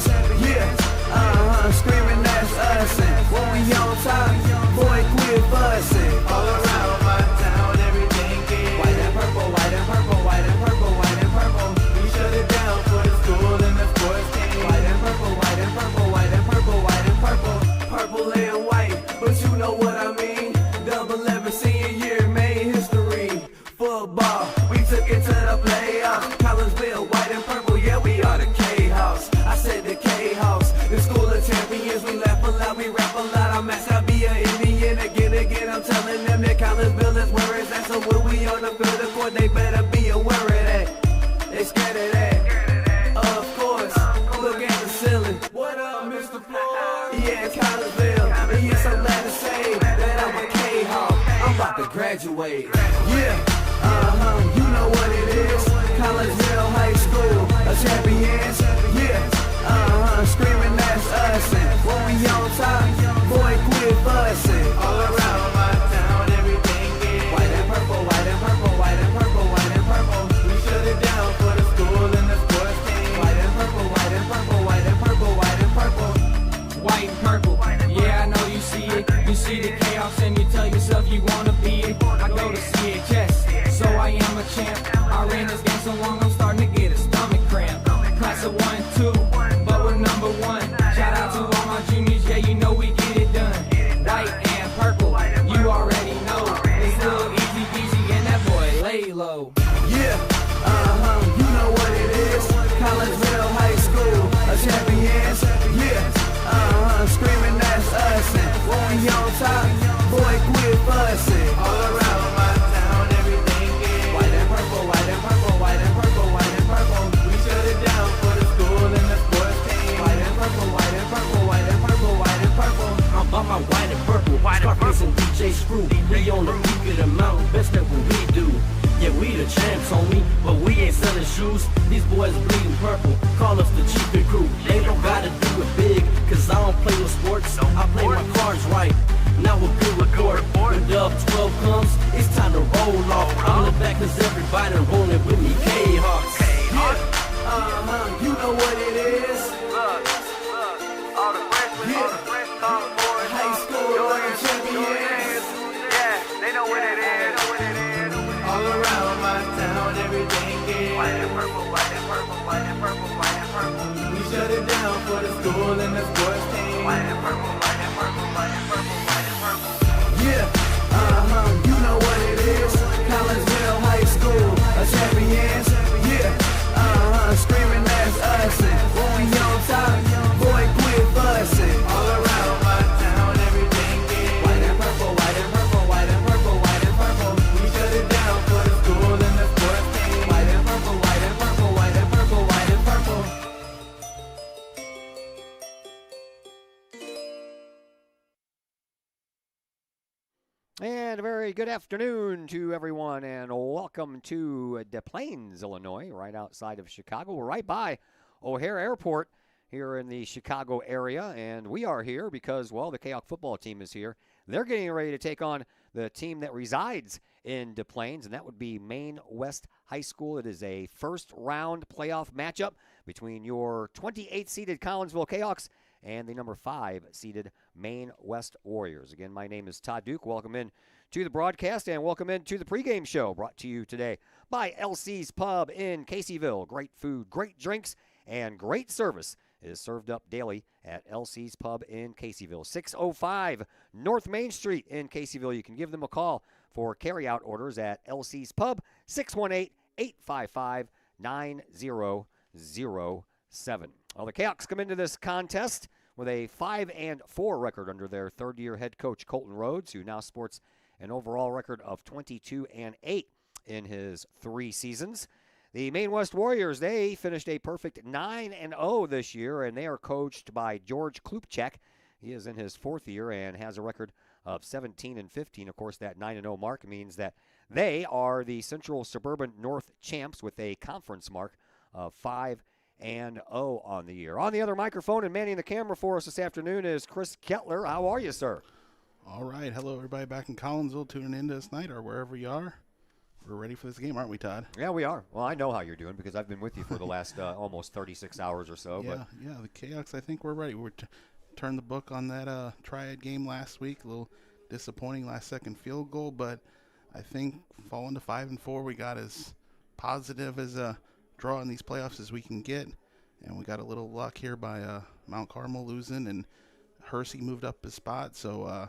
champions, yeah. Screaming that's us, and when we on top, boy, quit fussing. All around my town, everything is white and purple, white and purple, white and purple, white and purple. We shut it down for the school and the sports team. White and purple, white and purple, white and purple, white and purple. Purple and white, but you know what I mean. Double 11 senior year, Maine history. Football, we took it to the playoffs. Collinsville, white and purple, yeah, we are the K-House. I said the K-House, the school of champions. We laugh a lot, we rap a lot. I'm at Sabia, Indian, again, I'm telling them that Collinsville is where it's at. So when we on the field of court, they better be aware of that. They scared of that, of course. Look at the ceiling. What up, Mr. Floyd? Yeah, it's Collinsville, and yes, I'm glad to say that I'm a K-Hawk. I'm about to graduate. Yeah. You know what it is. Collinsville High School, a champions, yeah. Screaming that's us, and when we on top, boy, quit fussing. All around my town, everything is white and purple, white and purple, white and purple, white and purple. We shut it down for the school and the sports team. White and purple, white and purple, white and purple, white and purple. White and purple, yeah, I know you see it. You see the chaos and you tell yourself you wanna be it. I go to CHS, so I am a champ. I ran this game so long I'm starting to get a stomach cramp. Class of 1-2, but we're number one. Shout out to all my juniors, yeah, you know we get it done. White and purple, you already know. It's little easy peasy and that boy lay low. Yeah, you know what it is. Collinsville High School, a champions, yeah. Screaming that's us, and when we on top, boy, quit fussing. All around my town, everything is white and purple, white and purple, white and purple, white and purple. We shut it down for the school and the sports team. White and purple, white and purple, white and purple, white and purple. I'm about my white and purple, Scarface and DJ Screw. We on the peak of the mountain, best at what we do. Yeah, we the champs, homie, but we ain't selling shoes. These boys bleeding purple, call us the cheapest crew. They don't gotta do it big, cause I don't play with sports. I play my cards right, now a good report. When Dub 12 comes, it's time to roll off. I'm the back cause everybody rolling with me, K-Hawks. Yeah, you know what it is. All the freshmen, sophomores, High school, champions. yeah, they know what it is. All around my town, everything is White and purple, white and purple, white and purple, white and purple. we shut it down for the school and the sports team. White and purple, white and purple, white and purple, white and purple. Yeah, you know what it is. Collinsville High School, a champions, yeah. Screaming that's us, and when we on top, boy, quit fussing. All around my town, everything is white and purple, white and purple, white and purple, white and purple. We shut it down for the school and the sports team. White and purple, white and purple, white and purple, white and purple. And a very good afternoon to everyone, and welcome to Des Plaines, Illinois, right outside of Chicago. We're right by O'Hare Airport here in the Chicago area, and we are here because, well, the Kahok football team is here. They're getting ready to take on the team that resides in Des Plaines, and that would be Maine West High School. It is a first-round playoff matchup between your 28th-seeded Collinsville Kahawks and the number 5-seeded Maine West Warriors. Again, my name is Todd Duke. Welcome in to the broadcast and welcome in to the pregame show brought to you today by LC's Pub in Caseyville. Great food, great drinks, and great service is served up daily at LC's Pub in Caseyville. 605 North Main Street in Caseyville. You can give them a call for carry-out orders at LC's Pub, 618-855-9007. Well, the Kahawks come into this contest with a 5-4 record under their third-year head coach Coach Rhodes, who now sports an overall record of 22-8 in his 3 seasons. The Maine West Warriors, they finished a perfect 9-0 this year, and they are coached by George Klupchak. He is in his 4th year and has a record of 17-15. Of course, that 9-0 mark means that they are the Central Suburban North champs with a conference mark of 5-0 on the year. On the other microphone and manning the camera for us this afternoon is Chris Kettler. How are you, sir? All right. Hello, everybody back in Collinsville tuning in this night or wherever you are. We're ready for this game, aren't we, Todd? Yeah, we are. Well, I know how you're doing because I've been with you for the last almost 36 hours or so. Yeah, the Cahoks, I think we're ready. We're turned the book on that Triad game last week. A little disappointing last-second field goal, but I think falling to 5-4, we got as positive as a draw in these playoffs as we can get. And we got a little luck here by Mount Carmel losing, and Hersey moved up his spot. So,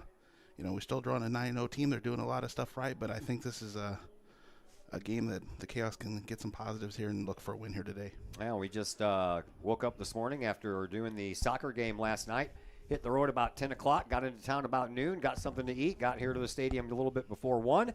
we're still drawing a 9-0 team. They're doing a lot of stuff right, but I think this is a game that the Chaos can get some positives here and look for a win here today. Well, we just woke up this morning after doing the soccer game last night. Hit the road about 10 o'clock, got into town about noon, got something to eat, got here to the stadium a little bit before 1,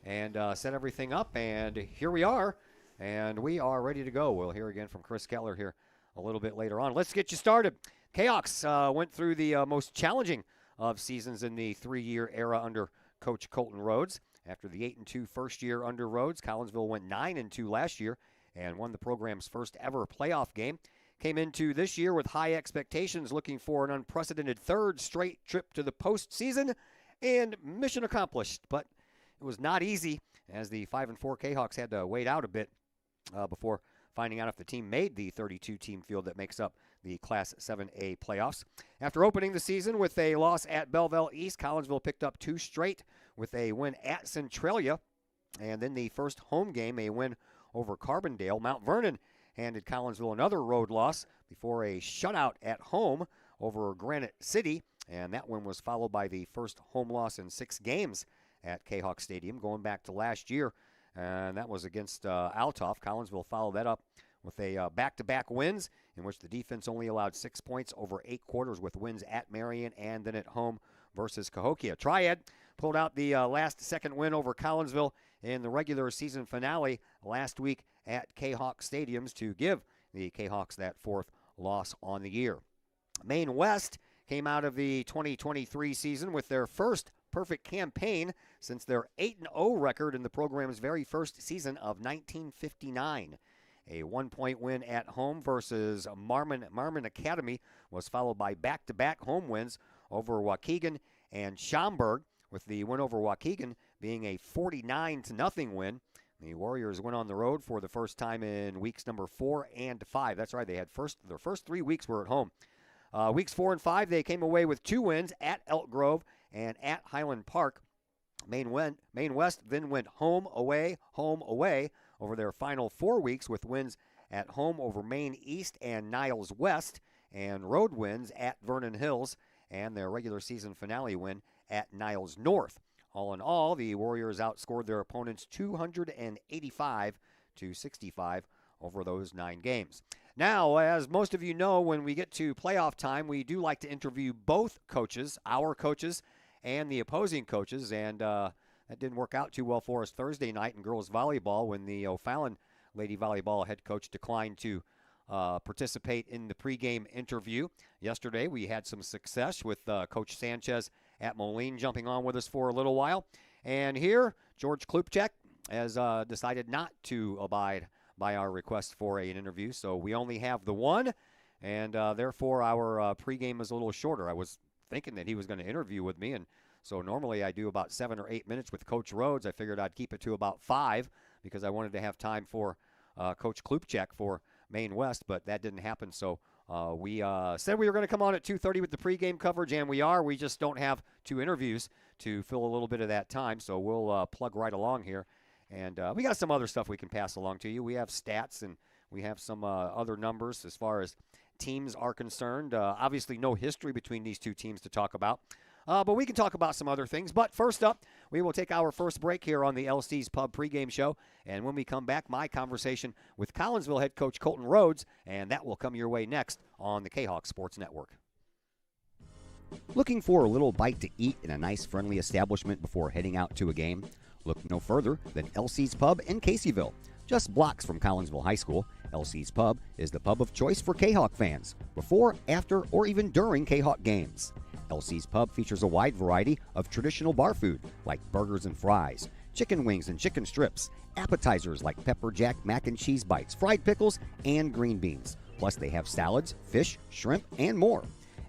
and set everything up. And here we are, and we are ready to go. We'll hear again from Chris Kettler here a little bit later on. Let's get you started. Cahoks went through the most challenging of seasons in the 3-year era under Coach Colton Rhodes. After the 8-2 first year under Rhodes, Collinsville went 9-2 last year and won the program's first ever playoff game. Came into this year with high expectations, looking for an unprecedented third straight trip to the postseason, and mission accomplished. But it was not easy, as the 5-4 Cahoks had to wait out a bit before finding out if the team made the 32-team field that makes up the Class 7A playoffs. After opening the season with a loss at Belleville East, Collinsville picked up 2 straight with a win at Centralia, and then the first home game, a win over Carbondale. Mount Vernon handed Collinsville another road loss before a shutout at home over Granite City, and that one was followed by the first home loss in 6 games at Kahok Stadium, going back to last year, and that was against Althoff. Collinsville followed that up with a back-to-back wins in which the defense only allowed 6 points over 8 quarters, with wins at Marion and then at home versus Cahokia. Triad pulled out the last-second win over Collinsville in the regular season finale last week at Kahok Stadiums to give the Cahawks that 4th loss on the year. Maine West came out of the 2023 season with their first perfect campaign since their 8-0 record in the program's very first season of 1959. A 1-point win at home versus Marmon Academy was followed by back-to-back home wins over Waukegan and Schaumburg, with the win over Waukegan being a 49-0 win. The Warriors went on the road for the first time in weeks number 4 and 5. That's right, they had their first 3 weeks were at home. Weeks 4 and 5, they came away with 2 wins at Elk Grove and at Highland Park. Maine West then went home, away, over their final 4 weeks, with wins at home over Maine East and Niles West, and road wins at Vernon Hills, and their regular season finale win at Niles North. All in all, the Warriors outscored their opponents 285-65 over those 9 games. Now, as most of you know, when we get to playoff time, we do like to interview both coaches, our coaches and the opposing coaches, and that didn't work out too well for us Thursday night in girls volleyball when the O'Fallon Lady Volleyball head coach declined to participate in the pregame interview. Yesterday, we had some success with Coach Sanchez at Moline jumping on with us for a little while. And here, George Klupchak has decided not to abide by our request for an interview, so we only have the one, and therefore our pregame is a little shorter. I was thinking that he was going to interview with me, and so normally I do about 7 or 8 minutes with Coach Rhodes. I figured I'd keep it to about 5 because I wanted to have time for Coach Klupchak for Maine West, but that didn't happen. So we said we were going to come on at 2:30 with the pregame coverage, and we are. We just don't have 2 interviews to fill a little bit of that time, so we'll plug right along here. And we got some other stuff we can pass along to you. We have stats, and we have some other numbers as far as teams are concerned. Obviously, no history between these 2 teams to talk about. But we can talk about some other things. But first up, we will take our first break here on the LC's Pub pregame show. And when we come back, my conversation with Collinsville head coach Colton Rhodes. And that will come your way next on the Kahok Sports Network. Looking for a little bite to eat in a nice, friendly establishment before heading out to a game? Look no further than LC's Pub in Caseyville. Just blocks from Collinsville High School, LC's Pub is the pub of choice for Kahok fans, before, after, or even during Kahok games. LC's Pub features a wide variety of traditional bar food like burgers and fries, chicken wings and chicken strips, appetizers like pepper jack mac and cheese bites, fried pickles, and green beans. Plus they have salads, fish, shrimp, and more.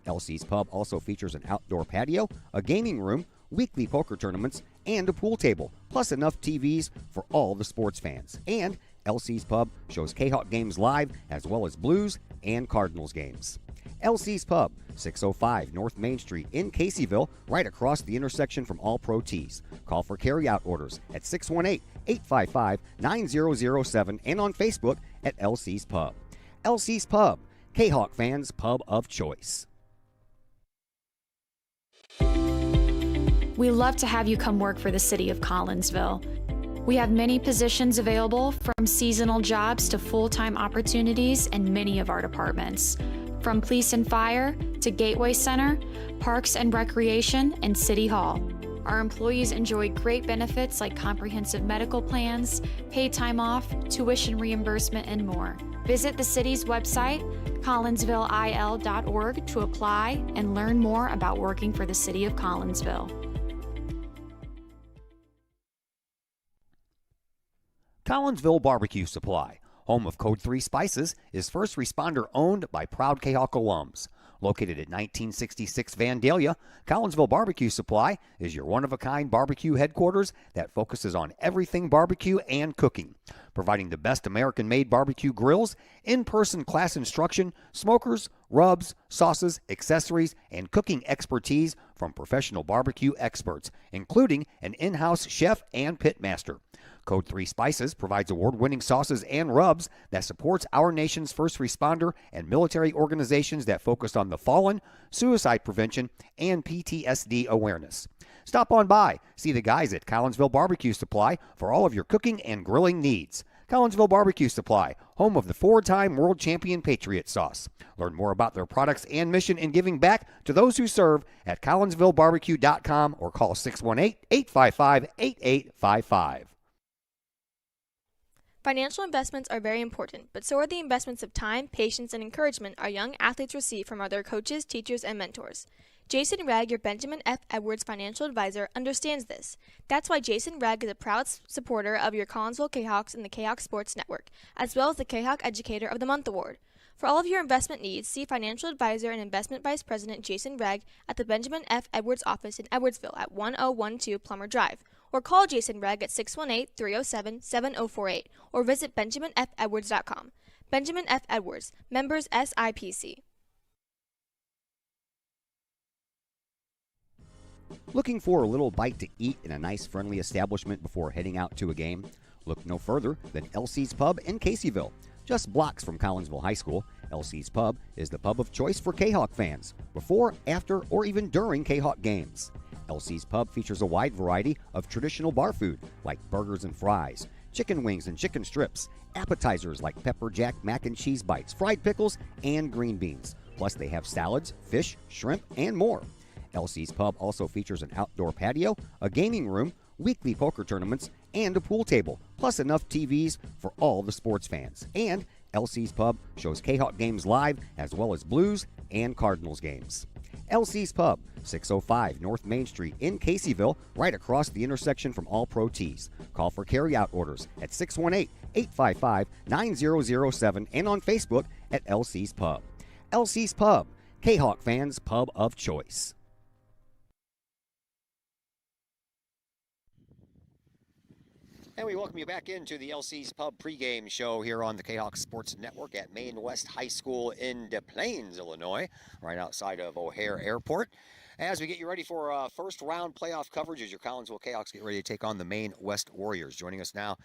LC's Pub also features an outdoor patio, a gaming room, weekly poker tournaments, and a pool table, plus enough TVs for all the sports fans. And LC's Pub shows Kahok games live as well as Blues and Cardinals games. LC's Pub, 605 North Main Street in Caseyville, right across the intersection from All Pro Tees. Call for carryout orders at 618-855-9007 and on Facebook at LC's Pub. LC's Pub, Kahok fans' pub of choice. We love to have you come work for the City of Collinsville. We have many positions available, from seasonal jobs to full-time opportunities in many of our departments. From police and fire to Gateway Center, Parks and Recreation, and City Hall. Our employees enjoy great benefits like comprehensive medical plans, paid time off, tuition reimbursement, and more. Visit the city's website, collinsvilleil.org, to apply and learn more about working for the City of Collinsville. Collinsville Barbecue Supply, home of Code 3 Spices, is first responder owned by proud Kahok alums. Located at 1966 Vandalia, Collinsville Barbecue Supply is your one-of-a-kind barbecue headquarters that focuses on everything barbecue and cooking, providing the best American-made barbecue grills, in-person class instruction, smokers, rubs, sauces, accessories, and cooking expertise from professional barbecue experts, including an in-house chef and pitmaster. Code 3 Spices provides award-winning sauces and rubs that supports our nation's first responder and military organizations that focus on the fallen, suicide prevention, and PTSD awareness. Stop on by, see the guys at Collinsville Barbecue Supply for all of your cooking and grilling needs. Collinsville Barbecue Supply, home of the four-time world champion Patriot Sauce. Learn more about their products and mission in giving back to those who serve at collinsvillebarbecue.com or call 618-855-8855. Financial investments are very important, but so are the investments of time, patience, and encouragement our young athletes receive from other coaches, teachers, and mentors. Jason Ragg, your Benjamin F. Edwards financial advisor, understands this. That's why Jason Ragg is a proud supporter of your Collinsville Kahawks and the Kahok Sports Network, as well as the Kahok Educator of the Month Award. For all of your investment needs, see financial advisor and investment vice president Jason Ragg at the Benjamin F. Edwards office in Edwardsville at 1012 Plummer Drive, or call Jason Ragg at 618-307-7048, or visit benjaminfedwards.com. Benjamin F. Edwards, members SIPC. Looking for a little bite to eat in a nice, friendly establishment before heading out to a game? Look no further than LC's Pub in Caseyville. Just blocks from Collinsville High School, LC's Pub is the pub of choice for Kahok fans, before, after, or even during Kahok games. LC's Pub features a wide variety of traditional bar food like burgers and fries, chicken wings and chicken strips, appetizers like pepper jack mac and cheese bites, fried pickles, and green beans. Plus they have salads, fish, shrimp, and more. LC's Pub also features an outdoor patio, a gaming room, weekly poker tournaments, and a pool table, plus enough TVs for all the sports fans. And LC's Pub shows Kahok games live as well as Blues and Cardinals games. LC's Pub, 605 North Main Street in Caseyville, right across the intersection from All Pro Tees. Call for carryout orders at 618-855-9007 and on Facebook at LC's Pub. LC's Pub, Kahok fans' pub of choice. And we welcome you back into the LC's Pub pregame show here on the Kahok Sports Network at Maine West High School in Des Plaines, Illinois, right outside of O'Hare Airport. As we get you ready for first round playoff coverage as your Collinsville Kahawks get ready to take on the Maine West Warriors. Joining us now,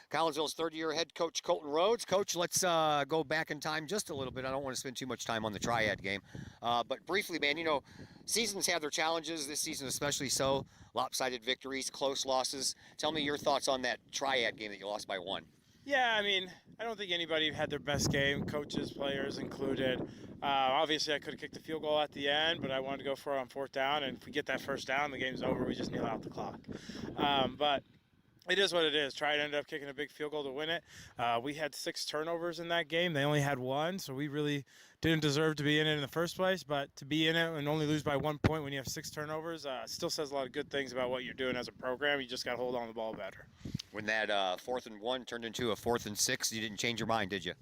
Collinsville's third-year head coach, Coach Rhodes. Coach, let's go back in time just a little bit. I don't want to spend too much time on the Triad game. But briefly, man, you know, seasons have their challenges, this season especially so. Lopsided victories, close losses. Tell me your thoughts on that Triad game that you lost by 1. Yeah, I mean, I don't think anybody had their best game, coaches, players included. Obviously, I could have kicked the field goal at the end, but I wanted to go for it on 4th down, and if we get that first down, the game's over. We just kneel out the clock. But it is what it is. Triad ended up kicking a big field goal to win it. We had 6 turnovers in that game. They only had 1, so we really didn't deserve to be in it in the first place. But to be in it and only lose by 1 point when you have 6 turnovers still says a lot of good things about what you're doing as a program. You just got to hold on to the ball better. When that 4th and 1 turned into a 4th and 6, you didn't change your mind, did you?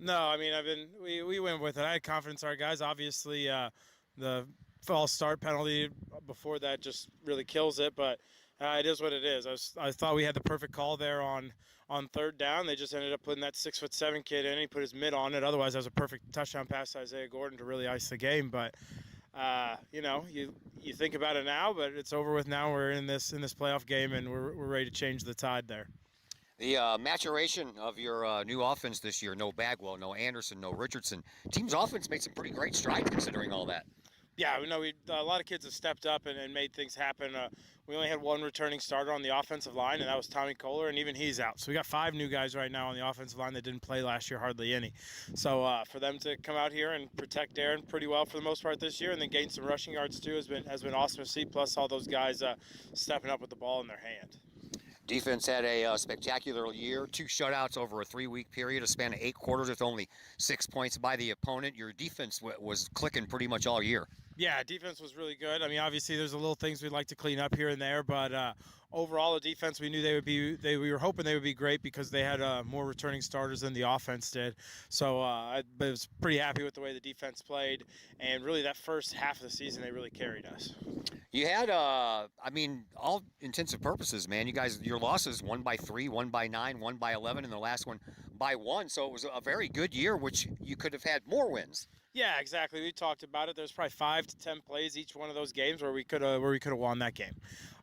No, I mean, we went with it. I had confidence in our guys. Obviously, the false start penalty before that just really kills it. But It is what it is. I thought we had the perfect call there on third down. They just ended up putting that 6'7" kid in. He put his mid on it. Otherwise, that was a perfect touchdown pass to Isaiah Gordon to really ice the game. But you think about it now, but it's over with now. We're in this playoff game, and we're ready to change the tide there. The maturation of your new offense this year, no Bagwell, no Anderson, no Richardson. Team's offense made some pretty great strides considering all that. Yeah, a lot of kids have stepped up and made things happen. We only had one returning starter on the offensive line, and that was Tommy Kohler, and even he's out. So we got 5 new guys right now on the offensive line that didn't play last year, hardly any. So for them to come out here and protect Darren pretty well for the most part this year, and then gain some rushing yards too has been awesome to see. Plus all those guys stepping up with the ball in their hand. Defense had a spectacular year, 2 shutouts over a 3-week period, a span of 8 quarters with only 6 points by the opponent. Your defense was clicking pretty much all year. Yeah, defense was really good. I mean, obviously there's a little things we'd like to clean up here and there, but overall the defense, we knew we were hoping they would be great because they had more returning starters than the offense did. So I was pretty happy with the way the defense played, and really that first half of the season they really carried us. You had, all intensive purposes, man. You guys, your losses, 1 by 3, 1 by 9, 1 by 11, and the last one by 1. So it was a very good year, which you could have had more wins. Yeah, exactly. We talked about it. There's probably 5 to 10 plays each one of those games where we could have won that game.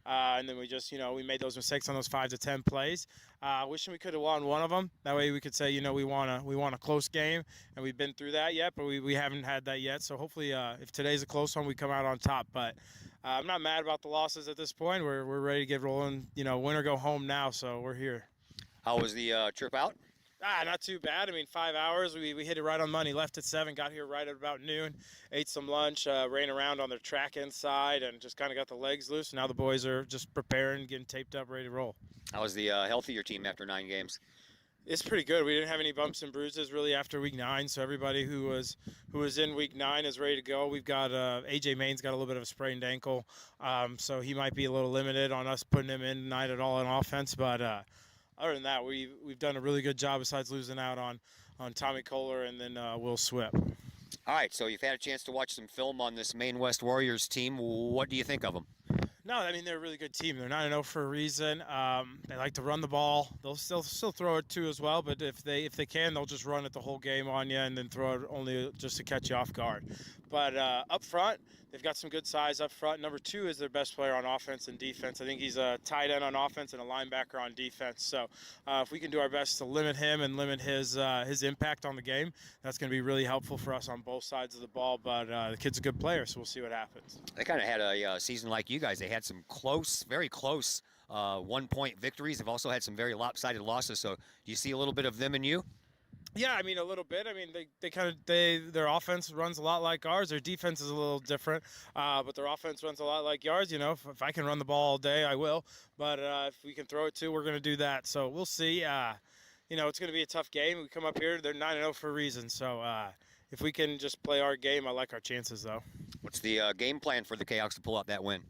And then we just, we made those mistakes on those 5 to 10 plays. Wishing we could have won one of them. That way we could say, we won a close game, and we've been through that yet, but we haven't had that yet. So hopefully, if today's a close one, we come out on top. But I'm not mad about the losses at this point. We're ready to get rolling. Win or go home now. So we're here. How was the trip out? Not too bad. 5 hours. We hit it right on money. Left at 7, got here right at about noon. Ate some lunch, ran around on their track inside, and just kind of got the legs loose. Now the boys are just preparing, getting taped up, ready to roll. How was the health of your team after 9 games? It's pretty good. We didn't have any bumps and bruises really after week 9, so everybody who was in week 9 is ready to go. We've got AJ Maine's got a little bit of a sprained ankle, so he might be a little limited on us putting him in tonight at all on offense, but other than that, we've done a really good job besides losing out on Tommy Kohler and then Will Swip. All right, so you've had a chance to watch some film on this Maine West Warriors team. What do you think of them? No, they're a really good team. They're 9-0 for a reason. They like to run the ball. They'll still throw it too as well, but if they can, they'll just run it the whole game on you and then throw it only just to catch you off guard. But up front, they've got some good size up front. Number 2 is their best player on offense and defense. I think he's a tight end on offense and a linebacker on defense. So if we can do our best to limit him and limit his impact on the game, that's going to be really helpful for us on both sides of the ball. But the kid's a good player, so we'll see what happens. They kind of had a season like you guys. They had some very close 1-point victories. They've also had some very lopsided losses. So do you see a little bit of them in you? Yeah, a little bit. Their offense runs a lot like ours. Their defense is a little different, but their offense runs a lot like yours. If I can run the ball all day, I will. But if we can throw it too, we're going to do that. So we'll see. It's going to be a tough game. We come up here, they're 9-0 for a reason. So if we can just play our game, I like our chances, though. What's the game plan for the Cahoks to pull out that win?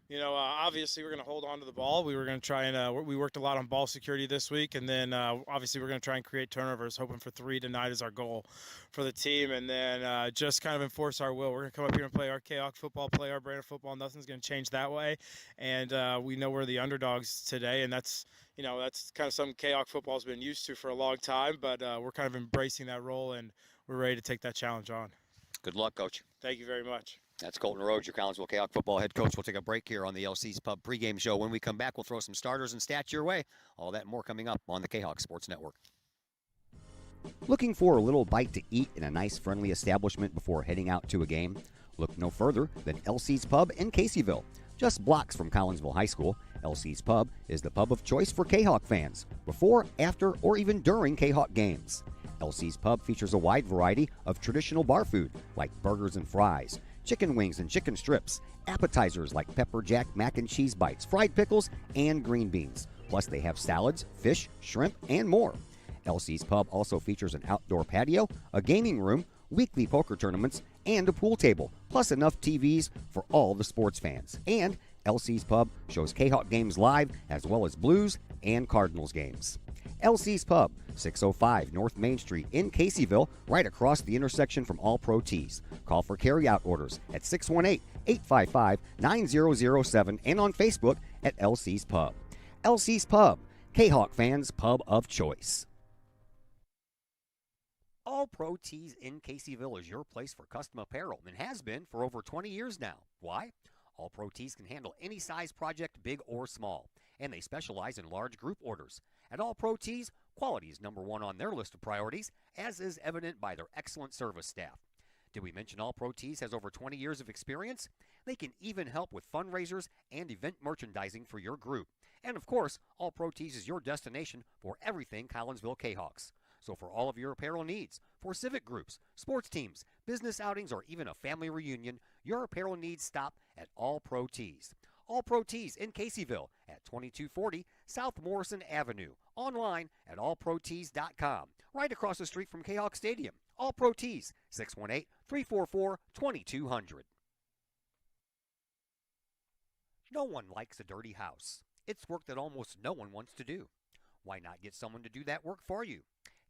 Obviously we're going to hold on to the ball. We were going to try and we worked a lot on ball security this week, and then obviously we're going to try and create turnovers, hoping for 3 tonight is our goal for the team, and then just kind of enforce our will. We're going to come up here and play our Kahok football, play our brand of football. Nothing's going to change that way, and we know we're the underdogs today, and that's kind of something Kahok football's been used to for a long time, but we're kind of embracing that role, and we're ready to take that challenge on. Good luck, Coach. Thank you very much. That's Coach Rhodes, your Collinsville Kahok football head coach. We'll take a break here on the LC's Pub pregame show. When we come back, we'll throw some starters and stats your way. All that and more coming up on the Kahok Sports Network. Looking for a little bite to eat in a nice, friendly establishment before heading out to a game? Look no further than LC's Pub in Caseyville. Just blocks from Collinsville High School, LC's Pub is the pub of choice for Kahok fans, before, after, or even during Kahok games. LC's Pub features a wide variety of traditional bar food like burgers and fries, chicken wings and chicken strips, appetizers like pepper jack mac and cheese bites, fried pickles, and green beans. Plus they have salads, fish, shrimp, and more. LC's Pub also features an outdoor patio, a gaming room, weekly poker tournaments, and a pool table, plus enough TVs for all the sports fans. And LC's Pub shows Kahok games live as well as Blues and Cardinals games. LC's Pub, 605 North Main Street in Caseyville, right across the intersection from All Pro Tees. Call for carry-out orders at 618-855-9007 and on Facebook at LC's Pub. LC's Pub, Kahok fans' pub of choice. All Pro Tees in Caseyville is your place for custom apparel and has been for over 20 years now. Why? All Pro Tees can handle any size project, big or small, and they specialize in large group orders. At All Pro Tees, quality is number one on their list of priorities, as is evident by their excellent service staff. Did we mention All Pro Tees has over 20 years of experience? They can even help with fundraisers and event merchandising for your group. And of course, All Pro Tees is your destination for everything Collinsville Kahawks. So for all of your apparel needs, for civic groups, sports teams, business outings, or even a family reunion, your apparel needs stop at All Pro Tees. All Pro Tees in Caseyville at 2240 South Morrison Avenue. Online at allprotees.com. Right across the street from Kahok Stadium. All Pro Tees, 618-344-2200. No one likes a dirty house. It's work that almost no one wants to do. Why not get someone to do that work for you?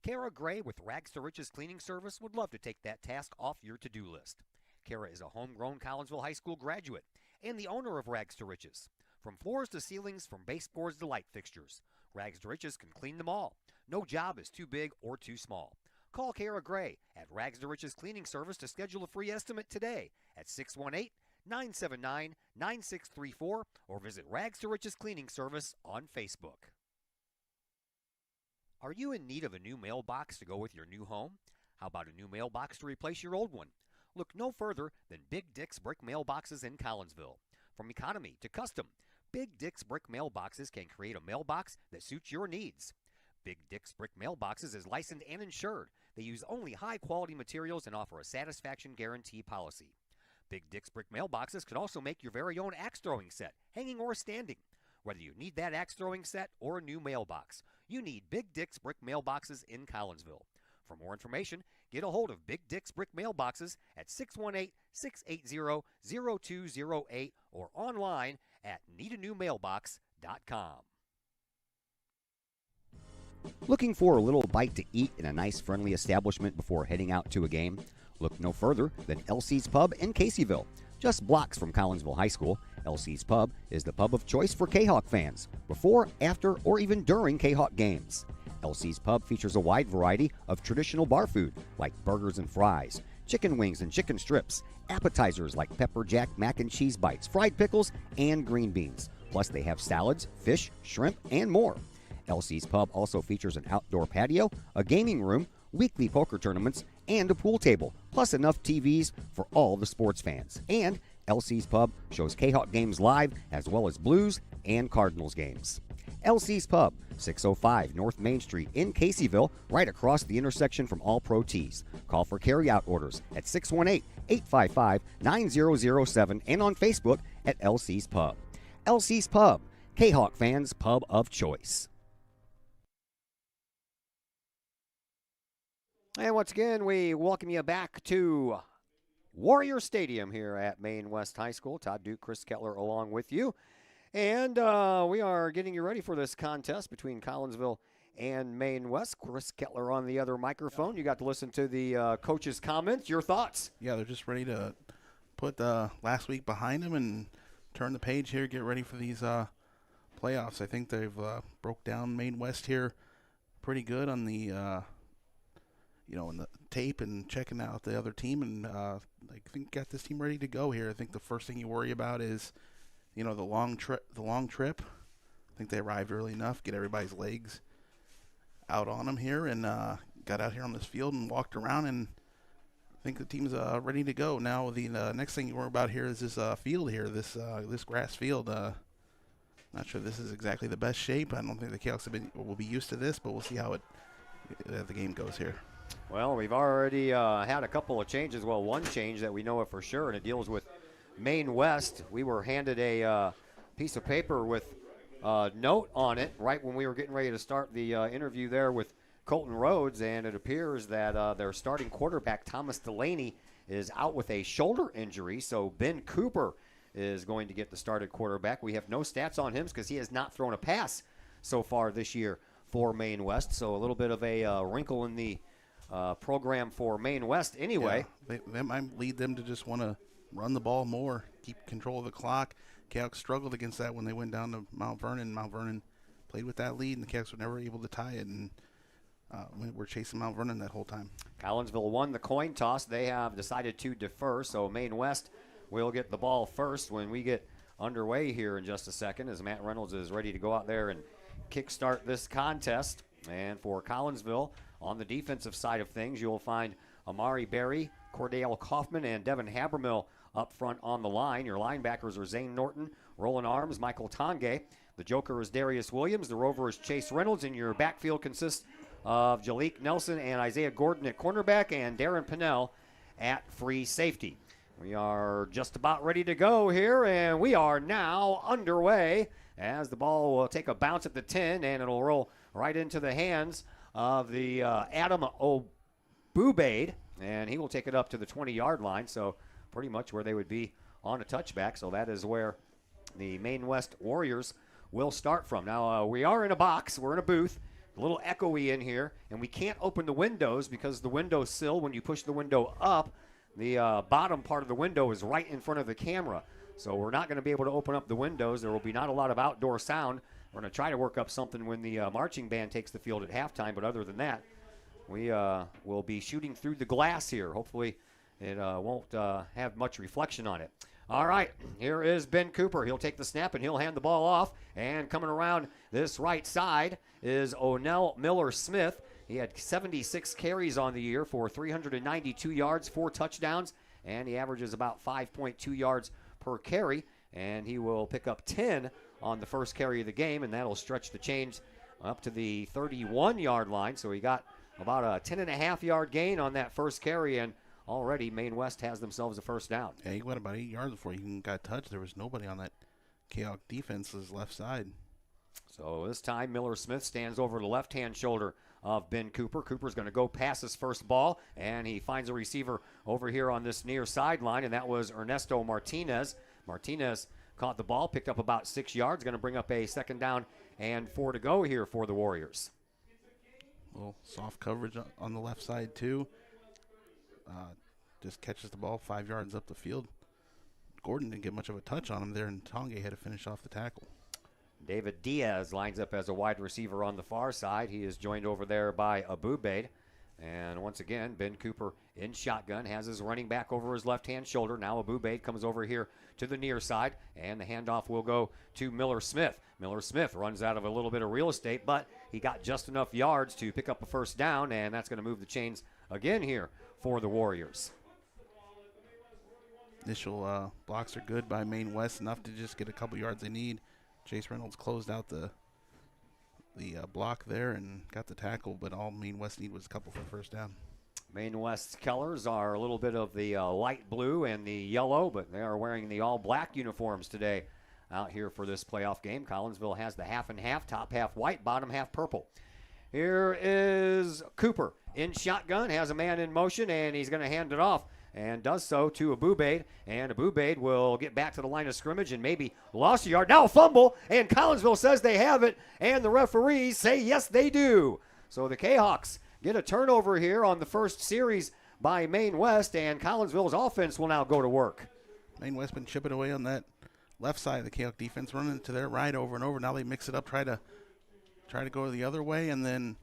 Kara Gray with Rags to Riches Cleaning Service would love to take that task off your to-do list. Kara is a homegrown Collinsville High School graduate and the owner of Rags to Riches. From floors to ceilings, from baseboards to light fixtures, Rags to Riches can clean them all. No job is too big or too small. Call Kara Gray at Rags to Riches Cleaning Service to schedule a free estimate today at 618-979-9634 or visit Rags to Riches Cleaning Service on Facebook. Are you in need of a new mailbox to go with your new home? How about a new mailbox to replace your old one? Look no further than Big Dick's Brick Mailboxes in Collinsville. From economy to custom, Big Dick's Brick Mailboxes can create a mailbox that suits your needs. Big Dick's Brick Mailboxes is licensed and insured. They use only high-quality materials and offer a satisfaction guarantee policy. Big Dick's Brick Mailboxes can also make your very own axe throwing set, hanging or standing. Whether you need that axe throwing set or a new mailbox, you need Big Dick's Brick Mailboxes in Collinsville. For more information, get a hold of Big Dick's Brick Mailboxes at 618-680-0208 or online at needanewmailbox.com. Looking for a little bite to eat in a nice, friendly establishment before heading out to a game? Look no further than LC's Pub in Caseyville. Just blocks from Collinsville High School, LC's Pub is the pub of choice for Kahawk fans, before, after, or even during Kahawk games. LC's Pub features a wide variety of traditional bar food like burgers and fries, chicken wings and chicken strips, appetizers like pepper jack mac and cheese bites, fried pickles, and green beans. Plus they have salads, fish, shrimp, and more. LC's Pub also features an outdoor patio, a gaming room, weekly poker tournaments, and a pool table, plus enough TVs for all the sports fans. And LC's Pub shows Kahawk games live as well as Blues and Cardinals games. LC's Pub, 605 North Main Street in Caseyville, right across the intersection from All Pro Tees. Call for carry-out orders at 618-855-9007 and on Facebook at LC's Pub. LC's Pub, Kahawk fans' pub of choice. And once again, we welcome you back to Warrior Stadium here at Maine West High School. Todd Duke, Chris Kettler along with you. And we are getting you ready for this contest between Collinsville and Maine West. Chris Kettler on the other microphone. You got to listen to the coach's comments. Your thoughts? Yeah, they're just ready to put last week behind them and turn the page here, get ready for these playoffs. I think they've broke down Maine West here pretty good on the in the tape and checking out the other team, and I think got this team ready to go here. I think the first thing you worry about is, the long trip. I think they arrived early enough, get everybody's legs out on them here, and got out here on this field and walked around, and I think the team's ready to go. Now the next thing you worry about here is this field here, this grass field. Not sure this is exactly the best shape. I don't think the Kahawks will be used to this, but we'll see how the game goes here. Well, we've already had a couple of changes. Well, one change that we know of for sure, and it deals with Maine West. We were handed a piece of paper with a note on it right when we were getting ready to start the interview there with Coach Rhodes, and it appears that their starting quarterback, Thomas Delaney, is out with a shoulder injury, so Ben Cooper is going to get the started quarterback. We have no stats on him because he has not thrown a pass so far this year for Maine West. So a little bit of a wrinkle in the program for Maine West anyway. Yeah, that might lead them to just want to run the ball more, keep control of the clock. Kahok struggled against that when they went down to Mount Vernon. Mount Vernon played with that lead, and the Cahoks were never able to tie it, and we're chasing Mount Vernon that whole time. Collinsville won the coin toss. They have decided to defer, so Maine West will get the ball first when we get underway here in just a second, as Matt Reynolds is ready to go out there and kickstart this contest. And for Collinsville, on the defensive side of things, you'll find Amari Berry, Cordell Kaufman, and Devin Habermill up front on the line. Your linebackers are Zane Norton, Roland Arms, Michael Tange. The joker is Darius Williams. The rover is Chase Reynolds. And your backfield consists of Jalik Nelson and Isaiah Gordon at cornerback and Darren Pinnell at free safety. We are just about ready to go here, and we are now underway as the ball will take a bounce at the 10, and it'll roll right into the hands of the Adam Obubaid, and he will take it up to the 20-yard line, so pretty much where they would be on a touchback. So that is where the Maine West Warriors will start from. Now, we are in a box. We're in a booth. A little echoey in here, and we can't open the windows because the window sill, when you push the window up, the bottom part of the window is right in front of the camera. So we're not going to be able to open up the windows. There will be not a lot of outdoor sound. We're going to try to work up something when the marching band takes the field at halftime, but other than that, we will be shooting through the glass here. Hopefully it won't have much reflection on it. All right, here is Ben Cooper. He'll take the snap, and he'll hand the ball off. And coming around this right side is Onell Miller-Smith. He had 76 carries on the year for 392 yards, 4 touchdowns, and he averages about 5.2 yards per carry. And he will pick up 10 on the first carry of the game, and that'll stretch the chains up to the 31-yard line. So he got about a 10.5-yard gain on that first carry, and already Maine West has themselves a first down. Yeah, he went about 8 yards before he even got touched. There was nobody on that Kahok defense's left side. So this time Miller-Smith stands over the left-hand shoulder of Ben Cooper. Cooper's going to go pass his first ball, and he finds a receiver over here on this near sideline, and that was Ernesto Martinez. Martinez caught the ball, picked up about 6 yards, going to bring up a second down and 4 to go here for the Warriors. A little soft coverage on the left side, too. Just catches the ball 5 yards up the field. Gordon didn't get much of a touch on him there, and Tonge had to finish off the tackle. David Diaz lines up as a wide receiver on the far side. He is joined over there by Abubaid. And once again, Ben Cooper in shotgun, has his running back over his left-hand shoulder. Now Abubaid comes over here to the near side, and the handoff will go to Miller-Smith. Miller-Smith runs out of a little bit of real estate, but he got just enough yards to pick up a first down, and that's going to move the chains again here for the Warriors. Initial blocks are good by Maine West, enough to just get a couple yards they need. Chase Reynolds closed out the block there and got the tackle, but all Maine West need was a couple for first down. Maine West's colors are a little bit of the light blue and the yellow, but they are wearing the all-black uniforms today out here for this playoff game. Collinsville has the half and half, top half white, bottom half purple. Here is Cooper in shotgun, has a man in motion, and he's going to hand it off, and does so to Abubaid, and Abubaid will get back to the line of scrimmage and maybe lost a yard. Now a fumble, and Collinsville says they have it, and the referees say yes, they do. So the Kahawks get a turnover here on the first series by Maine West, and Collinsville's offense will now go to work. Maine West been chipping away on that left side of the Kahok defense, running to their right over and over. Now they mix it up, try to go the other way, and then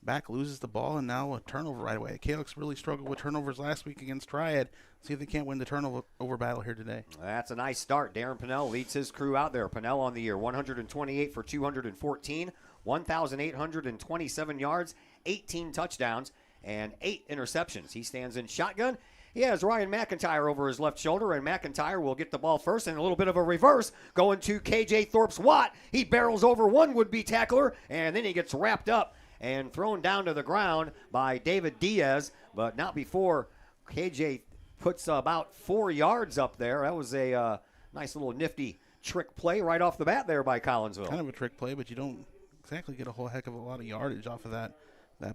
back loses the ball, and now a turnover right away. The Cahoks really struggled with turnovers last week against Triad. See if they can't win the turnover battle here today. That's a nice start. Darren Pinnell leads his crew out there. Pinnell on the year, 128 for 214, 1,827 yards, 18 touchdowns, and 8 interceptions. He stands in shotgun. He has Ryan McIntyre over his left shoulder, and McIntyre will get the ball first, and a little bit of a reverse going to KJ Thorpe's-Watt. He barrels over one would-be tackler, and then he gets wrapped up and thrown down to the ground by David Diaz, but not before KJ puts about 4 yards up there. That was a nice little nifty trick play right off the bat there by Collinsville. Kind of a trick play, but you don't exactly get a whole heck of a lot of yardage off of that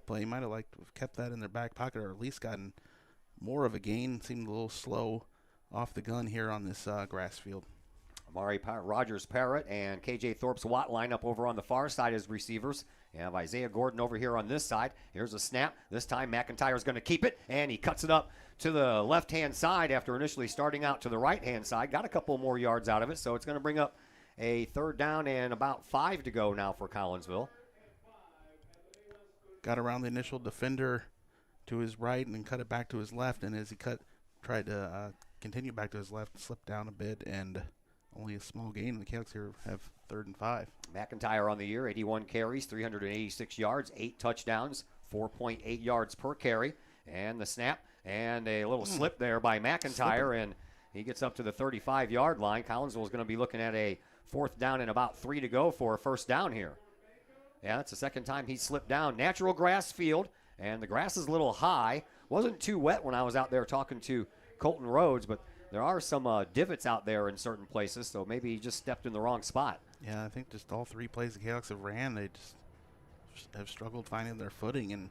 play. You might have liked to have kept that in their back pocket, or at least gotten more of a gain. Seemed a little slow off the gun here on this grass field. Rogers Parrott and KJ Thorpe's Watt line up over on the far side as receivers. You have Isaiah Gordon over here on this side. Here's a snap. This time McIntyre's going to keep it, and he cuts it up to the left-hand side after initially starting out to the right-hand side. Got a couple more yards out of it, so it's going to bring up a 3rd down and about 5 to go now for Collinsville. Got around the initial defender to his right and then cut it back to his left, and as he tried to continue back to his left, slipped down a bit, and only a small gain. The Canucks here have 3rd and 5. McIntyre on the year, 81 carries, 386 yards, 8 touchdowns, 4.8 yards per carry. And the snap and a little slip there by McIntyre, and he gets up to the 35-yard line. Collinsville is going to be looking at a 4th down and about 3 to go for a 1st down here. Yeah, that's the second time he slipped down. Natural grass field, and the grass is a little high. Wasn't too wet when I was out there talking to Colton Rhodes, but there are some divots out there in certain places, so maybe he just stepped in the wrong spot. Yeah, I think just all 3 plays the Canucks have ran, they just have struggled finding their footing and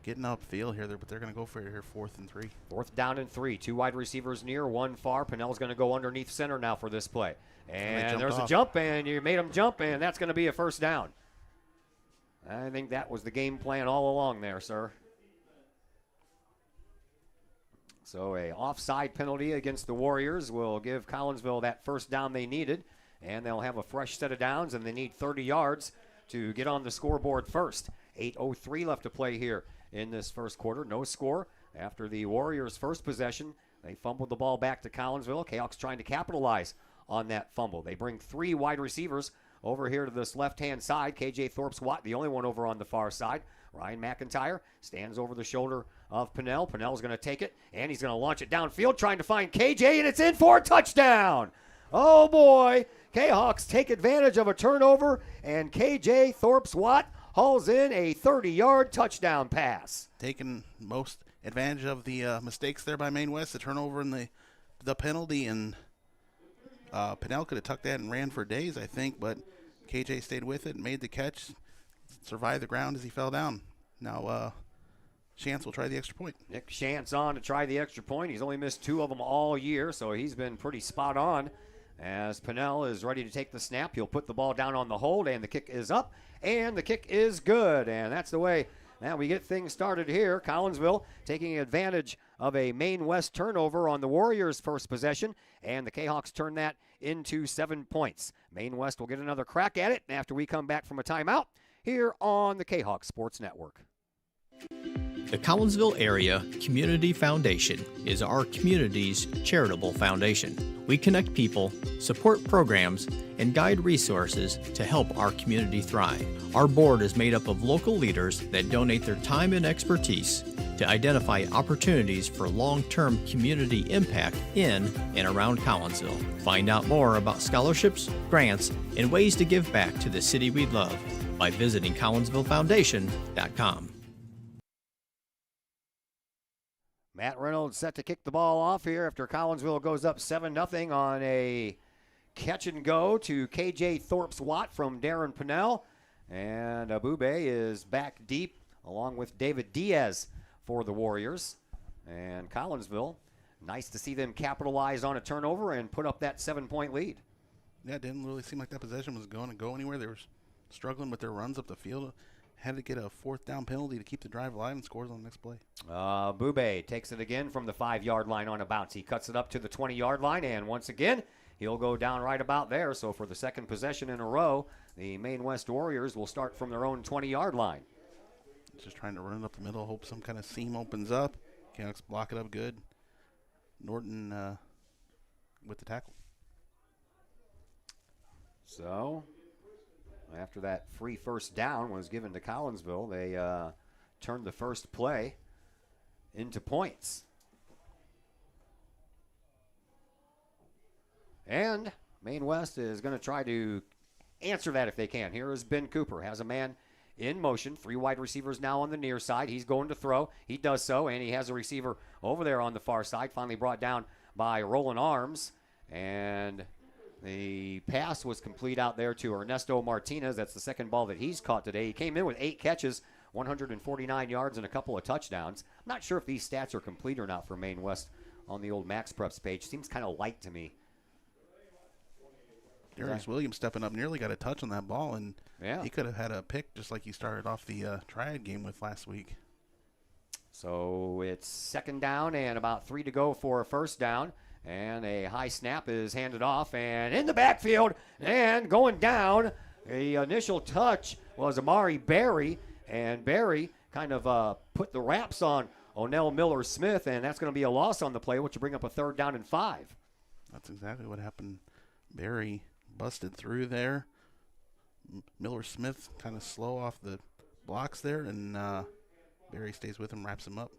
getting upfield here, but they're going to go for it here, 4th and 3. 4th down and 3. 2 wide receivers near, 1 far. Pinnell's going to go underneath center now for this play. And there's a jump, and you made him jump, and that's going to be a 1st down. I think that was the game plan all along there, sir. So a offside penalty against the Warriors will give Collinsville that 1st down they needed, and they'll have a fresh set of downs, and they need 30 yards to get on the scoreboard first. 8:03 left to play here in this 1st quarter. No score after the Warriors' first possession. They fumbled the ball back to Collinsville. Canucks trying to capitalize on that fumble. They bring 3 wide receivers over here to this left-hand side. KJ Thorpe's Watt, the only one over on the far side. Ryan McIntyre stands over the shoulder of Pinnell. Pinnell's going to take it, and he's going to launch it downfield, trying to find KJ, and it's in for a touchdown. Oh, boy. Kahawks take advantage of a turnover, and KJ Thorpe's Watt hauls in a 30-yard touchdown pass. Taking most advantage of the mistakes there by Maine West, the turnover and the penalty, and Pinnell could have tucked that and ran for days, I think, but KJ stayed with it, made the catch, survived the ground as he fell down. Now Shantz will try the extra point. Nick Shantz on to try the extra point. He's only missed 2 of them all year, so he's been pretty spot on. As Pinnell is ready to take the snap, he'll put the ball down on the hold, and the kick is up, and the kick is good. And that's the way now we get things started here. Collinsville taking advantage of a Maine West turnover on the Warriors' first possession, and the Kahawks turn that into 7 points. Maine West will get another crack at it after we come back from a timeout here on the Kahawk Sports Network. The Collinsville Area Community Foundation is our community's charitable foundation. We connect people, support programs, and guide resources to help our community thrive. Our board is made up of local leaders that donate their time and expertise to identify opportunities for long-term community impact in and around Collinsville. Find out more about scholarships, grants, and ways to give back to the city we love by visiting CollinsvilleFoundation.com. Matt Reynolds set to kick the ball off here after Collinsville goes up 7-0 on a catch and go to KJ Thorpe's Watt from Darren Pinnell. And Abube is back deep along with David Diaz for the Warriors. And Collinsville, nice to see them capitalize on a turnover and put up that 7-point lead. Yeah, it didn't really seem like that possession was going to go anywhere. They were struggling with their runs up the field. Had to get a 4th down penalty to keep the drive alive and scores on the next play. Bube takes it again from the 5-yard line on a bounce. He cuts it up to the 20-yard line, and once again, he'll go down right about there. So for the second possession in a row, the Maine West Warriors will start from their own 20-yard line. Just trying to run it up the middle, hope some kind of seam opens up. Canucks block it up good. Norton with the tackle. So after that free 1st down was given to Collinsville, they turned the first play into points. And Maine West is going to try to answer that if they can. Here is Ben Cooper, has a man in motion. 3 wide receivers now on the near side. He's going to throw. He does so, and he has a receiver over there on the far side, finally brought down by Roland Arms. And the pass was complete out there to Ernesto Martinez. That's the second ball that he's caught today. He came in with 8 catches, 149 yards, and a couple of touchdowns. I'm not sure if these stats are complete or not for Maine West on the old Max Preps page. Seems kind of light to me. Darius Williams stepping up, nearly got a touch on that ball, and he could have had a pick just like he started off the Triad game with last week. So it's second down and about 3 to go for a first down. And a high snap is handed off, and in the backfield, and going down, the initial touch was Amari Berry, and Berry kind of put the wraps on O'Neill Miller-Smith, and that's going to be a loss on the play, which will bring up a 3rd down and 5. That's exactly what happened. Berry busted through there. Miller-Smith kind of slow off the blocks there, and Berry stays with him, wraps him up.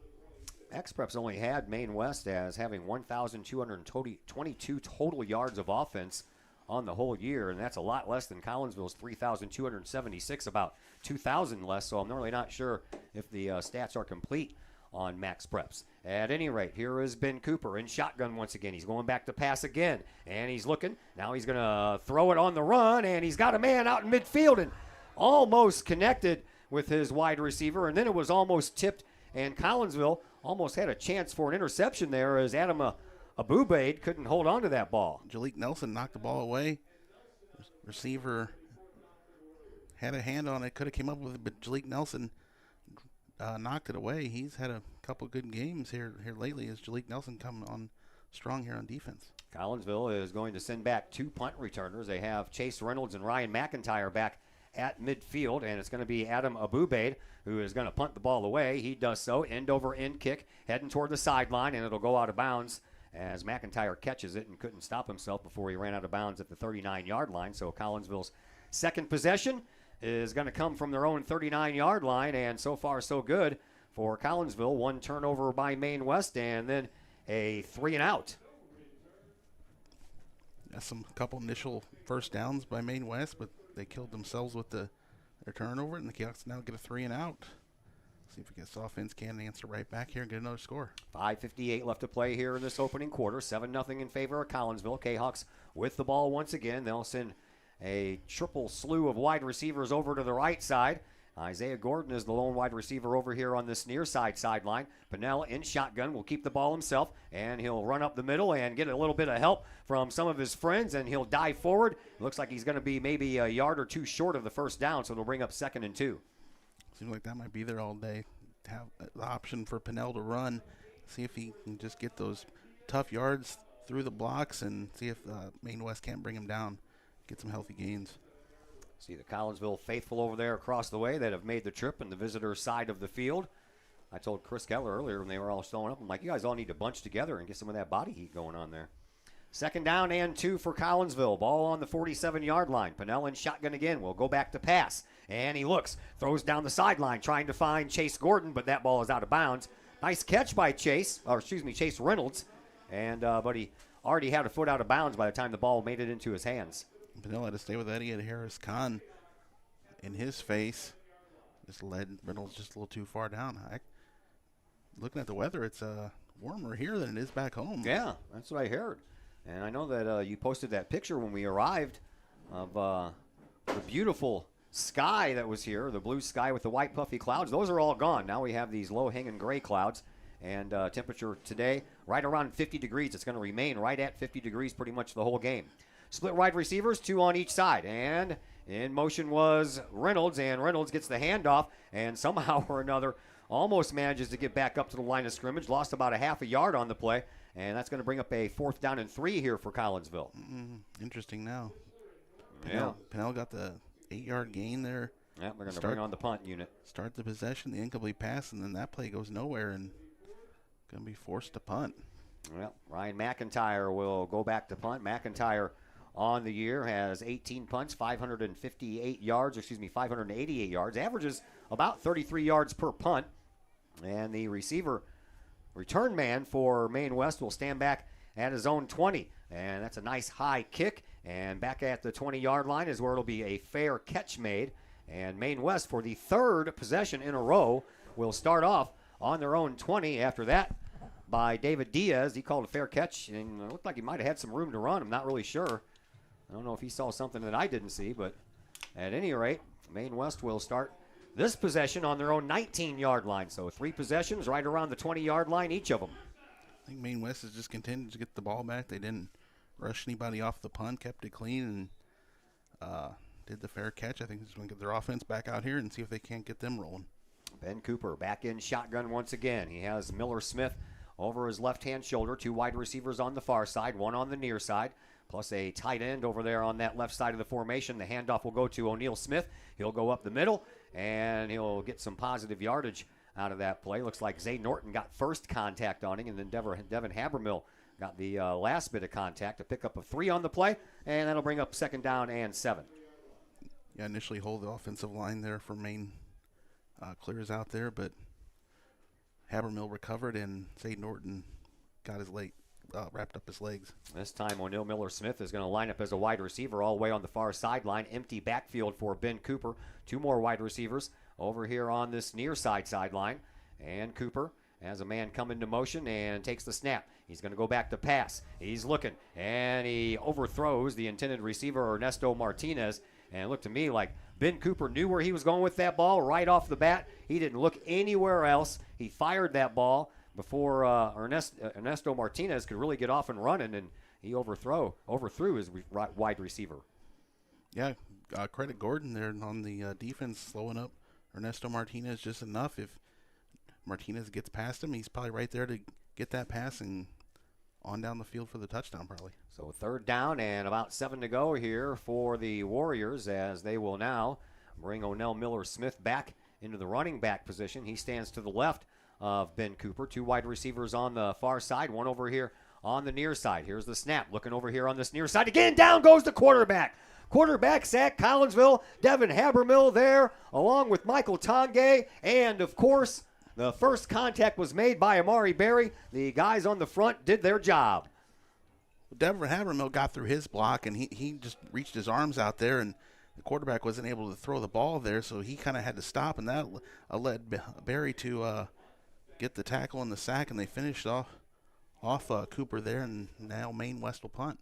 X-Prep's only had Maine West as having 1,222 total yards of offense on the whole year, and that's a lot less than Collinsville's 3,276, about 2,000 less, so I'm really not sure if the stats are complete on Max Preps. At any rate, here is Ben Cooper in shotgun once again. He's going back to pass again, and he's looking. Now he's going to throw it on the run, and he's got a man out in midfield and almost connected with his wide receiver, and then it was almost tipped, and Collinsville almost had a chance for an interception there as Adam Abubaid couldn't hold on to that ball. Jalik Nelson knocked the ball away. Receiver had a hand on it, could have came up with it, but Jalik Nelson knocked it away. He's had a couple good games here lately as Jalik Nelson coming on strong here on defense. Collinsville is going to send back 2 punt returners. They have Chase Reynolds and Ryan McIntyre back at midfield, and it's going to be Adam Abubaid who is going to punt the ball away. He does so, end over end kick, heading toward the sideline, and it'll go out of bounds as McIntyre catches it and couldn't stop himself before he ran out of bounds at the 39-yard line. So Collinsville's second possession is going to come from their own 39-yard line, and so far so good for Collinsville. 1 turnover by Maine West, and then a 3-and-out. That's a couple initial first downs by Maine West, but they killed themselves with their turnover, and the Canucks now get a 3-and-out. See if we get this offense can answer right back here and get another score. 5:58 left to play here in this opening quarter. 7-0 in favor of Collinsville. Kahawks with the ball once again. They'll send a triple slew of wide receivers over to the right side. Isaiah Gordon is the lone wide receiver over here on this near side sideline. Pinnell in shotgun will keep the ball himself, and he'll run up the middle and get a little bit of help from some of his friends, and he'll dive forward. Looks like he's going to be maybe a yard or 2 short of the first down, so it'll bring up 2nd and 2. Seems like that might be there all day. Have the option for Pinnell to run, see if he can just get those tough yards through the blocks and see if Maine West can't bring him down, get some healthy gains. See the Collinsville faithful over there across the way that have made the trip in the visitor side of the field. I told Chris Keller earlier when they were all showing up, I'm like, you guys all need to bunch together and get some of that body heat going on there. 2nd down and 2 for Collinsville. Ball on the 47-yard line. Pinnell in shotgun again. Will go back to pass. And he looks, throws down the sideline, trying to find Chase Gordon, but that ball is out of bounds. Nice catch by Chase Reynolds. And but he already had a foot out of bounds by the time the ball made it into his hands. Pinnell had to stay with that. He had Harris Khan in his face. Just led Reynolds just a little too far down. Looking at the weather, it's warmer here than it is back home. Yeah, that's what I heard. And I know that you posted that picture when we arrived of the beautiful sky that was here, the blue sky with the white puffy clouds. Those are all gone. Now we have these low-hanging gray clouds. And temperature today right around 50 degrees. It's going to remain right at 50 degrees pretty much the whole game. Split wide receivers, 2 on each side. And in motion was Reynolds, and Reynolds gets the handoff and somehow or another almost manages to get back up to the line of scrimmage. Lost about a half a yard on the play, and that's going to bring up a 4th down and 3 here for Collinsville. Interesting now. Pinnell got the 8-yard gain there. Yeah, we're going to bring on the punt unit. Start the possession, the incomplete pass, and then that play goes nowhere and going to be forced to punt. Well, Ryan McIntyre will go back to punt. McIntyre on the year has 18 punts, 588 yards, averages about 33 yards per punt. And the return man for Maine West will stand back at his own 20. And that's a nice high kick. And back at the 20-yard line is where it'll be a fair catch made. And Maine West, for the 3rd possession in a row, will start off on their own 20. After that, by David Diaz, he called a fair catch, and it looked like he might have had some room to run. I'm not really sure. I don't know if he saw something that I didn't see, but at any rate, Maine West will start this possession on their own 19-yard line. So 3 possessions right around the 20-yard line, each of them. I think Maine West has just continued to get the ball back. They didn't rush anybody off the punt, kept it clean, and did the fair catch. I think they're just going to get their offense back out here and see if they can't get them rolling. Ben Cooper back in shotgun once again. He has Miller Smith over his left-hand shoulder, 2 wide receivers on the far side, 1 on the near side, plus a tight end over there on that left side of the formation. The handoff will go to O'Neal Smith. He'll go up the middle, and he'll get some positive yardage out of that play. Looks like Zay Norton got first contact on him, and then Devin Habermill got the last bit of contact. A pickup of 3 on the play, and that'll bring up 2nd down and 7. Yeah, initially hold the offensive line there for Maine. Clears out there, but Habermill recovered, and Zay Norton got his leg, wrapped up his legs. This time O'Neal Miller Smith is going to line up as a wide receiver all the way on the far sideline. Empty backfield for Ben Cooper. 2 more wide receivers over here on this near side sideline. And Cooper has a man come into motion and takes the snap. He's going to go back to pass. He's looking, and he overthrows the intended receiver, Ernesto Martinez. And it looked to me like Ben Cooper knew where he was going with that ball right off the bat. He didn't look anywhere else. He fired that ball before Ernesto Martinez could really get off and running, and he overthrew his wide receiver. Yeah, credit Gordon there on the defense, slowing up Ernesto Martinez just enough. If Martinez gets past him, he's probably right there to get that pass and on down the field for the touchdown probably. So 3rd down and about 7 to go here for the Warriors, as they will now bring O'Neal Miller Smith back into the running back position. He stands to the left of Ben Cooper. 2 wide receivers on the far side, 1 over here on the near side. Here's the snap. Looking over here on this near side. Again, down goes the quarterback. Quarterback sack, Collinsville. Devin Habermill there, along with Michael Tongay. And, of course, the first contact was made by Amari Berry. The guys on the front did their job. Devin Habermill got through his block, and he just reached his arms out there, and the quarterback wasn't able to throw the ball there, so he kind of had to stop, and that led Berry to get the tackle and the sack, and they finished off Cooper there, and now Maine West will punt.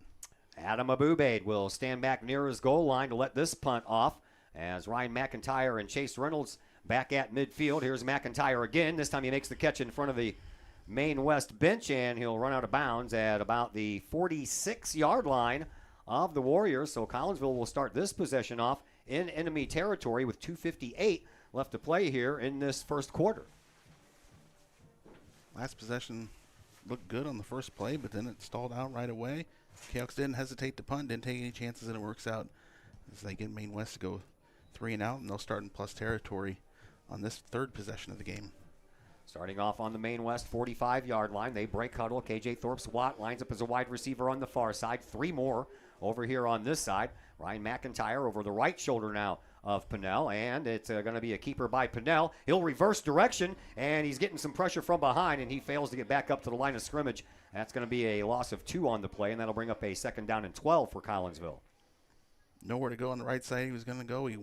Adam Abubade will stand back near his goal line to let this punt off, as Ryan McIntyre and Chase Reynolds back at midfield. Here's McIntyre again. This time he makes the catch in front of the Maine West bench, and he'll run out of bounds at about the 46-yard line of the Warriors. So Collinsville will start this possession off in enemy territory with 2:58 left to play here in this first quarter. Last possession looked good on the first play, but then it stalled out right away. Cahoks didn't hesitate to punt, didn't take any chances, and it works out as they get Maine West to go 3 and out, and they'll start in plus territory on this 3rd possession of the game. Starting off on the Maine West 45-yard line, they break huddle. KJ Thorpe-Swat lines up as a wide receiver on the far side. 3 more over here on this side. Ryan McIntyre over the right shoulder now of Pinnell, and it's going to be a keeper by Pinnell. He'll reverse direction, and he's getting some pressure from behind, and he fails to get back up to the line of scrimmage. That's going to be a loss of 2 on the play, and that'll bring up a 2nd down and 12 for Collinsville. Nowhere to go on the right side he was going to go. He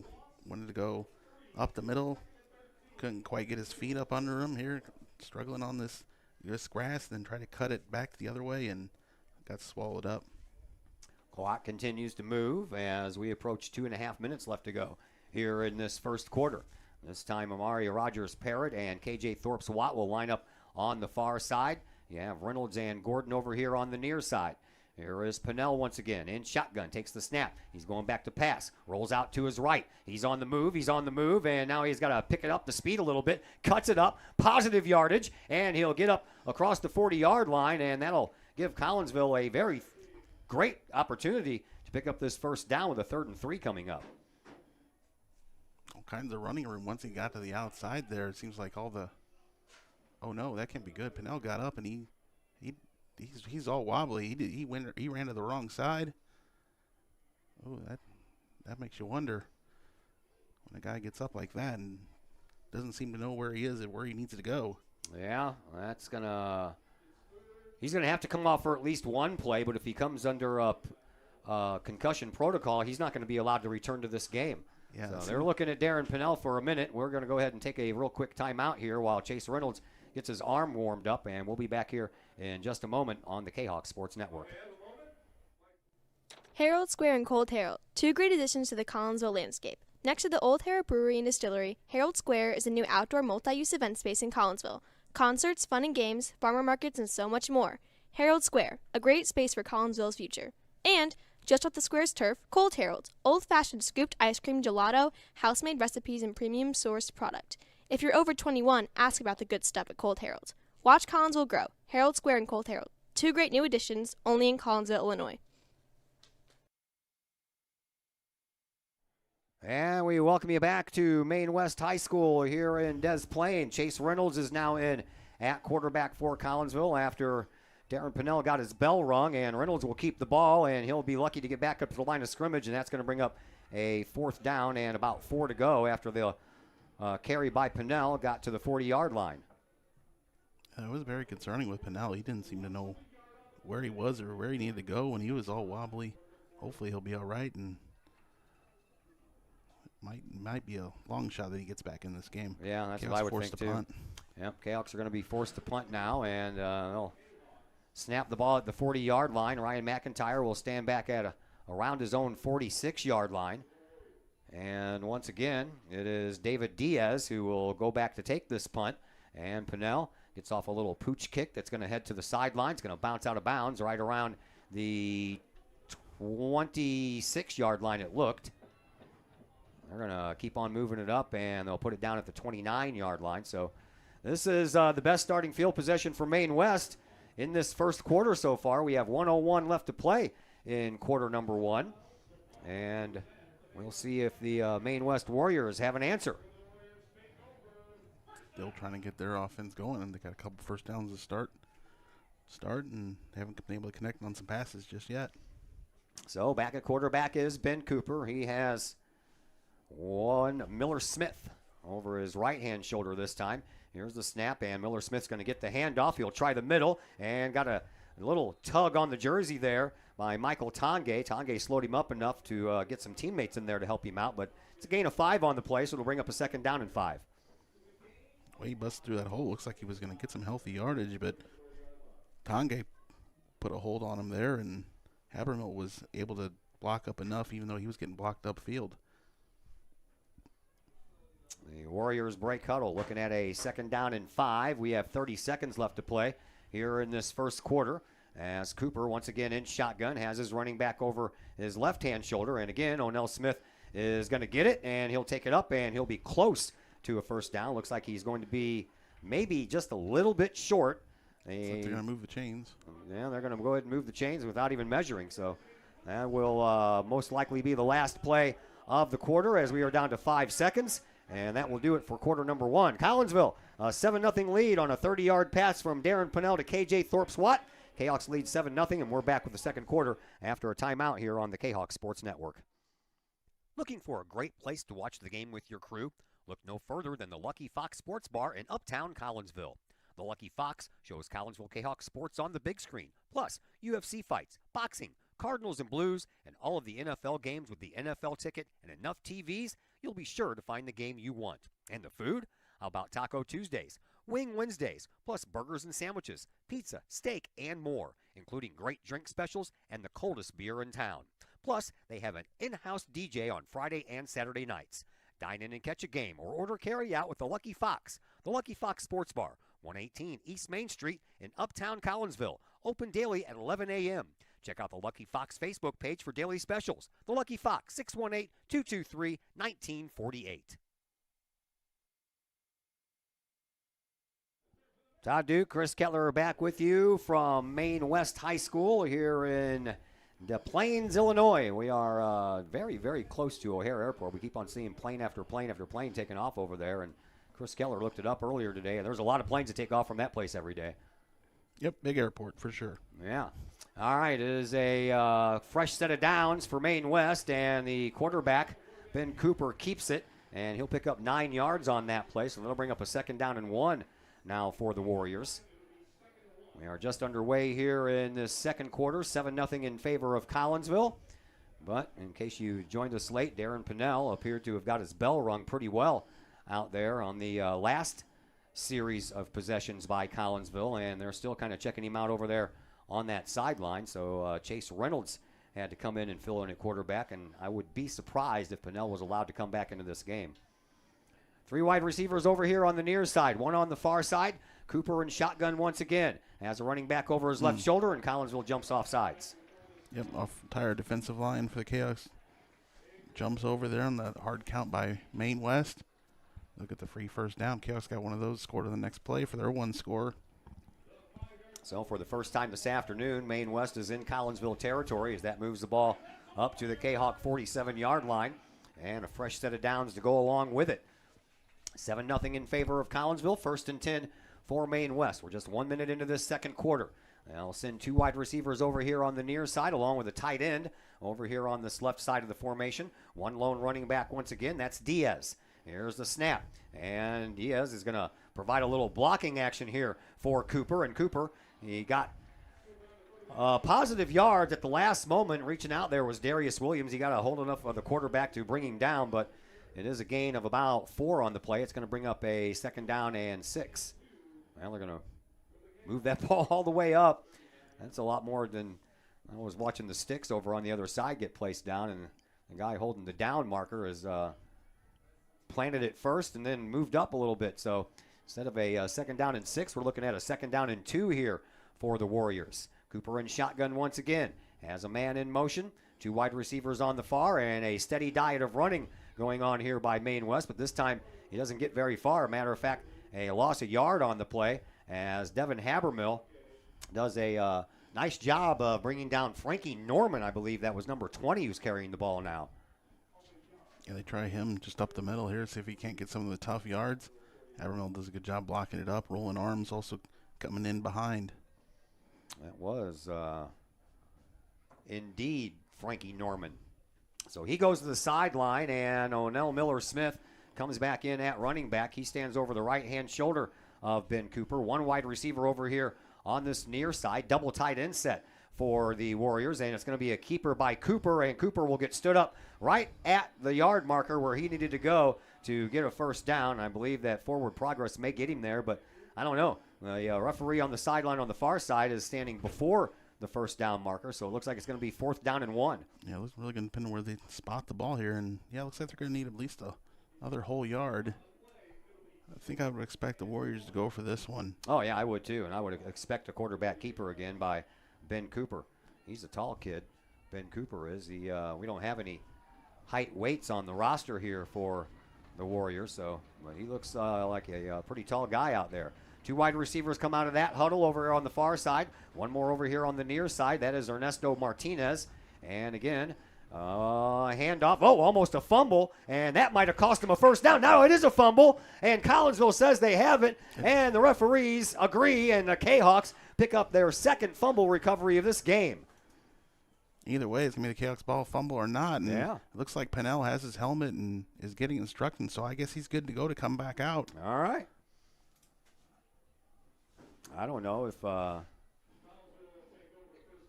wanted to go up the middle. Couldn't quite get his feet up under him here, struggling on this grass, then try to cut it back the other way and got swallowed up. Clock continues to move as we approach 2.5 minutes left to go here in this first quarter. This time Amari Rogers-Parrott and KJ Thorpe-Swat will line up on the far side. You have Reynolds and Gordon over here on the near side. Here is Pinnell once again in shotgun, takes the snap. He's going back to pass, rolls out to his right. He's on the move, and now he's got to pick it up the speed a little bit, cuts it up, positive yardage, and he'll get up across the 40-yard line, and that'll give Collinsville a very great opportunity to pick up this first down with a 3rd and 3 coming up. All kinds of running room once he got to the outside there. It seems like all the, oh no, that can't be good. Pinnell got up, and he's all wobbly. He ran to the wrong side. Oh, that makes you wonder when a guy gets up like that and doesn't seem to know where he is and where he needs to go. Yeah, he's gonna have to come off for at least one play. But if he comes under a concussion protocol, he's not going to be allowed to return to this game. Yeah, so they're looking at Darren Pinnell for a minute. We're going to go ahead and take a real quick timeout here while Chase Reynolds gets his arm warmed up, and we'll be back here in just a moment on the Kahok Sports Network. Herald Square and Cold Herald, 2 great additions to the Collinsville landscape. Next to the Old Herald Brewery and Distillery, Herald Square is a new outdoor multi-use event space in Collinsville. Concerts, fun and games, farmer markets, and so much more. Herald Square, a great space for Collinsville's future. And Just off the square's turf, Cold Harold's, old-fashioned scooped ice cream gelato, house-made recipes, and premium-sourced product. If you're over 21, ask about the good stuff at Cold Harold's. Watch Collinsville grow. Harold Square and Cold Harold. 2 great new additions, only in Collinsville, Illinois. And we welcome you back to Maine West High School here in Des Plaines. Chase Reynolds is now in at quarterback for Collinsville after Darren Pinnell got his bell rung, and Reynolds will keep the ball, and he'll be lucky to get back up to the line of scrimmage, and that's going to bring up a 4th down and about 4 to go after the carry by Pinnell got to the 40-yard line. It was very concerning with Pinnell. He didn't seem to know where he was or where he needed to go, and he was all wobbly. Hopefully he'll be all right, and might be a long shot that he gets back in this game. Yeah, that's Kahok's what I would forced think to too. Punt. Yep, Kahok's are going to be forced to punt now, and they'll snap the ball at the 40-yard line. Ryan McIntyre will stand back at around his own 46-yard line. And once again, it is David Diaz who will go back to take this punt. And Pinnell gets off a little pooch kick that's going to head to the sideline. It's going to bounce out of bounds right around the 26-yard line, it looked. They're going to keep on moving it up, and they'll put it down at the 29-yard line. So this is the best starting field possession for Maine West in this first quarter so far. We have 1:01 left to play in quarter number 1. And we'll see if the Maine West Warriors have an answer. Still trying to get their offense going, and they got a couple first downs to start, and haven't been able to connect on some passes just yet. So back at quarterback is Ben Cooper. He has one Miller Smith over his right-hand shoulder this time. Here's the snap, and Miller Smith's going to get the handoff. He'll try the middle, and got a little tug on the jersey there by Michael Tange. Tange slowed him up enough to get some teammates in there to help him out, but it's a gain of 5 on the play, so it'll bring up a 2nd down and 5. Well, he busted through that hole. Looks like he was going to get some healthy yardage, but Tange put a hold on him there, and Habermill was able to block up enough, even though he was getting blocked upfield. The Warriors break huddle, looking at a 2nd down and 5. We have 30 seconds left to play here in this first quarter, as Cooper once again in shotgun has his running back over his left-hand shoulder. And again, O'Neill Smith is going to get it, and he'll take it up, and he'll be close to a 1st down. Looks like he's going to be maybe just a little bit short. Looks like they're going to move the chains. Yeah, they're going to go ahead and move the chains without even measuring. So that will most likely be the last play of the quarter, as we are down to 5 seconds. And that will do it for quarter number 1. Collinsville, a 7-0 lead on a 30-yard pass from Darren Pinnell to KJ Thorpe-Swat. Kahawks lead 7-0, and we're back with the second quarter after a timeout here on the Kahawk Sports Network. Looking for a great place to watch the game with your crew? Look no further than the Lucky Fox Sports Bar in Uptown Collinsville. The Lucky Fox shows Collinsville Kahawk sports on the big screen, plus UFC fights, boxing, Cardinals and Blues, and all of the NFL games with the NFL ticket and enough TVs. You'll be sure to find the game you want. And the food? How about Taco Tuesdays, Wing Wednesdays, plus burgers and sandwiches, pizza, steak, and more, including great drink specials and the coldest beer in town. Plus, they have an in-house DJ on Friday and Saturday nights. Dine in and catch a game or order carry-out with the Lucky Fox. The Lucky Fox Sports Bar, 118 East Main Street in Uptown Collinsville. Open daily at 11 a.m. Check out the Lucky Fox Facebook page for daily specials. The Lucky Fox, 618-223-1948. Todd Duke, Chris Kettler are back with you from Maine West High School here in Des Plaines, Illinois. We are very, very close to O'Hare Airport. We keep on seeing plane after plane after plane taking off over there, and Chris Kettler looked it up earlier today, and there's a lot of planes that take off from that place every day. Yep, big airport for sure. Yeah. All right, it is a fresh set of downs for Maine West, and the quarterback, Ben Cooper, keeps it, and he'll pick up 9 yards on that play, so that'll bring up a 2nd down and 1 now for the Warriors. We are just underway here in this second quarter, 7-0 in favor of Collinsville. But in case you joined us late, Darren Pinnell appeared to have got his bell rung pretty well out there on the last series of possessions by Collinsville, and they're still kind of checking him out over there on that sideline. So Chase Reynolds had to come in and fill in at quarterback, and I would be surprised if Pinnell was allowed to come back into this game. 3 wide receivers over here on the near side, 1 on the far side. Cooper in shotgun once again. Has a running back over his left shoulder, and Collinsville jumps off sides. Yep, off entire defensive line for the Chaos. Jumps over there on the hard count by Maine West. Look at the free first down. Chaos got one of those, scored on the next play for their one score. So for the first time this afternoon, Maine West is in Collinsville territory as that moves the ball up to the Kahok 47-yard line. And a fresh set of downs to go along with it. 7-0 in favor of Collinsville. 1st and 10 for Maine West. We're just 1 minute into this second quarter. I'll send 2 wide receivers over here on the near side along with a tight end over here on this left side of the formation. 1 lone running back once again. That's Diaz. Here's the snap. And Diaz is going to provide a little blocking action here for Cooper. And Cooper, he got positive yards at the last moment. Reaching out there was Darius Williams. He got a hold enough of the quarterback to bring him down, but it is a gain of about 4 on the play. It's going to bring up a 2nd down and 6. Well, they're going to move that ball all the way up. That's a lot more than I was watching the sticks over on the other side get placed down, and the guy holding the down marker has planted it first and then moved up a little bit. So instead of a 2nd down and 6, we're looking at a 2nd down and 2 here for the Warriors. Cooper in shotgun once again. Has a man in motion. 2 wide receivers on the far, and a steady diet of running going on here by Maine West, but this time he doesn't get very far. Matter of fact, a loss of yard on the play as Devin Habermill does a nice job of bringing down Frankie Norman. I believe that was number 20 who's carrying the ball now. Yeah, they try him just up the middle here, see if he can't get some of the tough yards. Habermill does a good job blocking it up, rolling arms, also coming in behind. That was indeed Frankie Norman. So he goes to the sideline, and Onell Miller-Smith comes back in at running back. He stands over the right-hand shoulder of Ben Cooper. 1 wide receiver over here on this near side. Double tight end set for the Warriors, and it's going to be a keeper by Cooper, and Cooper will get stood up right at the yard marker where he needed to go to get a 1st down. I believe that forward progress may get him there, but I don't know. The referee on the sideline on the far side is standing before the 1st down marker, so it looks like it's going to be 4th down and 1. Yeah, it looks really going to depend on where they spot the ball here, and yeah, it looks like they're going to need at least another whole yard. I think I would expect the Warriors to go for this one. Oh, yeah, I would too, and I would expect a quarterback keeper again by Ben Cooper. He's a tall kid, Ben Cooper is. We don't have any height weights on the roster here for the Warriors, so but he looks like a pretty tall guy out there. 2 wide receivers come out of that huddle over on the far side. 1 more over here on the near side. That is Ernesto Martinez. And again, handoff. Oh, almost a fumble. And that might have cost him a 1st down. Now it is a fumble. And Collinsville says they have it. And the referees agree. And the Kahawks pick up their 2nd fumble recovery of this game. Either way, it's going to be the Kahawks ball, fumble or not. And yeah. It looks like Pennell has his helmet and is getting instructions. So I guess he's good to go to come back out. All right. I don't know if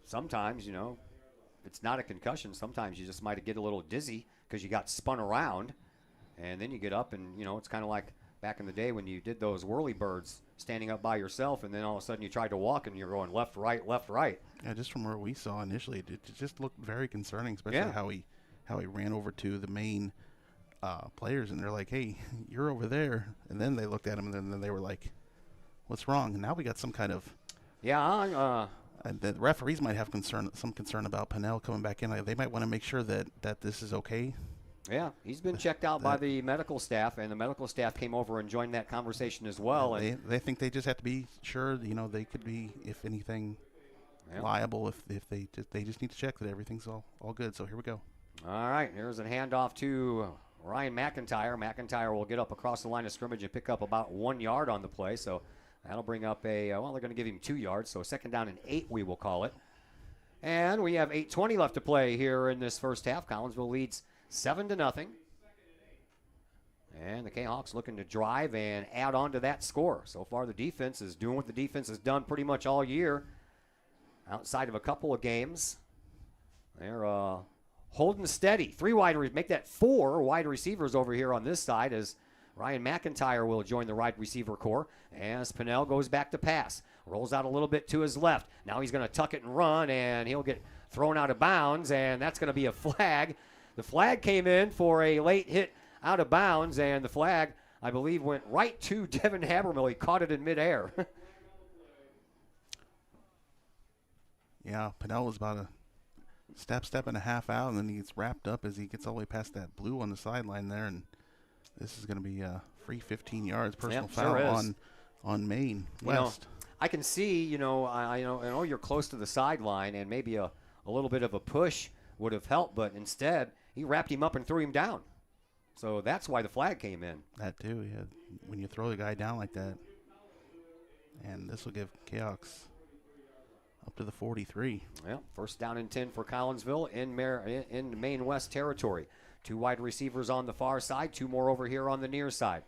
sometimes, it's not a concussion. Sometimes you just might get a little dizzy because you got spun around, and then you get up and, it's kind of like back in the day when you did those whirly birds standing up by yourself, and then all of a sudden you tried to walk and you're going left, right, left, right. Yeah, just from where we saw initially, it just looked very concerning, especially how he ran over to the Maine players, and they're like, hey, you're over there. And then they looked at him, and then they were like, what's wrong? And now we got some kind of the referees might have some concern about Pennell coming back in. They might want to make sure that this is okay. Yeah, he's been checked out by the medical staff, and the medical staff came over and joined that conversation as well. And they think they just have to be sure. They could be, if anything, liable if they just need to check that everything's all good. So here we go. All right, here's a handoff to Ryan McIntyre. McIntyre will get up across the line of scrimmage and pick up about 1 yard on the play. So that'll bring up they're going to give him 2 yards. So 2nd down and 8, we will call it. And we have 8:20 left to play here in this first half. Collinsville leads 7-0. And the Kahawks looking to drive and add on to that score. So far, the defense is doing what the defense has done pretty much all year. Outside of a couple of games, they're holding steady. Make that 4 wide receivers over here on this side as Ryan McIntyre will join the wide receiver core as Pennell goes back to pass. Rolls out a little bit to his left. Now he's going to tuck it and run, and he'll get thrown out of bounds, and that's going to be a flag. The flag came in for a late hit out of bounds, and the flag, I believe, went right to Devin Habermill. He caught it in midair. Yeah, Pennell was about step and a half out, and then he gets wrapped up as he gets all the way past that blue on the sideline there, and this is going to be a free 15 yards, personal foul on Maine West. I can see, I know you're close to the sideline, and maybe a little bit of a push would have helped, but instead he wrapped him up and threw him down. So that's why the flag came in. That too, yeah. When you throw the guy down like that, and this will give Kahok up to the 43. Well, first down and 10 for Collinsville in Maine West territory. 2 wide receivers on the far side, 2 more over here on the near side.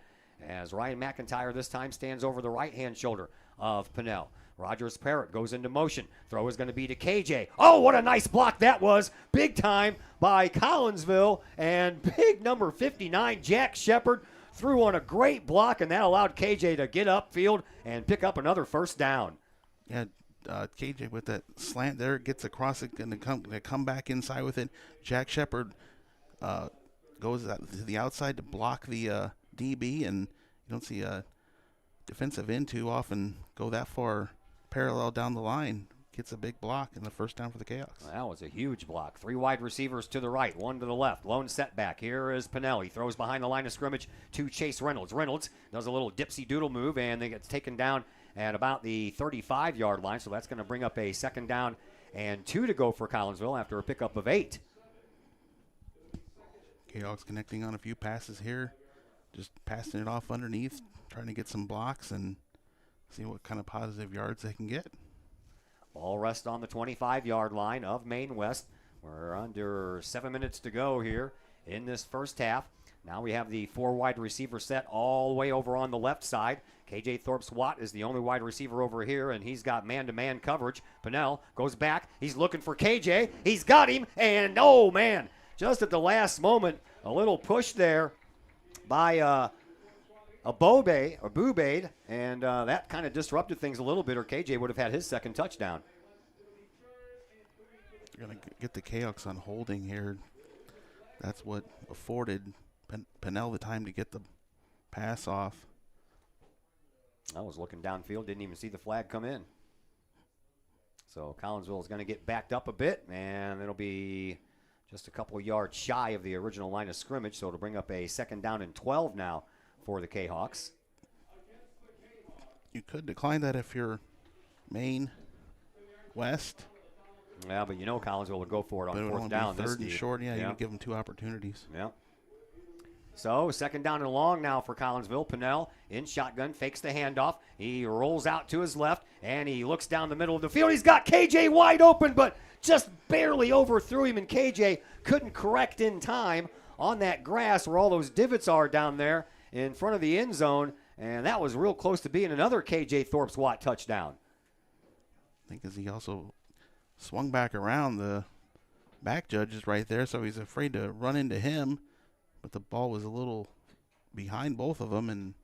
As Ryan McIntyre this time stands over the right-hand shoulder of Pinnell. Rogers Parrott goes into motion. Throw is going to be to KJ. Oh, what a nice block that was. Big time by Collinsville. And big number 59, Jack Shepard, threw on a great block, and that allowed KJ to get upfield and pick up another first down. Yeah, KJ with that slant there gets across it and they come back inside with it. Jack Shepard goes to the outside to block the DB, and you don't see a defensive end too often go that far parallel down the line. Gets a big block and the first down for the Kahok. That was a huge block. 3 wide receivers to the right, 1 to the left. Lone setback. Here is Pinelli. Throws behind the line of scrimmage to Chase Reynolds. Reynolds does a little dipsy doodle move, and they gets taken down at about the 35-yard line. So that's going to bring up a second down and 2 to go for Collinsville after a pickup of 8. Kahok's connecting on a few passes here. Just passing it off underneath, trying to get some blocks and see what kind of positive yards they can get. Ball rest on the 25-yard line of Maine West. We're under 7 minutes to go here in this first half. Now we have the 4 wide receiver set all the way over on the left side. KJ Thorpe-Swat is the only wide receiver over here, and he's got man-to-man coverage. Pinnell goes back. He's looking for KJ. He's got him, and oh, man, just at the last moment, a little push there by a Boobade, and that kind of disrupted things a little bit, or KJ would have had his second touchdown. You're going to get the Kahok on holding here. That's what afforded Pinnell the time to get the pass off. I was looking downfield, didn't even see the flag come in. So Collinsville is going to get backed up a bit, and it'll be just a couple of yards shy of the original line of scrimmage, so it'll bring up a second down and 12 now for the Kahawks. You could decline that if you're Maine West. Yeah, but Collinsville would go for it on but fourth down. Third and short, yeah, you would give them 2 opportunities. Yeah. So second down and long now for Collinsville. Pinnell in shotgun, fakes the handoff. He rolls out to his left, and he looks down the middle of the field. He's got KJ wide open, but just barely overthrew him, and KJ couldn't correct in time on that grass where all those divots are down there in front of the end zone, and that was real close to being another KJ Thorpe-Swat touchdown. I think as he also swung back around, the back judge is right there, so he's afraid to run into him, but the ball was a little behind both of them and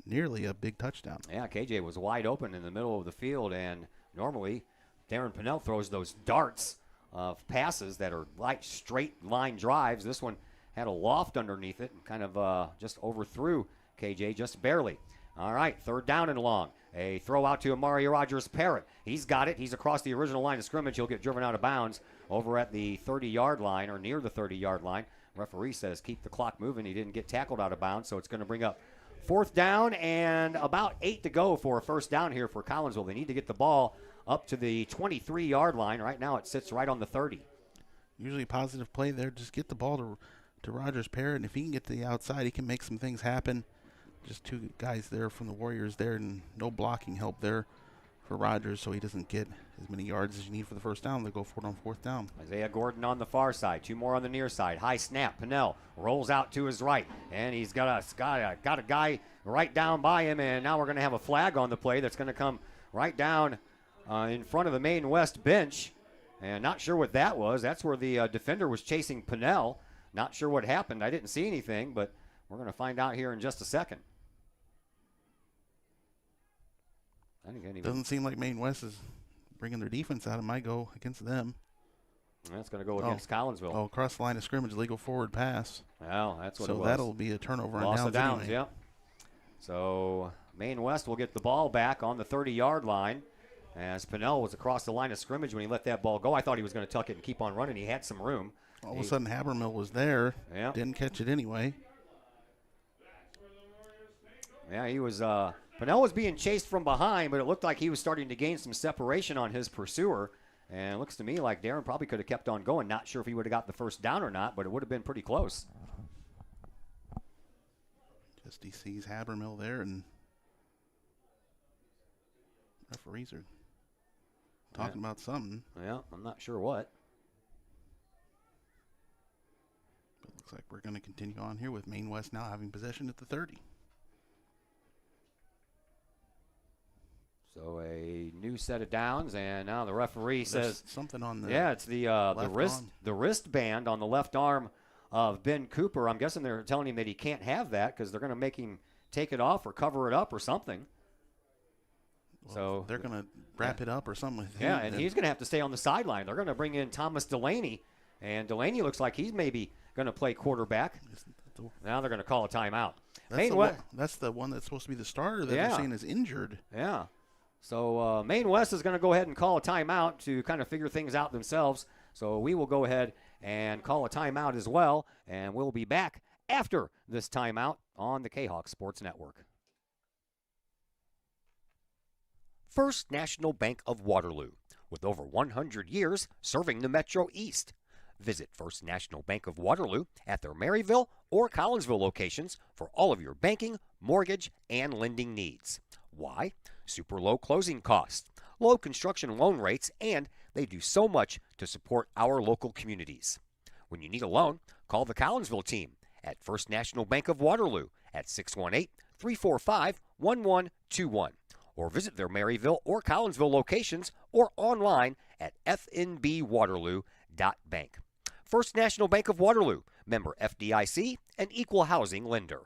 nearly a big touchdown. Yeah, KJ was wide open in the middle of the field, and normally Darren Pinnell throws those darts of passes that are like straight line drives. This one had a loft underneath it and kind of just overthrew KJ just barely. All right, third down and long. A throw out to Amari Rogers Parrott. He's got it. He's across the original line of scrimmage. He'll get driven out of bounds over at the 30-yard line or near the 30-yard line. Referee says keep the clock moving. He didn't get tackled out of bounds, so it's going to bring up fourth down and about 8 to go for a first down here for Collinsville. They need to get the ball up to the 23-yard line. Right now it sits right on the 30. Usually positive play there. Just get the ball to Rogers Parrott, and if he can get to the outside, he can make some things happen. Just 2 guys there from the Warriors there, and no blocking help there for Rogers, so he doesn't get as many yards as you need for the first down. They go for it on fourth down. Isaiah Gordon on the far side, 2 more on the near side. High snap. Pinnell rolls out to his right, and he's got a guy right down by him, and now we're going to have a flag on the play that's going to come right down in front of the Maine West bench, and not sure what that was. That's where the defender was chasing Pinnell. Not sure what happened. I didn't see anything, but we're going to find out here in just a second. Doesn't seem like Maine West is bringing their defense out. It might go against them. That's going to go against Collinsville. Oh, across the line of scrimmage, legal forward pass. Well, that's what it was. So that'll be a turnover. Loss on of downs, anyway. yeah. So Maine West will get the ball back on the 30-yard line. As Pinnell was across the line of scrimmage when he let that ball go. I thought he was going to tuck it and keep on running. He had some room. All of a sudden, Habermill was there. Yeah. Didn't catch it anyway. Yeah, he was. Pinnell was being chased from behind, but it looked like he was starting to gain some separation on his pursuer. And it looks to me like Darren probably could have kept on going. Not sure if he would have got the first down or not, but it would have been pretty close. Just he sees Habermill there, and referees are talking about something. Yeah, I'm not sure what. But it looks like we're going to continue on here with Maine West now having possession at the 30. So a new set of downs, and now the referee says something on the it's the wristband on the left arm of Ben Cooper. I'm guessing they're telling him that he can't have that because they're going to make him take it off or cover it up or something. Well, so they're going to wrap it up or something with him. Yeah, and he's going to have to stay on the sideline. They're going to bring in Thomas Delaney, and Delaney looks like he's maybe going to play quarterback. Now they're going to call a timeout. That's the one that's supposed to be the starter that they're saying is injured. Yeah. So Maine West is going to go ahead and call a timeout to kind of figure things out themselves. So we will go ahead and call a timeout as well, and we'll be back after this timeout on the Kahok Sports Network. First National Bank of Waterloo, with over 100 years serving the Metro East. Visit First National Bank of Waterloo at their Maryville or Collinsville locations for all of your banking, mortgage, and lending needs. Why? Super low closing costs, low construction loan rates, and they do so much to support our local communities. When you need a loan, call the Collinsville team at First National Bank of Waterloo at 618-345-1121 or visit their Maryville or Collinsville locations or online at fnbwaterloo.bank. First National Bank of Waterloo, member FDIC, and equal housing lender.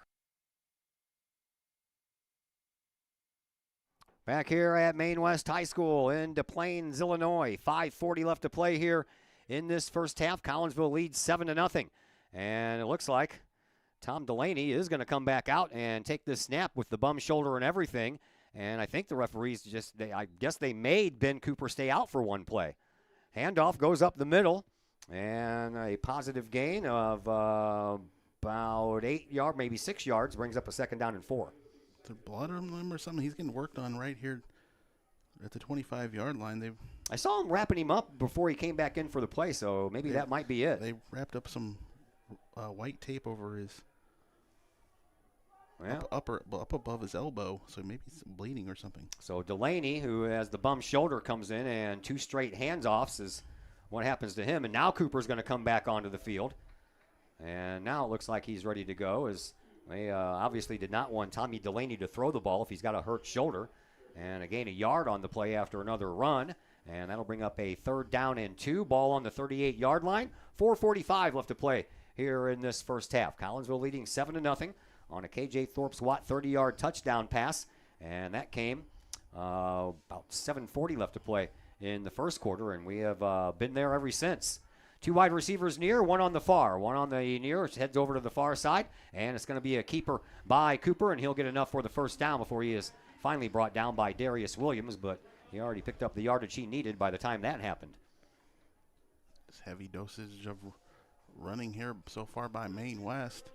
Back here at Maine West High School in Des Plaines, Illinois. 5:40 left to play here in this first half. Collinsville leads 7-0. And it looks like Tom Delaney is going to come back out and take this snap with the bum shoulder and everything. And I think the referees I guess they made Ben Cooper stay out for one play. Handoff goes up the middle. And a positive gain of about 8 yards, maybe 6 yards, brings up a 2nd down and 4. Is there blood on him or something? He's getting worked on right here at the 25-yard line. I saw him wrapping him up before he came back in for the play, so maybe that might be it. They wrapped up some white tape over his up above his elbow, so maybe some bleeding or something. So Delaney, who has the bum shoulder, comes in, and 2 straight handoffs is what happens to him. And now Cooper's going to come back onto the field. And now it looks like he's ready to go, as they obviously did not want Tommy Delaney to throw the ball if he's got a hurt shoulder. And again, a yard on the play after another run. And that'll bring up a 3rd down and 2. Ball on the 38-yard line. 4:45 left to play here in this first half. Collinsville leading 7-0 on a KJ Thorpe-Swat 30-yard touchdown pass. And that came about 7:40 left to play in the first quarter. And we have been there ever since. 2 wide receivers near, one on the far. One on the near, heads over to the far side, and it's going to be a keeper by Cooper, and he'll get enough for the first down before he is finally brought down by Darius Williams, but he already picked up the yardage he needed by the time that happened. This heavy dosage of running here so far by Maine West.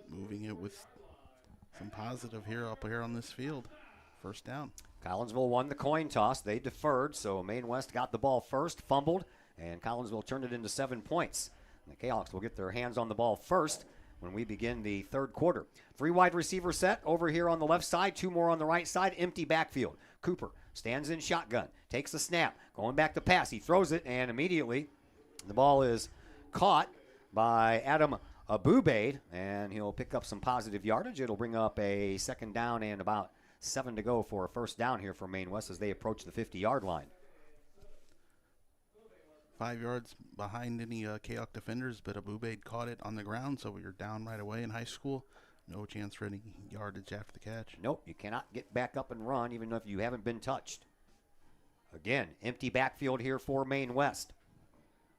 Moving it with some positive here up here on this field. First down. Collinsville won the coin toss. They deferred, so Maine West got the ball first, fumbled, and Collinsville turned it into 7 points. And the Kahawks will get their hands on the ball first when we begin the third quarter. 3 wide receiver set over here on the left side, 2 more on the right side, empty backfield. Cooper stands in shotgun, takes the snap, going back to pass. He throws it, and immediately the ball is caught by Adam Abubaid, and he'll pick up some positive yardage. It'll bring up a 2nd down and about 7 to go for a first down here for Maine West as they approach the 50-yard line. 5 yards behind any Kahok defenders, but Abubaid caught it on the ground, so we were down right away in high school. No chance for any yardage after the catch. Nope, you cannot get back up and run even if you haven't been touched. Again, empty backfield here for Maine West.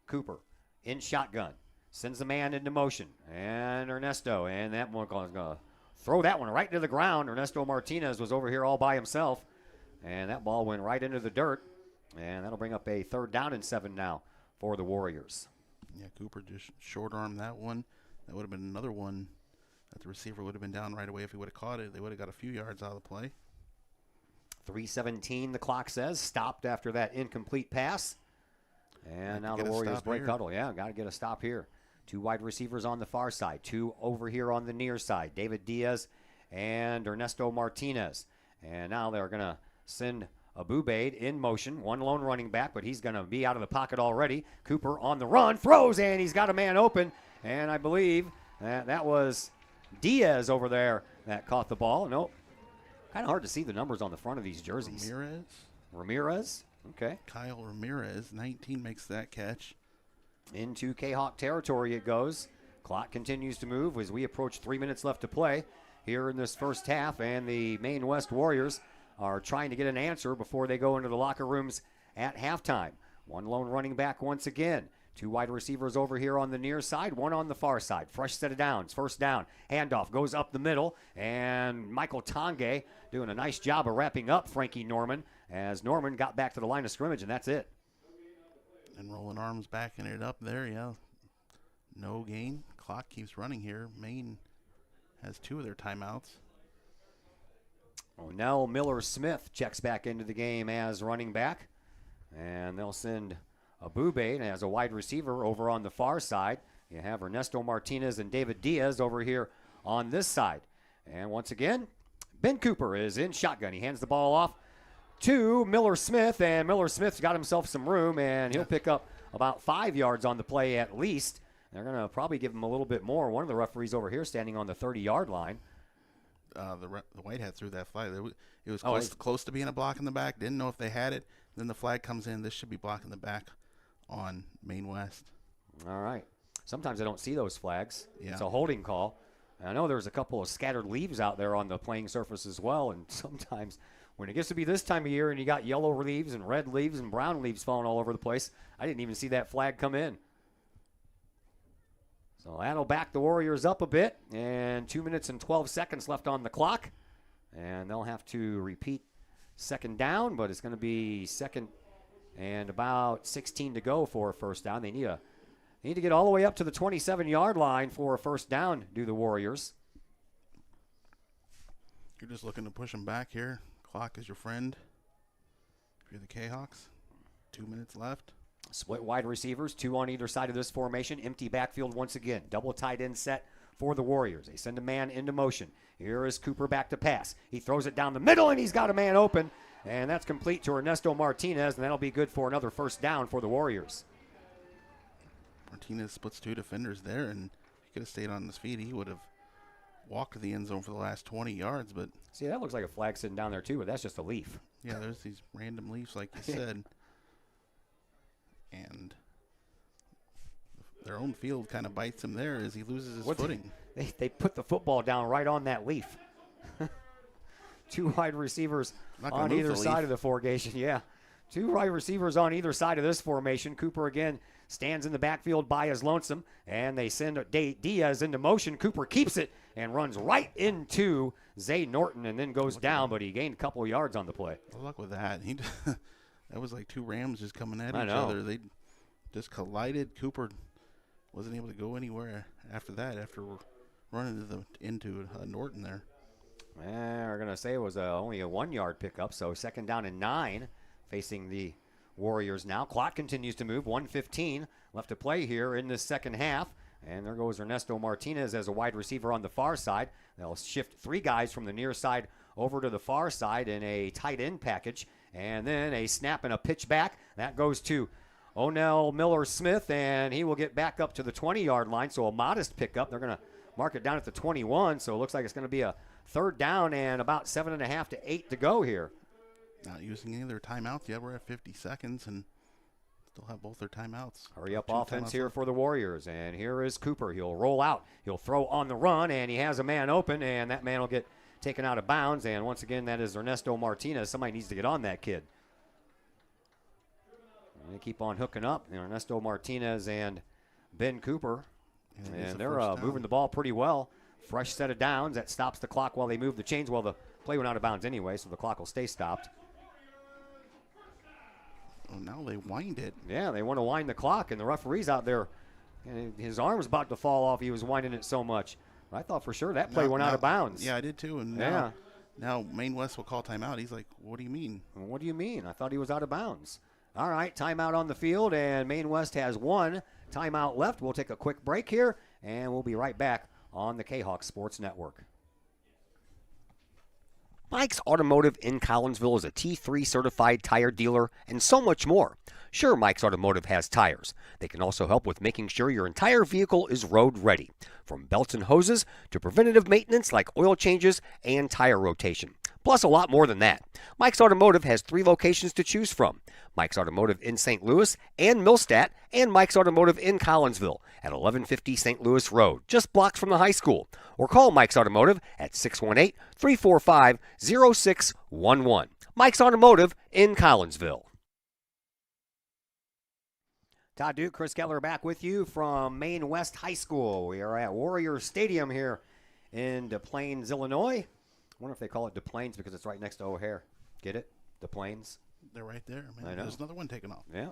Cooper in shotgun. Sends the man into motion. And Ernesto, and that one is going to throw that one right to the ground. Ernesto Martinez was over here all by himself. And that ball went right into the dirt. And that'll bring up a 3rd down and 7 now for the Warriors. Yeah, Cooper just short-armed that one. That would have been another one that the receiver would have been down right away if he would have caught it. They would have got a few yards out of the play. 3:17, the clock says. Stopped after that incomplete pass. And now the Warriors break huddle. Yeah, got to get a stop here. 2 wide receivers on the far side. 2 over here on the near side. David Diaz and Ernesto Martinez. And now they're going to send Abubaid in motion. 1 lone running back, but he's going to be out of the pocket already. Cooper on the run. Throws, and he's got a man open. And I believe that was Diaz over there that caught the ball. Nope. Kind of hard to see the numbers on the front of these jerseys. Ramirez. Okay. Kyle Ramirez, 19, makes that catch. Into Kahok territory it goes. Clock continues to move as we approach 3 minutes left to play here in this first half, and the Maine West Warriors are trying to get an answer before they go into the locker rooms at halftime. 1 lone running back once again. 2 wide receivers over here on the near side, 1 on the far side. Fresh set of downs. First down. Handoff goes up the middle, and Michael Tange doing a nice job of wrapping up Frankie Norman as Norman got back to the line of scrimmage, and that's it. And rolling arms backing it up there, yeah. No gain. Clock keeps running here. Maine has 2 of their timeouts. O'Nell Miller-Smith checks back into the game as running back, and they'll send Abubaid as a wide receiver over on the far side. You have Ernesto Martinez and David Diaz over here on this side. And once again, Ben Cooper is in shotgun. He hands the ball off to Miller-Smith, and Miller-Smith's got himself some room, and he'll pick up about 5 yards on the play at least. They're going to probably give him a little bit more. One of the referees over here standing on the 30-yard line. The Whitehead threw that flag. It was close to being a block in the back. Didn't know if they had it. Then the flag comes in. This should be blocking the back on Maine West. All right. Sometimes I don't see those flags. Yeah. It's a holding call. And I know there's a couple of scattered leaves out there on the playing surface as well, and sometimes when it gets to be this time of year and you got yellow leaves and red leaves and brown leaves falling all over the place, I didn't even see that flag come in. So that'll back the Warriors up a bit, and 2 minutes and 12 seconds left on the clock. And they'll have to repeat second down, but it's going to be second and about 16 to go for a first down. They need to get all the way up to the 27-yard line for a first down, do the Warriors. You're just looking to push them back here. Clock is your friend. If you're the Kahawks, 2 minutes left. Split wide receivers, 2 on either side of this formation. Empty backfield once again. Double tight end set for the Warriors. They send a man into motion. Here is Cooper back to pass. He throws it down the middle, and he's got a man open. And that's complete to Ernesto Martinez, and that'll be good for another first down for the Warriors. Martinez splits 2 defenders there, and he could have stayed on his feet. He would have walked to the end zone for the last 20 yards. But see, that looks like a flag sitting down there too, but that's just a leaf. Yeah, there's these random leaves, like you said. And their own field kind of bites him there as he loses his footing. They put the football down right on that leaf. 2 wide receivers on either side of the formation. Yeah, 2 wide receivers on either side of this formation. Cooper again stands in the backfield by his lonesome, and they send Diaz into motion. Cooper keeps it and runs right into Zay Norton and then goes down, but he gained a couple of yards on the play. Good luck with that. That was like 2 Rams just coming at each other. They just collided. Cooper wasn't able to go anywhere after that, after running into Norton there. We're going to say it was only a 1-yard pickup, so second down and 9 facing the Warriors now. Clock continues to move. 1:15 left to play here in this second half. And there goes Ernesto Martinez as a wide receiver on the far side. They'll shift 3 guys from the near side over to the far side in a tight end package. And then a snap and a pitch back. That goes to O'Nell Miller-Smith, and he will get back up to the 20-yard line. So a modest pickup. They're going to mark it down at the 21. So it looks like it's going to be a third down and about 7.5 to 8 to go here. Not using any of their timeouts yet. We're at 50 seconds and still have both their timeouts. Hurry up offense here for the Warriors. And here is Cooper. He'll roll out. He'll throw on the run, and he has a man open, and that man will get taken out of bounds. And once again, that is Ernesto Martinez. Somebody needs to get on that kid. And they keep on hooking up. Ernesto Martinez and Ben Cooper. And they're moving the ball pretty well. Fresh set of downs. That stops the clock while they move the chains. Well, the play went out of bounds anyway, so the clock will stay stopped. Oh, now they wind it. Yeah, they want to wind the clock, and the referee's out there. And his arm's about to fall off. He was winding it so much. I thought for sure that play went out of bounds. Yeah, I did too. And now Maine West will call timeout. He's like, what do you mean? What do you mean? I thought he was out of bounds. All right, timeout on the field, and Maine West has one timeout left. We'll take a quick break here, and we'll be right back on the Kahok Sports Network. Mike's Automotive in Collinsville is a T3 certified tire dealer and so much more. Sure, Mike's Automotive has tires. They can also help with making sure your entire vehicle is road ready, from belts and hoses to preventative maintenance like oil changes and tire rotation. Plus a lot more than that. Mike's Automotive has 3 locations to choose from. Mike's Automotive in St. Louis and Millstadt, and Mike's Automotive in Collinsville at 1150 St. Louis Road, just blocks from the high school. Or call Mike's Automotive at 618-345-0611. Mike's Automotive in Collinsville. Todd Duke, Chris Keller back with you from Maine West High School. We are at Warrior Stadium here in Des Plaines, Illinois. I wonder if they call it Des Plaines because it's right next to O'Hare. Get it? Des Plaines. They're right there. Man. I know. There's another one taken off. Yeah.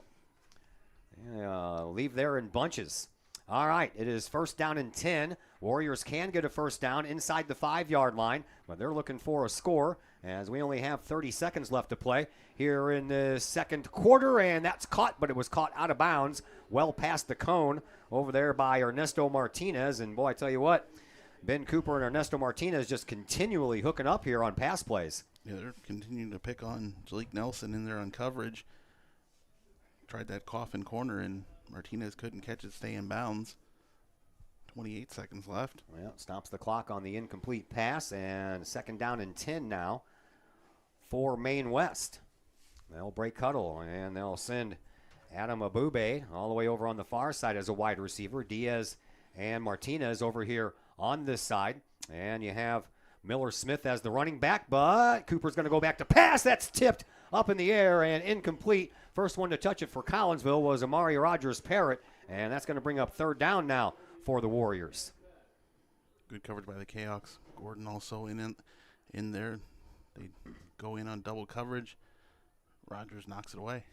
Leave there in bunches. All right, it is first down and 10. Warriors can get a first down inside the 5-yard line, but they're looking for a score as we only have 30 seconds left to play here in the second quarter, and that's caught, but it was caught out of bounds well past the cone over there by Ernesto Martinez. And, boy, I tell you what, Ben Cooper and Ernesto Martinez just continually hooking up here on pass plays. Yeah, they're continuing to pick on Jalik Nelson in there on coverage. Tried that coffin corner, and Martinez couldn't catch it, stay in bounds. 28 seconds left. Well, stops the clock on the incomplete pass, and second down and 10 now for Maine West. They'll break huddle, and they'll send Adam Abube all the way over on the far side as a wide receiver. Diaz and Martinez over here on this side. And you have Miller Smith as the running back, but Cooper's going to go back to pass. That's tipped up in the air and incomplete. First one to touch it for Collinsville was Amari Rogers-Parrott, and that's going to bring up third down now for the Warriors. Good coverage by the Cahoks. Gordon also in there. They go in on double coverage. Rogers knocks it away.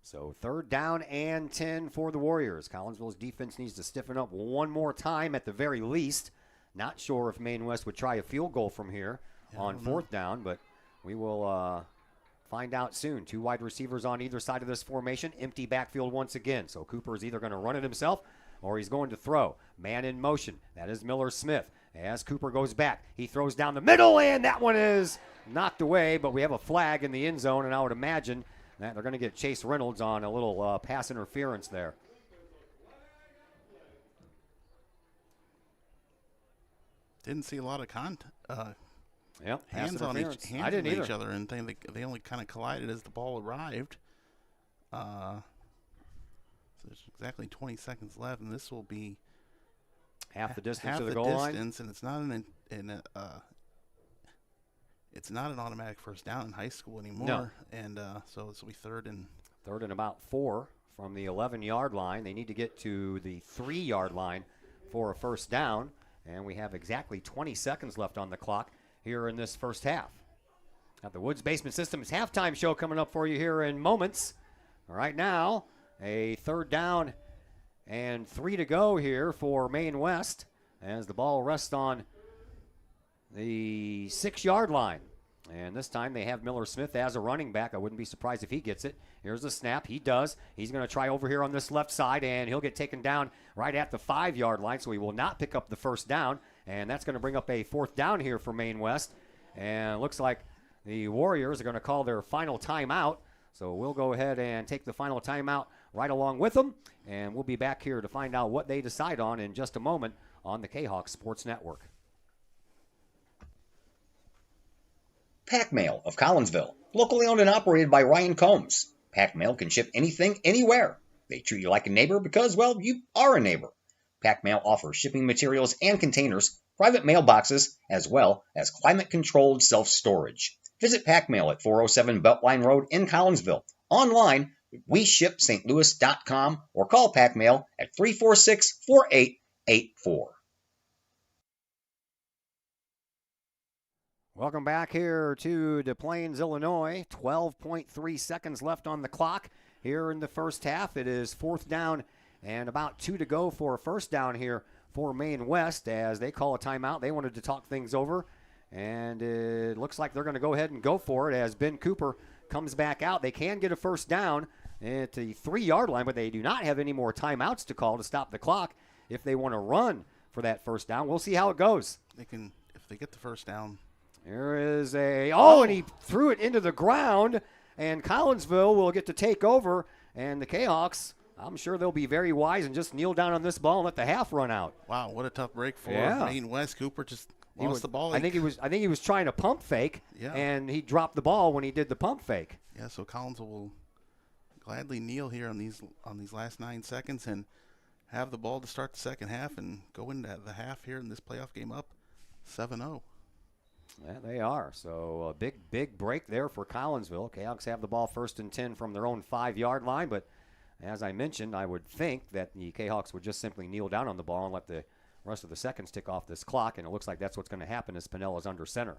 So third down and 10 for the Warriors. Collinsville's defense needs to stiffen up one more time at the very least. Not sure if Maine West would try a field goal from here on fourth down, but we will find out soon. 2 wide receivers on either side of this formation. Empty backfield once again. So Cooper is either going to run it himself or he's going to throw. Man in motion. That is Miller Smith. As Cooper goes back, he throws down the middle, and that one is knocked away, but we have a flag in the end zone, and I would imagine that they're going to get Chase Reynolds on a little pass interference there. Didn't see a lot of hands on each other, and they only kind of collided as the ball arrived. So there's exactly 20 seconds left, and this will be half the distance to the goal line. And it's not it's not an automatic first down in high school anymore. No. And so this will be third and about 4 from the 11-yard line. They need to get to the 3-yard line for a first down, and we have exactly 20 seconds left on the clock here in this first half. Got the Woods Basement Systems halftime show coming up for you here in moments. Right now, a third down and 3 to go here for Maine West as the ball rests on the 6-yard line. And this time they have Miller Smith as a running back. I wouldn't be surprised if he gets it. Here's the snap. He does. He's going to try over here on this left side, and he'll get taken down right at the 5-yard line, so he will not pick up the first down. And that's going to bring up a fourth down here for Maine West. And it looks like the Warriors are going to call their final timeout. So we'll go ahead and take the final timeout right along with them. And we'll be back here to find out what they decide on in just a moment on the Kahok Sports Network. Pack Mail of Collinsville, locally owned and operated by Ryan Combs. Pack Mail can ship anything, anywhere. They treat you like a neighbor because, well, you are a neighbor. Pack Mail offers shipping materials and containers, private mailboxes, as well as climate-controlled self-storage. Visit Pack Mail at 407 Beltline Road in Collinsville. Online, WeShipStLouis.com or call Pack Mail at 346-4884. Welcome back here to Des Plaines, Illinois. 12.3 seconds left on the clock here in the first half. It is 4th down and about 2 to go for a first down here for Maine West as they call a timeout. They wanted to talk things over, and it looks like they're going to go ahead and go for it as Ben Cooper comes back out. They can get a first down at the 3-yard line, but they do not have any more timeouts to call to stop the clock if they want to run for that first down. We'll see how it goes. They can, if they get the first down. There is and he threw it into the ground, and Collinsville will get to take over, and the Kahawks, I'm sure they'll be very wise and just kneel down on this ball and let the half run out. Wow, what a tough break for Maine West. Cooper just lost the ball. I think he was trying to pump fake, and he dropped the ball when he did the pump fake. Yeah, so Collinsville will gladly kneel here on these last 9 seconds and have the ball to start the second half and go into the half here in this playoff game up 7-0. Yeah, they are. So a big break there for Collinsville. Kahawks have the ball 1st and 10 from their own 5-yard line, but as I mentioned, I would think that the Kahawks would just simply kneel down on the ball and let the rest of the seconds tick off this clock, and it looks like that's what's going to happen as Pinnell is under center.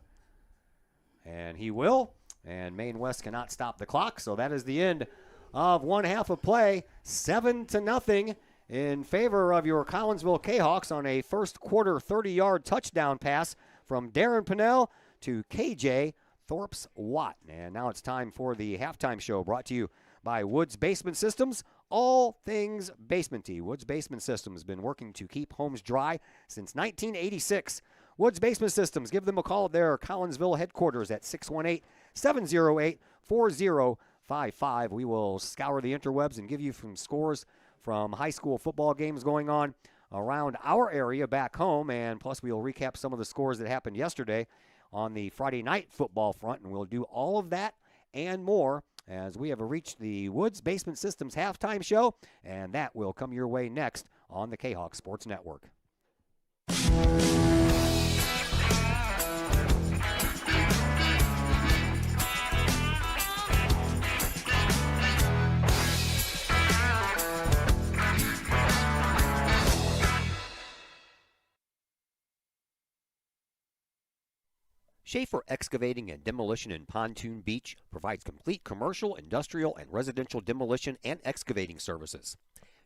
And he will, and Maine West cannot stop the clock, so that is the end of one half of play. 7-0 in favor of your Collinsville Kahawks on a first quarter 30-yard touchdown pass from Darren Pinnell to KJ Thorpe's Watt. And now it's time for the halftime show brought to you by Woods Basement Systems, all things basementy. Woods Basement Systems has been working to keep homes dry since 1986. Woods Basement Systems, give them a call at their Collinsville headquarters at 618-708-4055. We will scour the interwebs and give you some scores from high school football games going on around our area back home, and plus we'll recap some of the scores that happened yesterday on the Friday night football front, and we'll do all of that and more as we have reached the Woods Basement Systems halftime show, and that will come your way next on the Kahawk Sports Network. Schaefer Excavating and Demolition in Pontoon Beach provides complete commercial, industrial, and residential demolition and excavating services.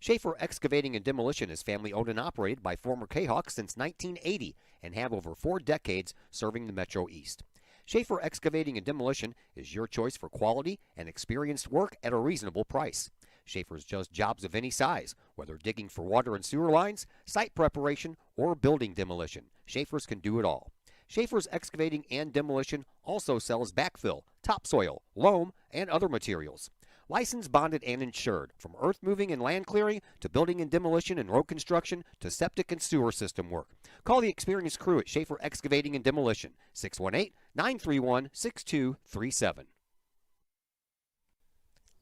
Schaefer Excavating and Demolition is family-owned and operated by former Kahawks since 1980 and have over 4 decades serving the Metro East. Schaefer Excavating and Demolition is your choice for quality and experienced work at a reasonable price. Schaefer's does jobs of any size, whether digging for water and sewer lines, site preparation, or building demolition. Schaefer's can do it all. Schaefer's Excavating and Demolition also sells backfill, topsoil, loam, and other materials. Licensed, bonded, and insured, from earth moving and land clearing to building and demolition and road construction to septic and sewer system work. Call the experienced crew at Schaefer Excavating and Demolition, 618-931-6237.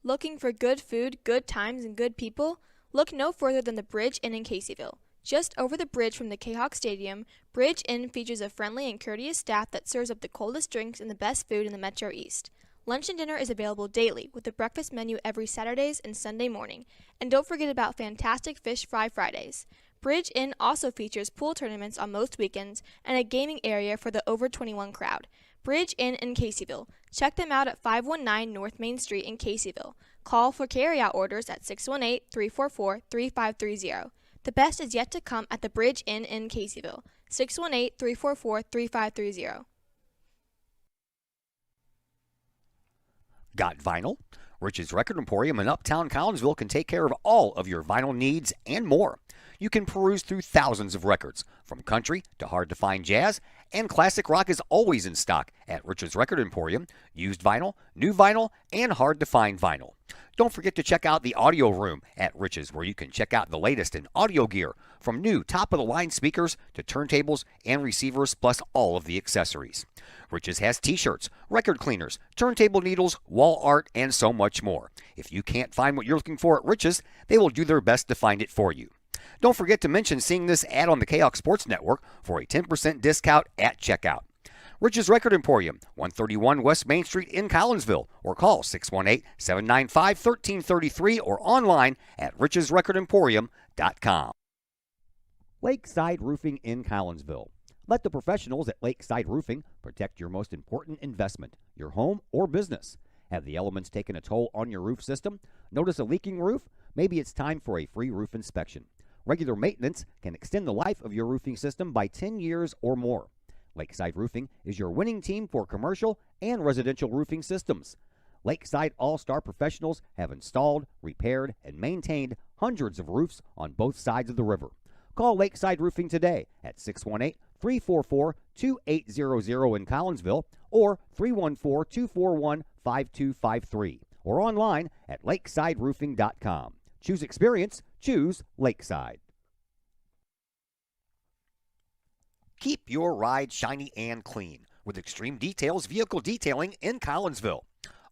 Looking for good food, good times, and good people? Look no further than the Bridge Inn in Caseyville. Just over the bridge from the Kahawk Stadium, Bridge Inn features a friendly and courteous staff that serves up the coldest drinks and the best food in the Metro East. Lunch and dinner is available daily with a breakfast menu every Saturdays and Sunday morning. And don't forget about fantastic fish fry Fridays. Bridge Inn also features pool tournaments on most weekends and a gaming area for the over 21 crowd. Bridge Inn in Caseyville. Check them out at 519 North Main Street in Caseyville. Call for carryout orders at 618-344-3530. The best is yet to come at the Bridge Inn in Caseyville, 618-344-3530. Got vinyl? Rich's Record Emporium in Uptown Collinsville can take care of all of your vinyl needs and more. You can peruse through thousands of records, from country to hard-to-find jazz, and classic rock is always in stock at Rich's Record Emporium. Used vinyl, new vinyl, and hard-to-find vinyl. Don't forget to check out the audio room at Rich's, where you can check out the latest in audio gear, from new top-of-the-line speakers to turntables and receivers, plus all of the accessories. Rich's has t-shirts, record cleaners, turntable needles, wall art, and so much more. If you can't find what you're looking for at Rich's, they will do their best to find it for you. Don't forget to mention seeing this ad on the Kahawk Sports Network for a 10% discount at checkout. Rich's Record Emporium, 131 West Main Street in Collinsville, or call 618-795-1333 or online at richesrecordemporium.com. Lakeside Roofing in Collinsville. Let the professionals at Lakeside Roofing protect your most important investment, your home or business. Have the elements taken a toll on your roof system? Notice a leaking roof? Maybe it's time for a free roof inspection. Regular maintenance can extend the life of your roofing system by 10 years or more. Lakeside Roofing is your winning team for commercial and residential roofing systems. Lakeside All-Star professionals have installed, repaired, and maintained hundreds of roofs on both sides of the river. Call Lakeside Roofing today at 618-344-2800 in Collinsville or 314-241-5253 or online at lakesideroofing.com. Choose experience, choose Lakeside. Keep your ride shiny and clean with Extreme Details Vehicle Detailing in Collinsville.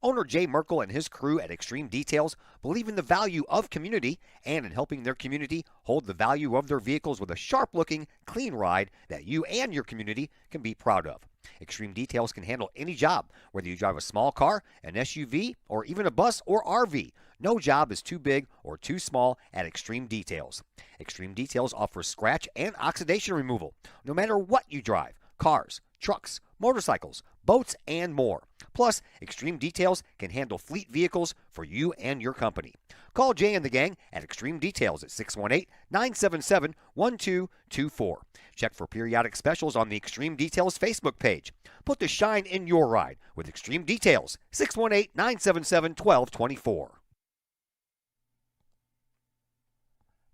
Owner Jay Merkel and his crew at Extreme Details believe in the value of community and in helping their community hold the value of their vehicles with a sharp-looking, clean ride that you and your community can be proud of. Extreme Details can handle any job, whether you drive a small car, an SUV, or even a bus or RV. No job is too big or too small at Extreme Details. Extreme Details offers scratch and oxidation removal, no matter what you drive: cars, trucks, motorcycles, boats, and more. Plus, Extreme Details can handle fleet vehicles for you and your company. Call Jay and the gang at Extreme Details at 618-977-1224. Check for periodic specials on the Extreme Details Facebook page. Put the shine in your ride with Extreme Details, 618-977-1224.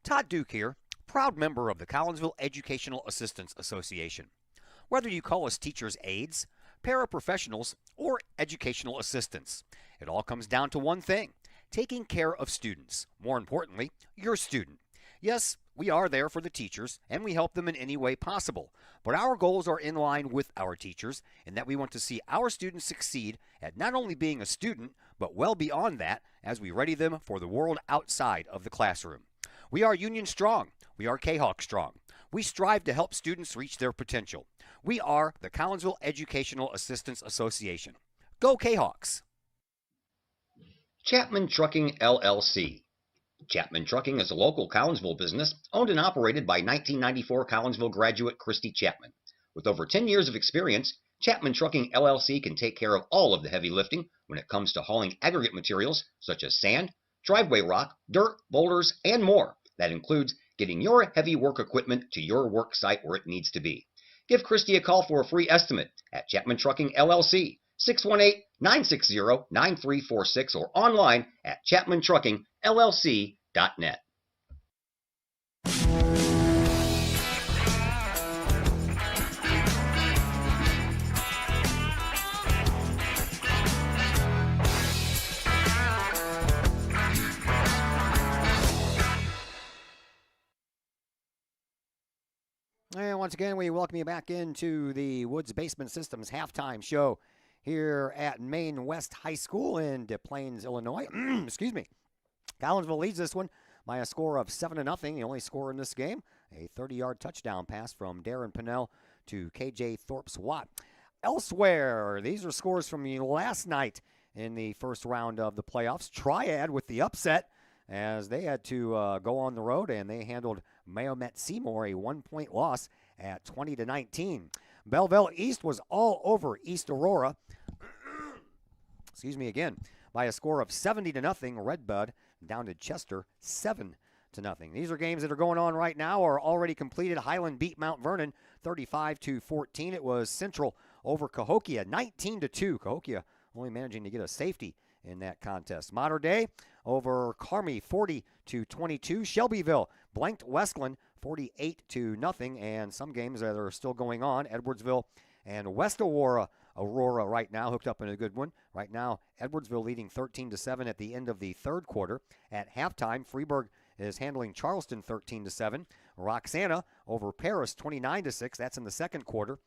Todd Duke here, proud member of the Collinsville Educational Assistance Association. Whether you call us teachers' aides, paraprofessionals, or educational assistants, it all comes down to one thing: taking care of students. More importantly, your student. Yes, we are there for the teachers, and we help them in any way possible. But our goals are in line with our teachers in that we want to see our students succeed at not only being a student, but well beyond that as we ready them for the world outside of the classroom. We are Union Strong. We are Kahok Strong. We strive to help students reach their potential. We are the Collinsville Educational Assistance Association. Go Kahawks! Chapman Trucking, LLC. Chapman Trucking is a local Collinsville business owned and operated by 1994 Collinsville graduate Christy Chapman. With over 10 years of experience, Chapman Trucking, LLC can take care of all of the heavy lifting when it comes to hauling aggregate materials such as sand, driveway rock, dirt, boulders, and more. That includes getting your heavy work equipment to your work site where it needs to be. Give Christy a call for a free estimate at Chapman Trucking, LLC, 618-960-9346 or online at chapmantruckingllc.net. And once again, we welcome you back into the Woods Basement Systems halftime show here at Maine West High School in Des Plaines, Illinois. Excuse me. Collinsville leads this one by a score of 7-0. The only score in this game, a 30-yard touchdown pass from Darren Pinnell to KJ Thorpes-Watt. Elsewhere, these are scores from last night in the first round of the playoffs. Triad with the upset as they had to go on the road, and they handled Mahomet Seymour, a 1-point loss at 20-19. Belleville East was all over East Aurora. Excuse me again, by a score of 70-0. Redbud down to Chester 7-0. These are games that are going on right now or already completed. Highland beat Mount Vernon 35-14. It was Central over Cahokia 19-2. Cahokia only managing to get a safety in that contest. Mater Dei over Carmi 40-22. Shelbyville blanked Westland 48-0. And some games that are still going on. Edwardsville and West Aurora right now hooked up in a good one. Right now, Edwardsville leading 13-7 at the end of the third quarter. At halftime, Freeburg is handling Charleston 13-7. Roxana over Paris 29-6. That's in the second quarter.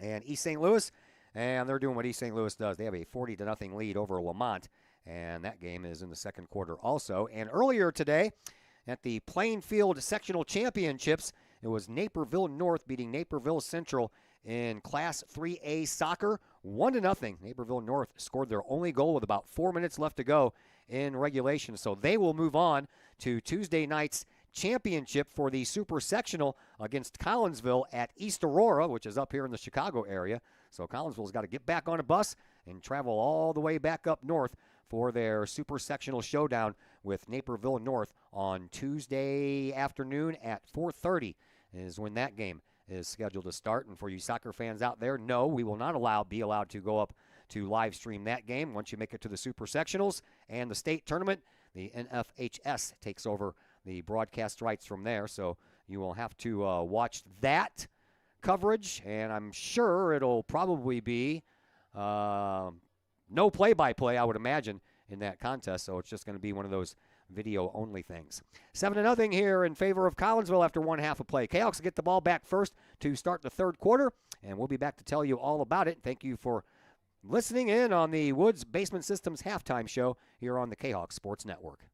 And East St. Louis, and they're doing what East St. Louis does. They have a 40-0 lead over Lamont. And that game is in the second quarter also. And earlier today, at the Plainfield Sectional Championships, it was Naperville North beating Naperville Central in Class 3A soccer, 1-0. Naperville North scored their only goal with about 4 minutes left to go in regulation. So they will move on to Tuesday night's championship for the Super Sectional against Collinsville at East Aurora, which is up here in the Chicago area. So Collinsville's got to get back on a bus and travel all the way back up north for their Super Sectional showdown with Naperville North on Tuesday afternoon at 4:30 is when that game is scheduled to start. And for you soccer fans out there, no, we will not be allowed to go up to live stream that game. Once you make it to the Super Sectionals and the state tournament, the NFHS takes over the broadcast rights from there. So you will have to watch that coverage, and I'm sure it'll probably be no play-by-play, I would imagine, in that contest. So it's just going to be one of those video-only things. 7-0 here in favor of Collinsville after one half of play. Kahawks get the ball back first to start the third quarter, and we'll be back to tell you all about it. Thank you for listening in on the Woods Basement Systems halftime show here on the Kahawk Sports Network.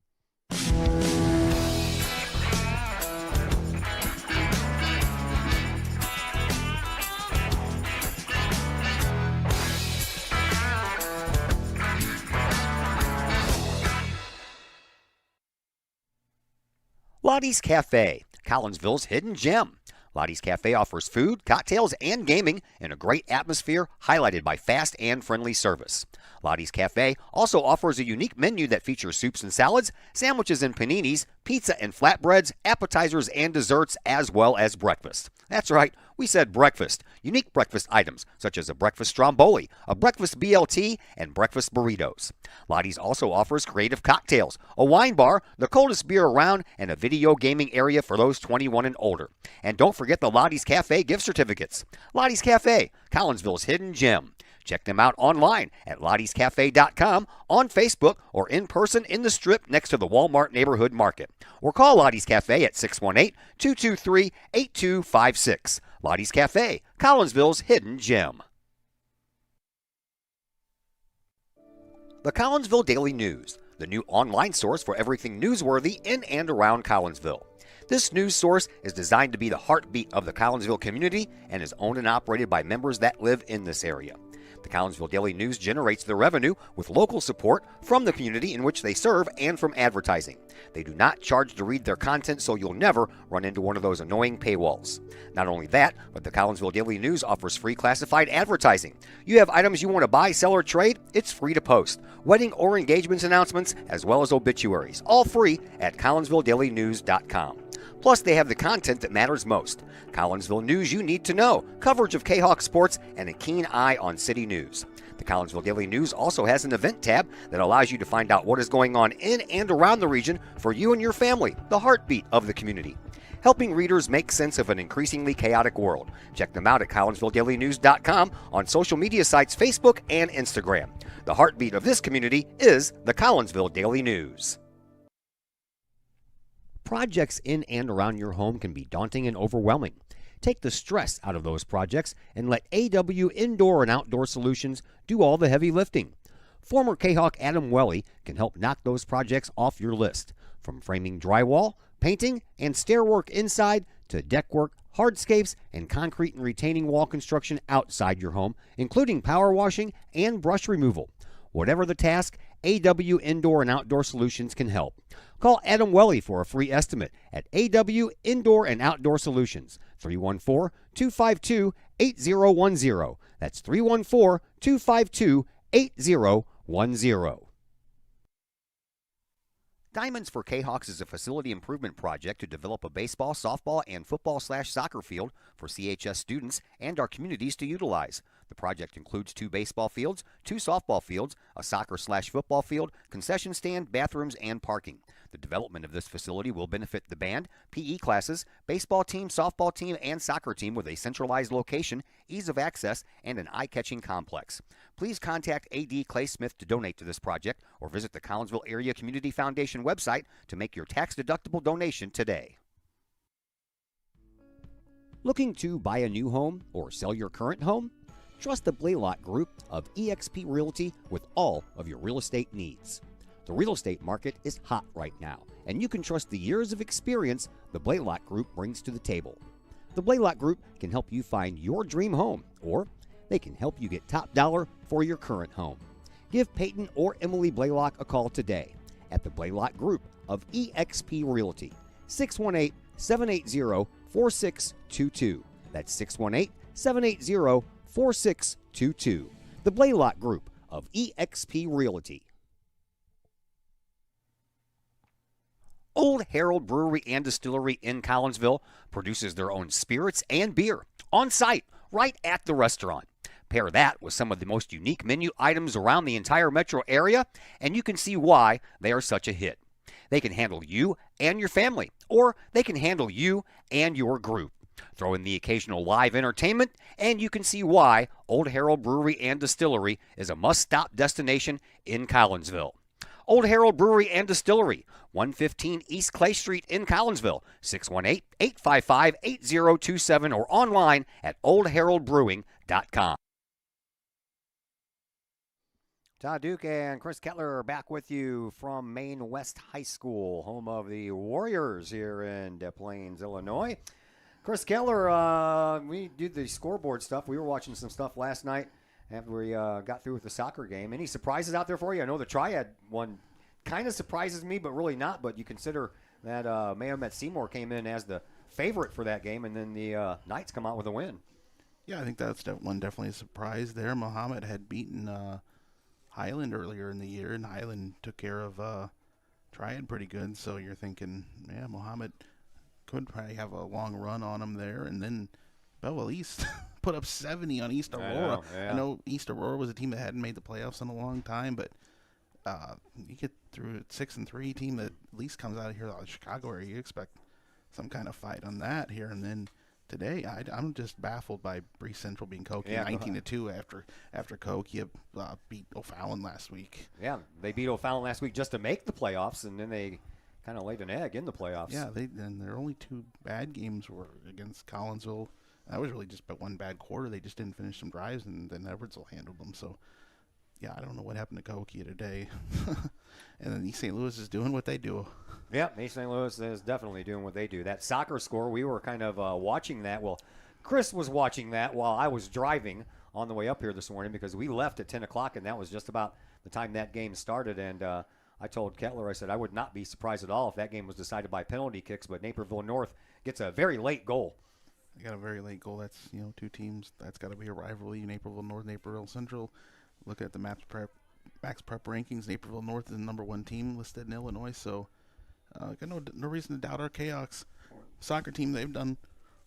Lottie's Cafe, Collinsville's hidden gem. Lottie's Cafe offers food, cocktails, and gaming in a great atmosphere highlighted by fast and friendly service. Lottie's Cafe also offers a unique menu that features soups and salads, sandwiches and paninis, pizza and flatbreads, appetizers and desserts, as well as breakfast. That's right, we said breakfast. Unique breakfast items such as a breakfast stromboli, a breakfast BLT, and breakfast burritos. Lottie's also offers creative cocktails, a wine bar, the coldest beer around, and a video gaming area for those 21 and older. And don't forget the Lottie's Cafe gift certificates. Lottie's Cafe, Collinsville's hidden gem. Check them out online at lottiescafe.com, on Facebook, or in person in the Strip next to the Walmart Neighborhood Market. Or call Lottie's Cafe at 618-223-8256. Lottie's Cafe, Collinsville's hidden gem. The Collinsville Daily News, the new online source for everything newsworthy in and around Collinsville. This news source is designed to be the heartbeat of the Collinsville community and is owned and operated by members that live in this area. The Collinsville Daily News generates their revenue with local support from the community in which they serve and from advertising. They do not charge to read their content, so you'll never run into one of those annoying paywalls. Not only that, but the Collinsville Daily News offers free classified advertising. You have items you want to buy, sell, or trade? It's free to post. Wedding or engagements announcements, as well as obituaries, all free at collinsvilledailynews.com. Plus, they have the content that matters most. Collinsville news you need to know, coverage of Kahawk sports, and a keen eye on city news. The Collinsville Daily News also has an event tab that allows you to find out what is going on in and around the region for you and your family, the heartbeat of the community. Helping readers make sense of an increasingly chaotic world. Check them out at collinsvilledailynews.com, on social media sites Facebook and Instagram. The heartbeat of this community is the Collinsville Daily News. Projects in and around your home can be daunting and overwhelming. Take the stress out of those projects and let AW Indoor and Outdoor Solutions do all the heavy lifting. Former Kahawk Adam Welly can help knock those projects off your list. From framing drywall, painting, and stair work inside to deck work, hardscapes, and concrete and retaining wall construction outside your home, including power washing and brush removal. Whatever the task, AW Indoor and Outdoor Solutions can help. Call Adam Welly for a free estimate at AW Indoor and Outdoor Solutions, 314-252-8010. That's 314-252-8010. Diamonds for Kahawks is a facility improvement project to develop a baseball, softball, and football/soccer field for CHS students and our communities to utilize. The project includes 2 baseball fields, 2 softball fields, a soccer/football field, concession stand, bathrooms, and parking. The development of this facility will benefit the band, PE classes, baseball team, softball team, and soccer team with a centralized location, ease of access, and an eye-catching complex. Please contact A.D. Clay Smith to donate to this project or visit the Collinsville Area Community Foundation website to make your tax-deductible donation today. Looking to buy a new home or sell your current home? Trust the Blaylock Group of eXp Realty with all of your real estate needs. The real estate market is hot right now, and you can trust the years of experience the Blaylock Group brings to the table. The Blaylock Group can help you find your dream home, or they can help you get top dollar for your current home. Give Peyton or Emily Blaylock a call today at the Blaylock Group of eXp Realty. 618-780-4622. That's 618-780-4622. The Blaylock Group of eXp Realty. Old Herald Brewery and Distillery in Collinsville produces their own spirits and beer on site right at the restaurant. Pair that with some of the most unique menu items around the entire metro area, and you can see why they are such a hit. They can handle you and your family, or they can handle you and your group. Throw in the occasional live entertainment, and you can see why Old Herald Brewery and Distillery is a must-stop destination in Collinsville. Old Herald Brewery and Distillery, 115 East Clay Street in Collinsville, 618-855-8027, or online at oldheraldbrewing.com. Todd Duke and Chris Kettler are back with you from Maine West High School, home of the Warriors here in Des Plaines, Illinois. Chris Kettler, we did the scoreboard stuff. We were watching some stuff last night after we got through with the soccer game. Any surprises out there for you? I know the Triad one kind of surprises me, but really not. But you consider that Mahomet Seymour came in as the favorite for that game, and then the Knights come out with a win. Yeah, I think that's definitely a surprise there. Muhammad had beaten Highland earlier in the year, and Highland took care of Triad pretty good. So you're thinking, yeah, Muhammad could probably have a long run on him there. And then Belleville East put up 70 on East Aurora. I know East Aurora was a team that hadn't made the playoffs in a long time, but you get through a 6-3 team that at least comes out of here out of Chicago area. You expect some kind of fight on that here. And then today, I'm just baffled by Breese Central being Coke 19-2 after Coke. You beat O'Fallon last week. Yeah, they beat O'Fallon last week just to make the playoffs, and then they kind of laid an egg in the playoffs. Yeah, and their only two bad games were against Collinsville. That was really just but one bad quarter. They just didn't finish some drives, and then Edwardsville handled them. So, yeah, I don't know what happened to Coke today. And then East St. Louis is doing what they do. Yeah, East St. Louis is definitely doing what they do. That soccer score, we were kind of watching that. Well, Chris was watching that while I was driving on the way up here this morning because we left at 10 o'clock, and that was just about the time that game started. And I told Kettler, I said, I would not be surprised at all if that game was decided by penalty kicks, but Naperville North gets a very late goal. They got a very late goal. That's, two teams. That's got to be a rivalry. Naperville North, Naperville Central. Look at the Max Prep rankings. Naperville North is the number one team listed in Illinois, so got no reason to doubt our Chaos soccer team. They've done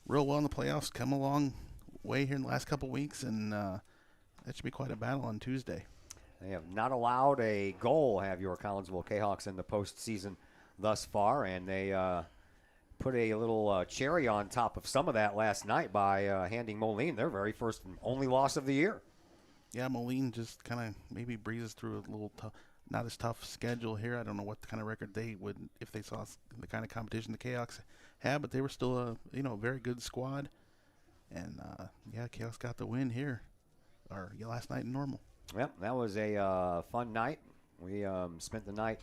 real well in the playoffs, come a long way here in the last couple weeks, and that should be quite a battle on Tuesday. They have not allowed a goal, have your Collinsville Jayhawks, in the postseason thus far, and they put a little cherry on top of some of that last night by handing Moline their very first and only loss of the year. Yeah, Moline just kind of maybe breezes through a little not as tough schedule here. I don't know what kind of record they would if they saw the kind of competition the Chaos had, but they were still a very good squad. And Chaos got the win here, last night in Normal. Yep, that was a fun night. We spent the night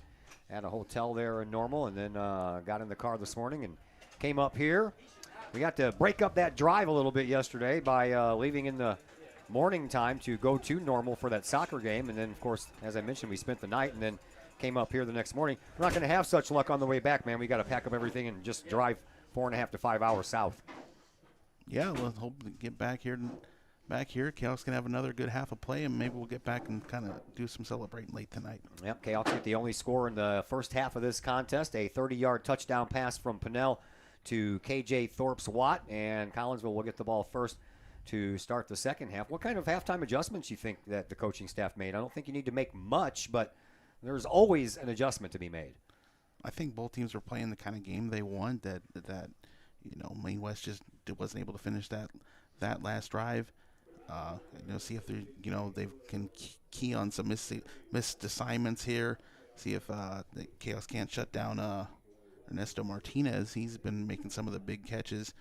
at a hotel there in Normal, and then got in the car this morning and came up here. We got to break up that drive a little bit yesterday by leaving in the morning time to go to Normal for that soccer game, and then of course, as I mentioned, we spent the night and then came up here the next morning. We're not going to have such luck on the way back, man. We got to pack up everything and just drive 4.5 to 5 hours south. Yeah, we'll hope to get back here. Chaos can have another good half of play, and maybe we'll get back and kind of do some celebrating late tonight. Yep, Chaos get the only score in the first half of this contest, a 30-yard touchdown pass from Pinnell to KJ Thorpe's Watt, and Collinsville will get the ball first to start the second half. What kind of halftime adjustments you think that the coaching staff made? I don't think you need to make much, but there's always an adjustment to be made. I think both teams were playing the kind of game they want. That Maine West just wasn't able to finish that last drive. See if they can key on some missed assignments here. See if the Chaos can't shut down Ernesto Martinez. He's been making some of the big catches.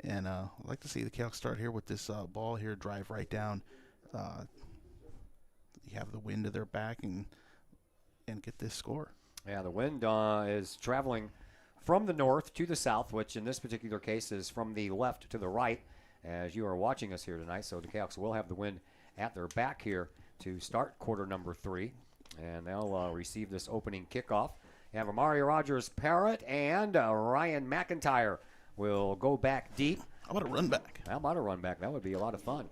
And I'd like to see the Chaos start here with this ball here, drive right down. You have the wind to their back and get this score. Yeah, the wind is traveling from the north to the south, which in this particular case is from the left to the right, as you are watching us here tonight. So the Chaos will have the wind at their back here to start quarter number 3. And they'll receive this opening kickoff. You have Amari Rogers-Parrott and Ryan McIntyre will go back deep. How about a run back? How about a run back? That would be a lot of fun.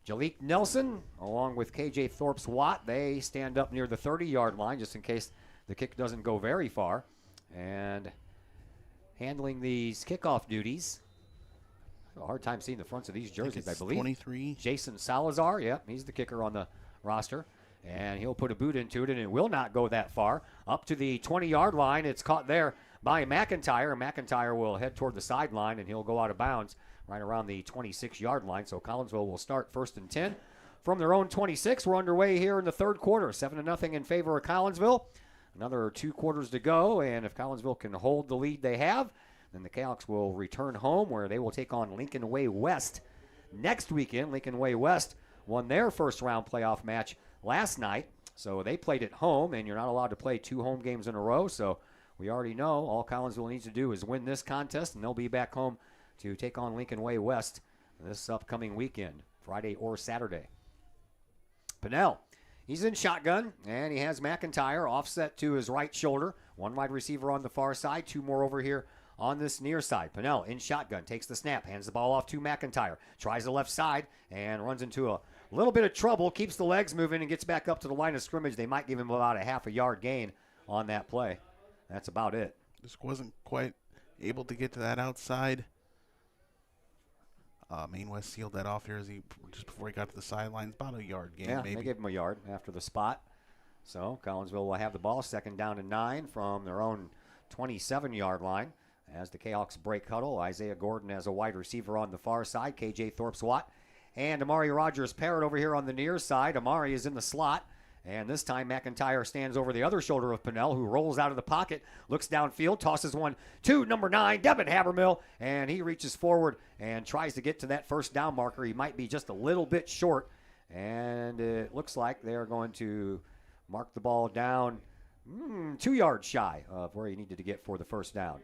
Jalik Nelson, along with KJ Thorpes-Watt, they stand up near the 30-yard line just in case the kick doesn't go very far. And handling these kickoff duties, a hard time seeing the fronts of these jerseys, I believe. 23. Jason Salazar, yep, he's the kicker on the roster. And he'll put a boot into it, and it will not go that far. Up to the 20-yard line, it's caught there by McIntyre. McIntyre will head toward the sideline, and he'll go out of bounds right around the 26-yard line. So Collinsville will start 1st and 10 from their own 26. We're underway here in the third quarter, 7-0 in favor of Collinsville. Another 2 quarters to go, and if Collinsville can hold the lead they have, then the Canucks will return home where they will take on Lincoln Way West next weekend. Lincoln Way West won their first-round playoff match last night, so they played at home, and you're not allowed to play 2 home games in a row, so we already know all Collinsville needs to do is win this contest, and they'll be back home to take on Lincoln Way West this upcoming weekend, Friday or Saturday. Pinnell, he's in shotgun, and he has McIntyre offset to his right shoulder. 1 wide receiver on the far side, 2 more over here on this near side. Pinnell in shotgun, takes the snap, hands the ball off to McIntyre, tries the left side, and runs into a little bit of trouble, keeps the legs moving, and gets back up to the line of scrimmage. They might give him about a half a yard gain on that play. That's about it. Just wasn't quite able to get to that outside. Maine West sealed that off here just before he got to the sidelines. About a yard gain, Yeah, maybe. they gave him a yard after the spot. So Collinsville will have the ball 2nd down and 9 from their own 27-yard line. As the Jayhawks break huddle, Isaiah Gordon as a wide receiver on the far side, KJ Thorpes-Watt, and Amari Rogers-Parrott over here on the near side. Amari is in the slot, and this time McIntyre stands over the other shoulder of Pinnell, who rolls out of the pocket, looks downfield, tosses one to number 9, Devin Habermill, and he reaches forward and tries to get to that first down marker. He might be just a little bit short, and it looks like they're going to mark the ball down 2 yards shy of where he needed to get for the first down.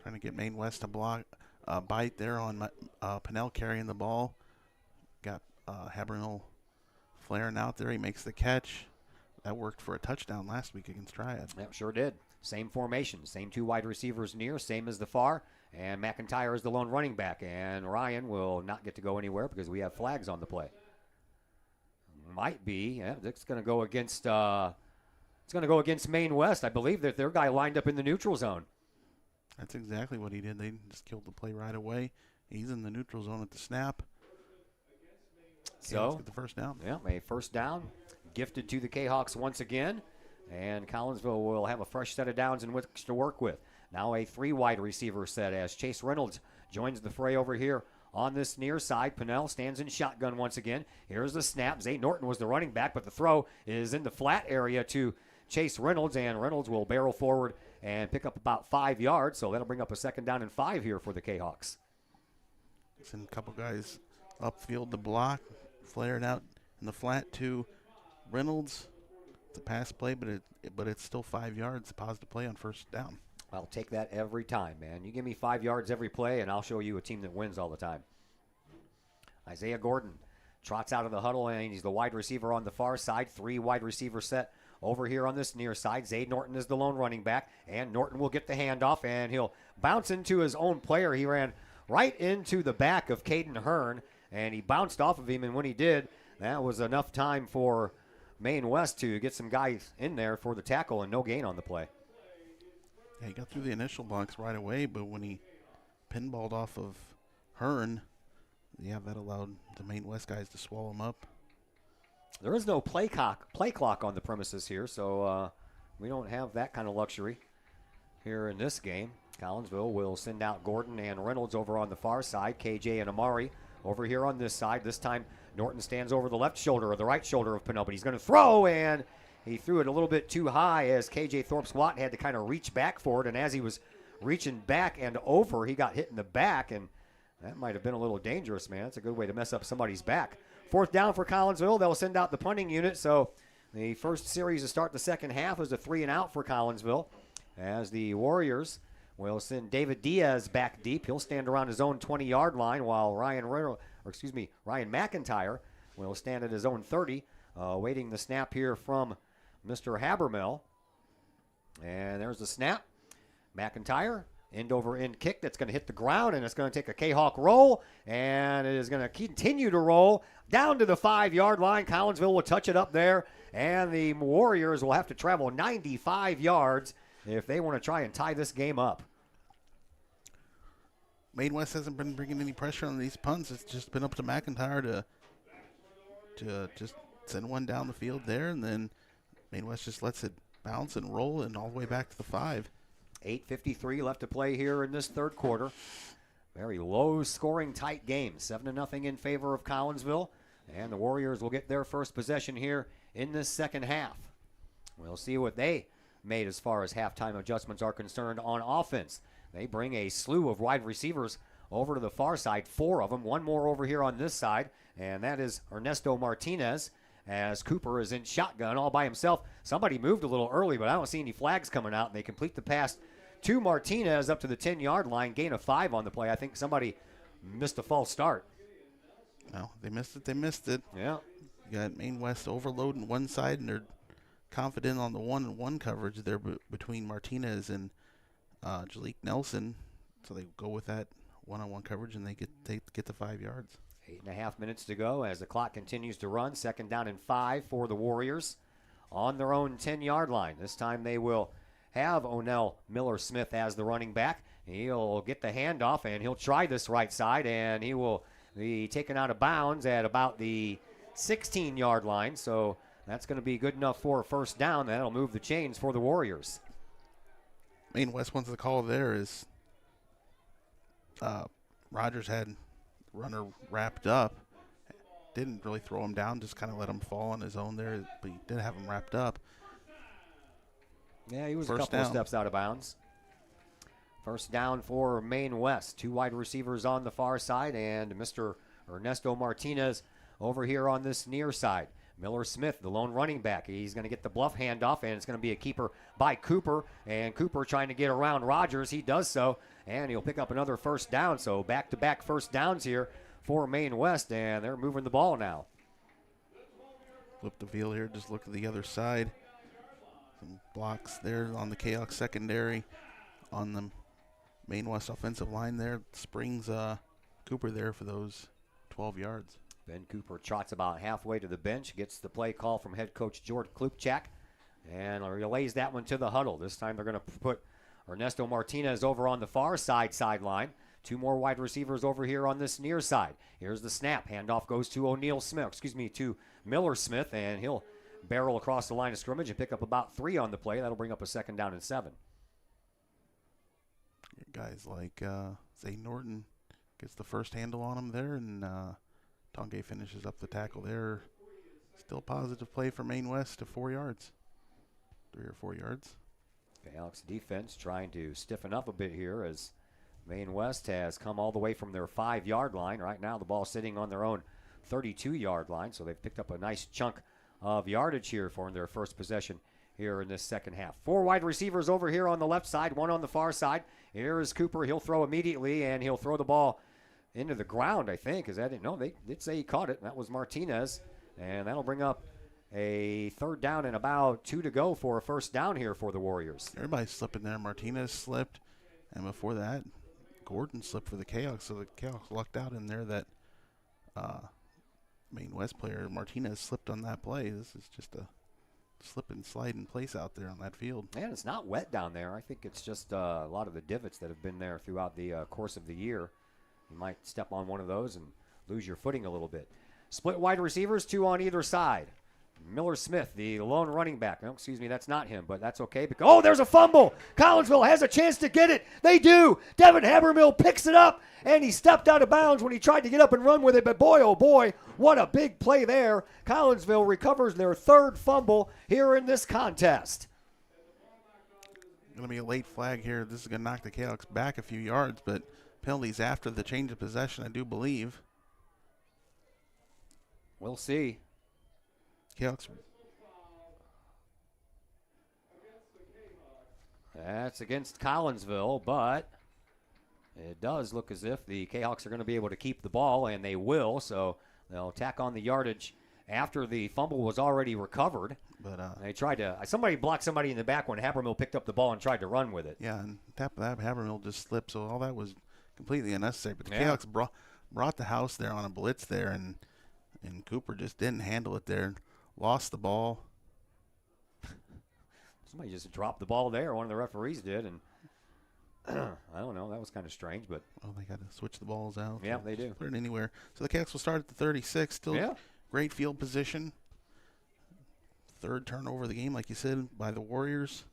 Trying to get Maine West to bite there on Pinnell carrying the ball. Got Habermill flaring out there. He makes the catch. That worked for a touchdown last week against Triad. Yep, sure did. Same formation, same 2 wide receivers near, same as the far, and McIntyre is the lone running back, and Ryan will not get to go anywhere because we have flags on the play. Might be. Yeah, it's going to go against. It's going to go against Maine West. I believe that their guy lined up in the neutral zone. That's exactly what he did. They just killed the play right away. He's in the neutral zone at the snap. So let's get the first down. Yeah, a first down gifted to the Jayhawks once again, and Collinsville will have a fresh set of downs in which to work with. Now a 3 wide receiver set as Chase Reynolds joins the fray over here on this near side. Pinnell stands in shotgun once again. Here's the snap. Zay Norton was the running back, but the throw is in the flat area to Chase Reynolds, and Reynolds will barrel forward and pick up about 5 yards, so that'll bring up a 2nd down and 5 here for the Jayhawks. Send a couple guys upfield to block, flaring out in the flat to Reynolds. It's a pass play, but it's still 5 yards. A positive play on first down. I'll take that every time, man. You give me 5 yards every play, and I'll show you a team that wins all the time. Isaiah Gordon trots out of the huddle, and he's the wide receiver on the far side. 3 wide receiver set over here on this near side. Zay Norton is the lone running back, and Norton will get the handoff, and he'll bounce into his own player. He ran right into the back of Caden Hearn, and he bounced off of him, and when he did, that was enough time for Maine West to get some guys in there for the tackle, and no gain on the play. Yeah, he got through the initial blocks right away, but when he pinballed off of Hearn, yeah, that allowed the Maine West guys to swallow him up. There is no play clock on the premises here, so we don't have that kind of luxury here in this game. Collinsville will send out Gordon and Reynolds over on the far side. KJ and Amari over here on this side. This time Norton stands over the left shoulder or the right shoulder of Pinnell, but he's going to throw, and he threw it a little bit too high as KJ Thorpes-Watt had to kind of reach back for it, and as he was reaching back and over, he got hit in the back, and that might have been a little dangerous, man. That's a good way to mess up somebody's back. 4th down for Collinsville. They'll send out the punting unit, so the first series to start the second half is a 3-and-out for Collinsville, as the Warriors will send David Diaz back deep. He'll stand around his own 20-yard line, while Ryan McIntyre will stand at his own 30, waiting the snap here from Mr. Habermill. And there's the snap. McIntyre, end over end kick that's going to hit the ground, and it's going to take a Kahok roll, and it is going to continue to roll down to the 5-yard line. Collinsville will touch it up there, and the Warriors will have to travel 95 yards if they want to try and tie this game up. Maine West hasn't been bringing any pressure on these punts. It's just been up to McIntyre to just send one down the field there, and then Maine West just lets it bounce and roll and all the way back to the 5. 8:53 left to play here in this third quarter. Very low-scoring, tight game. 7-0 in favor of Collinsville, and the Warriors will get their first possession here in this second half. We'll see what they made as far as halftime adjustments are concerned on offense. They bring a slew of wide receivers over to the far side, 4 of them, one more over here on this side, and that is Ernesto Martinez, as Cooper is in shotgun all by himself. Somebody moved a little early, but I don't see any flags coming out, and they complete the pass to Martinez up to the 10-yard line, gain of 5 on the play. I think somebody missed a false start. No, they missed it. They missed it. Yeah. You got Maine West overloading one side, and they're confident on the 1-on-1 coverage there between Martinez and Jalik Nelson. So they go with that one-on-one coverage, and they get the 5 yards. 8.5 minutes to go as the clock continues to run. 2nd down and 5 for the Warriors on their own 10-yard line. This time they will have Onell Miller-Smith as the running back. He'll get the handoff, and he'll try this right side, and he will be taken out of bounds at about the 16-yard line. So that's going to be good enough for a first down. That'll move the chains for the Warriors. Maine West wants the call there is Rogers had runner wrapped up. Didn't really throw him down, just kind of let him fall on his own there, but he did have him wrapped up. Yeah, he was First a couple down. of steps out of bounds. First down for Maine West. 2 wide receivers on the far side, and Mr. Ernesto Martinez over here on this near side. Miller Smith, the lone running back. He's going to get the bluff handoff, and it's going to be a keeper by Cooper. And Cooper trying to get around Rogers. He does so, and he'll pick up another first down. So back-to-back first downs here for Maine West, and they're moving the ball now. Flip the field here, just look at the other side. Some blocks there on the Kahok secondary. On the Maine West offensive line there, springs Cooper there for those 12 yards. Ben Cooper trots about halfway to the bench, gets the play call from head coach George Klupchak, and relays that one to the huddle. This time they're going to put Ernesto Martinez over on the far sideline. 2 more wide receivers over here on this near side. Here's the snap. Handoff goes to Miller Smith, and he'll barrel across the line of scrimmage and pick up about 3 on the play. That'll bring up a 2nd down and 7. Guys like Zay Norton gets the first handle on him there, and Tonge finishes up the tackle there. Still positive play for Maine West to 4 yards. 3 or 4 yards. Okay, Alex defense trying to stiffen up a bit here as Maine West has come all the way from their 5-yard line. Right now the ball sitting on their own 32-yard line, so they've picked up a nice chunk of yardage here for their first possession here in this second half. 4 wide receivers over here on the left side, 1 on the far side. Here is Cooper. He'll throw immediately, and he'll throw the ball into the ground, I think. They did say he caught it, and that was Martinez. And that'll bring up a 3rd down and about 2 to go for a first down here for the Warriors. Everybody's slipping there. Martinez slipped, and before that, Gordon slipped for the Kahok, so the Kahok lucked out in there that Maine West player Martinez slipped on that play. This is just a slip and slide in place out there on that field. And it's not wet down there. I think it's just a lot of the divots that have been there throughout the course of the year. You might step on one of those and lose your footing a little bit. Split wide receivers, 2 on either side. Miller Smith, the lone running back. Oh, excuse me, that's not him, but that's okay. There's a fumble. Collinsville has a chance to get it. They do. Devin Habermill picks it up, and he stepped out of bounds when he tried to get up and run with it. But boy, oh boy, what a big play there. Collinsville recovers their 3rd fumble here in this contest. Going to be a late flag here. This is going to knock the Kahoks back a few yards, but penalties after the change of possession, I do believe. We'll see. Kahoks. That's against Collinsville, but it does look as if the Kahawks are going to be able to keep the ball, and they will. So they'll tack on the yardage after the fumble was already recovered. But they tried to somebody blocked somebody in the back when Habermill picked up the ball and tried to run with it. Yeah, and that Habermill just slipped, so all that was completely unnecessary. But the Yeah. Cahoks brought the house there on a blitz there, and Cooper just didn't handle it there. Lost the ball. Somebody just dropped the ball there. One of the referees did, and I don't know. That was kind of strange, but they got to switch the balls out. Yeah, they do. Put it anywhere. So the Cahoks will start at the 36. Still great field position. Third turnover of the game, like you said, by the Warriors.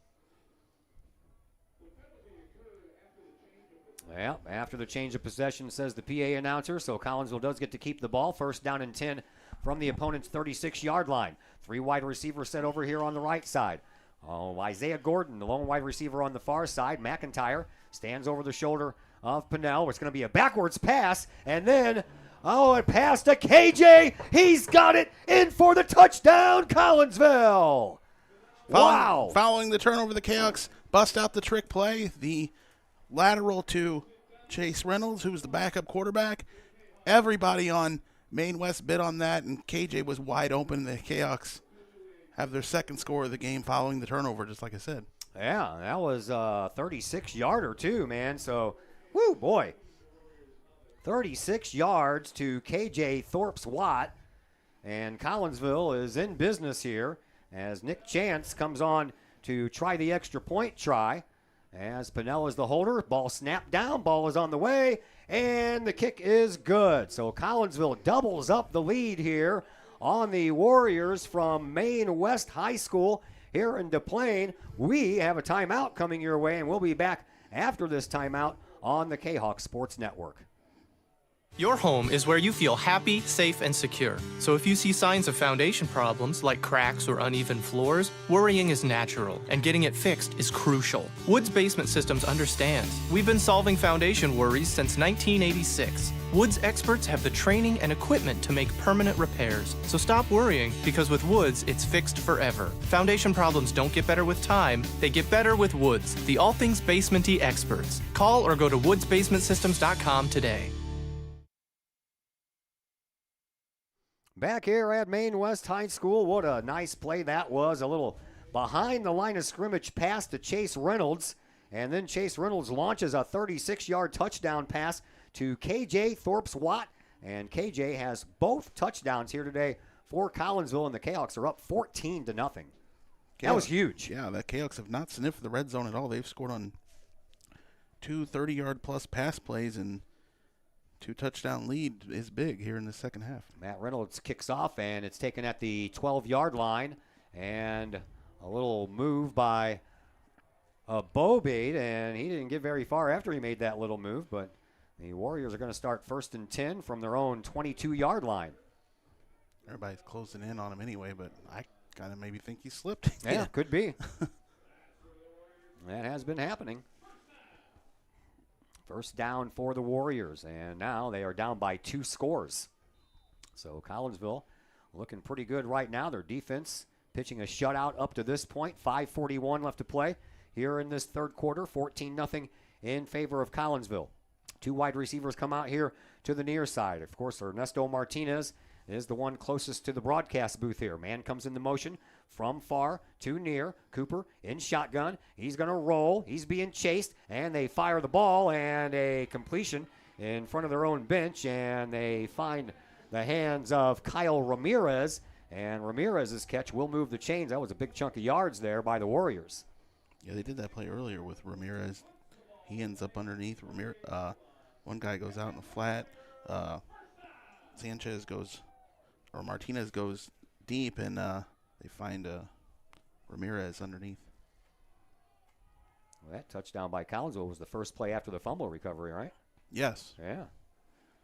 Yeah, after the change of possession, says the PA announcer, so Collinsville does get to keep the ball. First down and 10 from the opponent's 36-yard line. 3 wide receivers set over here on the right side. Isaiah Gordon, the lone wide receiver on the far side. McIntyre stands over the shoulder of Pinnell. It's going to be a backwards pass, and then it passed to KJ. He's got it in for the touchdown, Collinsville. Wow. Following the turnover, the Cahoks bust out the trick play. The lateral to Chase Reynolds, who's the backup quarterback. Everybody on Maine West bid on that, and KJ was wide open. The Cahoks have their second score of the game following the turnover, just like I said. Yeah, that was a 36-yarder too, man. So, woo, boy. 36 yards to KJ Thorpes-Watt. And Collinsville is in business here as Nick Chance comes on to try the extra point try. As Pinnell is the holder, ball snapped down, ball is on the way, and the kick is good. So Collinsville doubles up the lead here on the Warriors from Maine West High School here in Des Plaines. We have a timeout coming your way, and we'll be back after this timeout on the Kahok Sports Network. Your home is where you feel happy, safe, and secure. So if you see signs of foundation problems like cracks or uneven floors, worrying is natural, and getting it fixed is crucial. Woods Basement Systems understands. We've been solving foundation worries since 1986. Woods experts have the training and equipment to make permanent repairs. So stop worrying, because with Woods, it's fixed forever. Foundation problems don't get better with time, they get better with Woods, the all things basement-y experts. Call or go to woodsbasementsystems.com today. Back here at Maine West High School, what a nice play that was. A little behind the line of scrimmage pass to Chase Reynolds, and then Chase Reynolds launches a 36-yard touchdown pass to KJ Thorpes-Watt, and KJ has both touchdowns here today for Collinsville, and the Cahoks are up 14-0. That was huge. Yeah, the Cahoks have not sniffed the red zone at all. They've scored on 2 30-yard plus pass plays, and 2-touchdown lead is big here in the second half. Matt Reynolds kicks off, and it's taken at the 12-yard line, and a little move by Bobate, and he didn't get very far after he made that little move, but the Warriors are going to start 1st and 10 from their own 22-yard line. Everybody's closing in on him anyway, but I kind of maybe think he slipped. Yeah, could be. That has been happening. First down for the Warriors, and now they are down by 2 scores. So Collinsville looking pretty good right now. Their defense pitching a shutout up to this point. 5:41 left to play here in this third quarter. 14-0 in favor of Collinsville. 2 wide receivers come out here to the near side. Of course, Ernesto Martinez is the one closest to the broadcast booth here. Man comes into motion from far to near. Cooper in shotgun. He's going to roll. He's being chased, and they fire the ball, and a completion in front of their own bench, and they find the hands of Kyle Ramirez, and Ramirez's catch will move the chains. That was a big chunk of yards there by the Warriors. Yeah, they did that play earlier with Ramirez. He ends up underneath. One guy goes out in the flat. Martinez goes deep, and they find Ramirez underneath. Well, that touchdown by Collinsville was the first play after the fumble recovery, right? Yes. Yeah.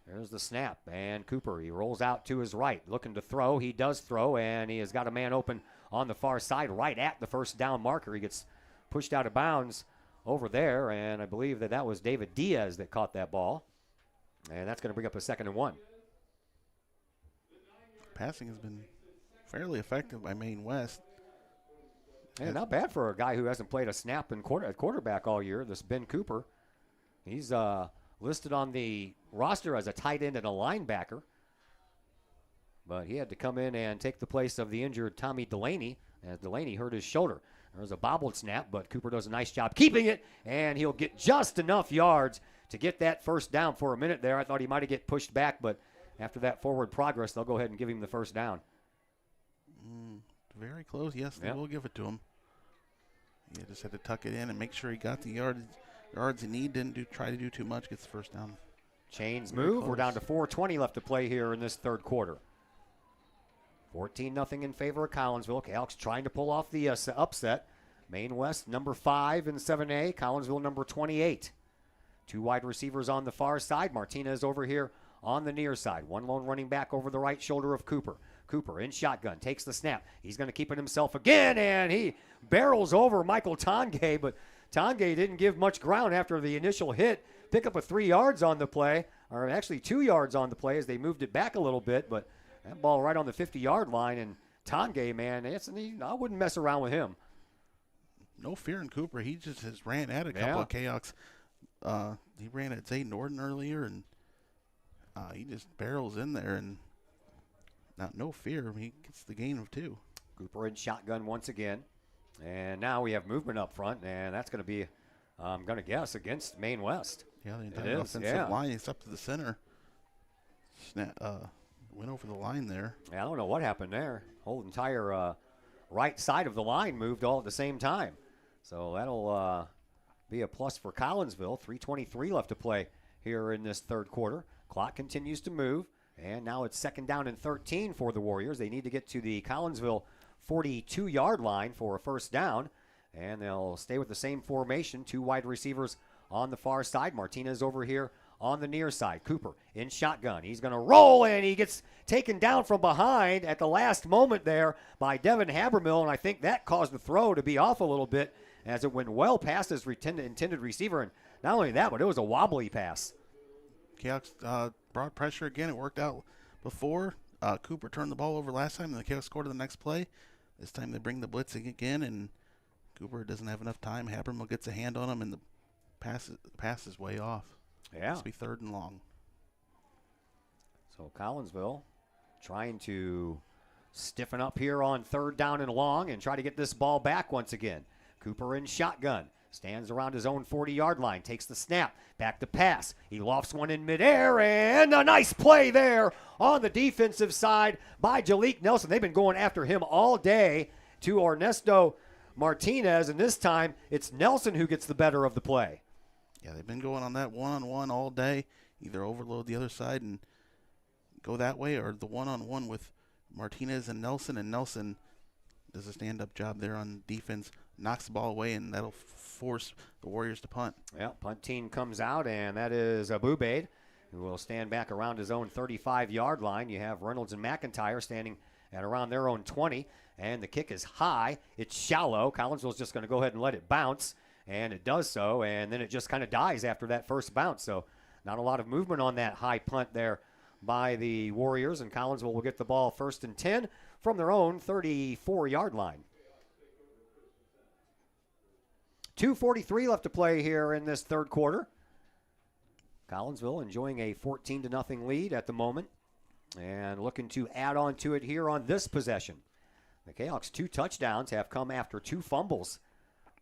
There's the snap, and Cooper, he rolls out to his right, looking to throw. He does throw, and he has got a man open on the far side right at the first down marker. He gets pushed out of bounds over there, and I believe that was David Diaz that caught that ball, and that's going to bring up a 2nd and 1. Passing has been fairly effective by Maine West. Yeah, not bad for a guy who hasn't played a snap at quarterback all year, this Ben Cooper. He's listed on the roster as a tight end and a linebacker. but he had to come in and take the place of the injured Tommy Delaney, as Delaney hurt his shoulder. There was a bobbled snap, but Cooper does a nice job keeping it, and he'll get just enough yards to get that first down. For a minute there, I thought he might have get pushed back, but after that forward progress, they'll go ahead and give him the first down. Very close. Yes, they will give it to him. He just had to tuck it in and make sure he got the yards he need. Didn't try to do too much. Gets the first down. Chains move. We're down to 4:20 left to play here in this third quarter. 14-0 in favor of Collinsville. Kahok's trying to pull off the upset. Maine West, number 5 in 7A. Collinsville, number 28. Two wide receivers on the far side. Martinez over here on the near side. One lone running back over the right shoulder of Cooper. Cooper in shotgun, takes the snap. He's going to keep it himself again, and he barrels over Michael Tongay, but Tongay didn't give much ground after the initial hit. Pick up a 3 yards on the play, or actually 2 yards on the play as they moved it back a little bit, but that ball right on the 50-yard line, and Tongay, man, I wouldn't mess around with him. No fear in Cooper. He just has ran at a couple of Kahoks. He ran at Zay Norton earlier, and he just barrels in there, and no fear. He gets the gain of 2. Cooper in shotgun once again, and now we have movement up front, and that's going to be, I'm going to guess, against Maine West. Yeah, the entire offensive line is up to the center. Went over the line there. Yeah, I don't know what happened there. Whole entire right side of the line moved all at the same time. So that'll be a plus for Collinsville. 3:23 left to play here in this third quarter. Clock continues to move, and now it's 2nd down and 13 for the Warriors. They need to get to the Collinsville 42-yard line for a first down, and they'll stay with the same formation. 2 wide receivers on the far side. Martinez over here on the near side. Cooper in shotgun. He's going to roll, and he gets taken down from behind at the last moment there by Devin Habermill, and I think that caused the throw to be off a little bit as it went well past his intended receiver. And not only that, but it was a wobbly pass. Kahok's brought pressure again. It worked out before. Cooper turned the ball over last time, and the Kahok's scored on the next play. This time they bring the blitz again, and Cooper doesn't have enough time. Habermill gets a hand on him, and the pass is way off. Yeah. It's be 3rd and long. So Collinsville trying to stiffen up here on 3rd down and long and try to get this ball back once again. Cooper in shotgun. Stands around his own 40-yard line. Takes the snap. Back to pass. He lofts one in midair, and a nice play there on the defensive side by Jalik Nelson. They've been going after him all day to Ernesto Martinez, and this time it's Nelson who gets the better of the play. Yeah, they've been going on that one-on-one all day. Either overload the other side and go that way, or the one-on-one with Martinez and Nelson does a stand-up job there on defense, knocks the ball away, and that'll force the Warriors to punt. Yeah, punt team comes out, and that is Abubaid, who will stand back around his own 35-yard line. You have Reynolds and McIntyre standing at around their own 20, and the kick is high. It's shallow. Collinsville's just going to go ahead and let it bounce. And it does so, and then it just kind of dies after that first bounce. So not a lot of movement on that high punt there by the Warriors, and Collinsville will get the ball 1st and 10 from their own 34-yard line. 2:43 left to play here in this third quarter. Collinsville enjoying a 14-0 lead at the moment and looking to add on to it here on this possession. The Kahok's 2 touchdowns have come after 2 fumbles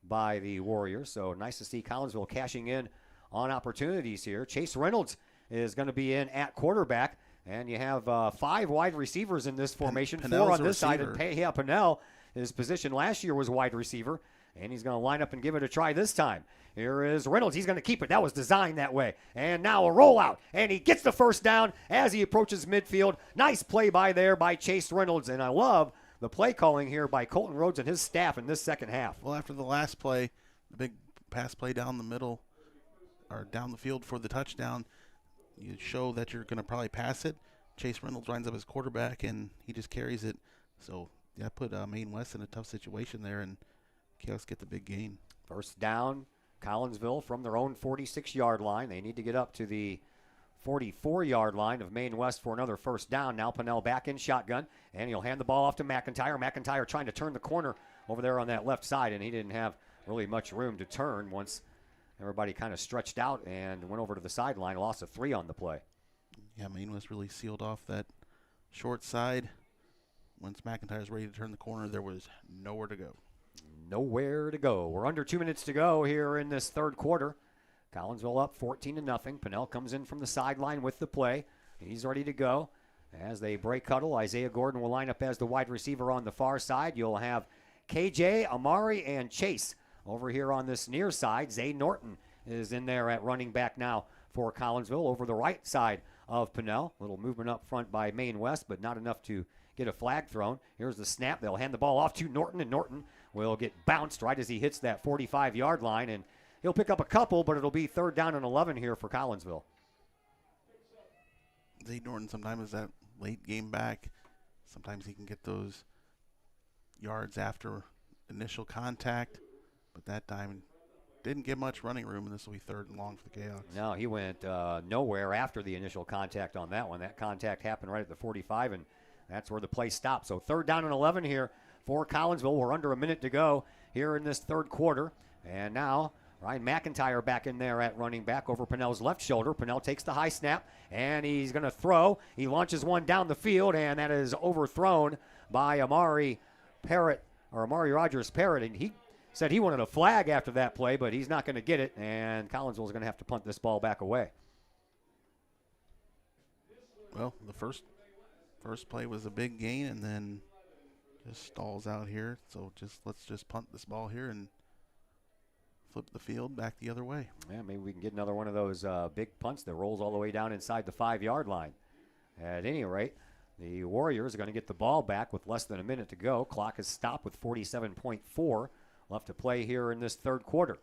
by the Warriors, so nice to see Collinsville cashing in on opportunities here. Chase Reynolds is going to be in at quarterback, and you have 5 wide receivers in this formation, 4 on this side. And Pennell, his position last year was wide receiver, and he's going to line up and give it a try this time. Here is Reynolds. He's going to keep it. That was designed that way. And now a rollout, and he gets the first down as he approaches midfield. Nice play by Chase Reynolds, and I love the play calling here by Colton Rhodes and his staff in this second half. Well, after the last play, the big pass play down the middle or down the field for the touchdown, you show that you're going to probably pass it. Chase Reynolds lines up his quarterback, and he just carries it. So, yeah, put Maine West in a tough situation there, and Kahok's get the big gain. First down, Collinsville from their own 46-yard line. They need to get up to the 44-yard line of Maine West for another first down. Now Pennell back in shotgun, and he'll hand the ball off to McIntyre. McIntyre trying to turn the corner over there on that left side, and he didn't have really much room to turn once everybody kind of stretched out and went over to the sideline. Loss of 3 on the play. Yeah, Maine West really sealed off that short side. Once McIntyre's ready to turn the corner, there was nowhere to go. Nowhere to go. We're under 2 minutes to go here in this third quarter. Collinsville up 14-0. Pinnell comes in from the sideline with the play. He's ready to go. As they break huddle, Isaiah Gordon will line up as the wide receiver on the far side. You'll have KJ, Amari, and Chase over here on this near side. Zay Norton is in there at running back now for Collinsville over the right side of Pinnell. Little movement up front by Maine West, but not enough to get a flag thrown. Here's the snap. They'll hand the ball off to Norton, and Norton will get bounced right as he hits that 45-yard line, and he'll pick up a couple, but it'll be 3rd down and 11 here for Collinsville. Zay Norton sometimes is that late game back. Sometimes he can get those yards after initial contact, but that time didn't get much running room, and this will be 3rd and long for the Kahawks. No, he went nowhere after the initial contact on that one. That contact happened right at the 45, and that's where the play stopped. So 3rd down and 11 here for Collinsville. We're under a minute to go here in this third quarter. And now Ryan McIntyre back in there at running back over Pinnell's left shoulder. Pinnell takes the high snap, and he's going to throw. He launches one down the field, and that is overthrown by Amari Rogers Parrott. And he said he wanted a flag after that play, but he's not going to get it, and Collinsville is going to have to punt this ball back away. Well, the first play was a big gain, and then just stalls out here. So let's just punt this ball here and flip the field back the other way. Yeah, maybe we can get another one of those big punts that rolls all the way down inside the 5-yard line. At any rate, the Warriors are going to get the ball back with less than a minute to go. Clock is stopped with 47.4 left to play here in this third quarter.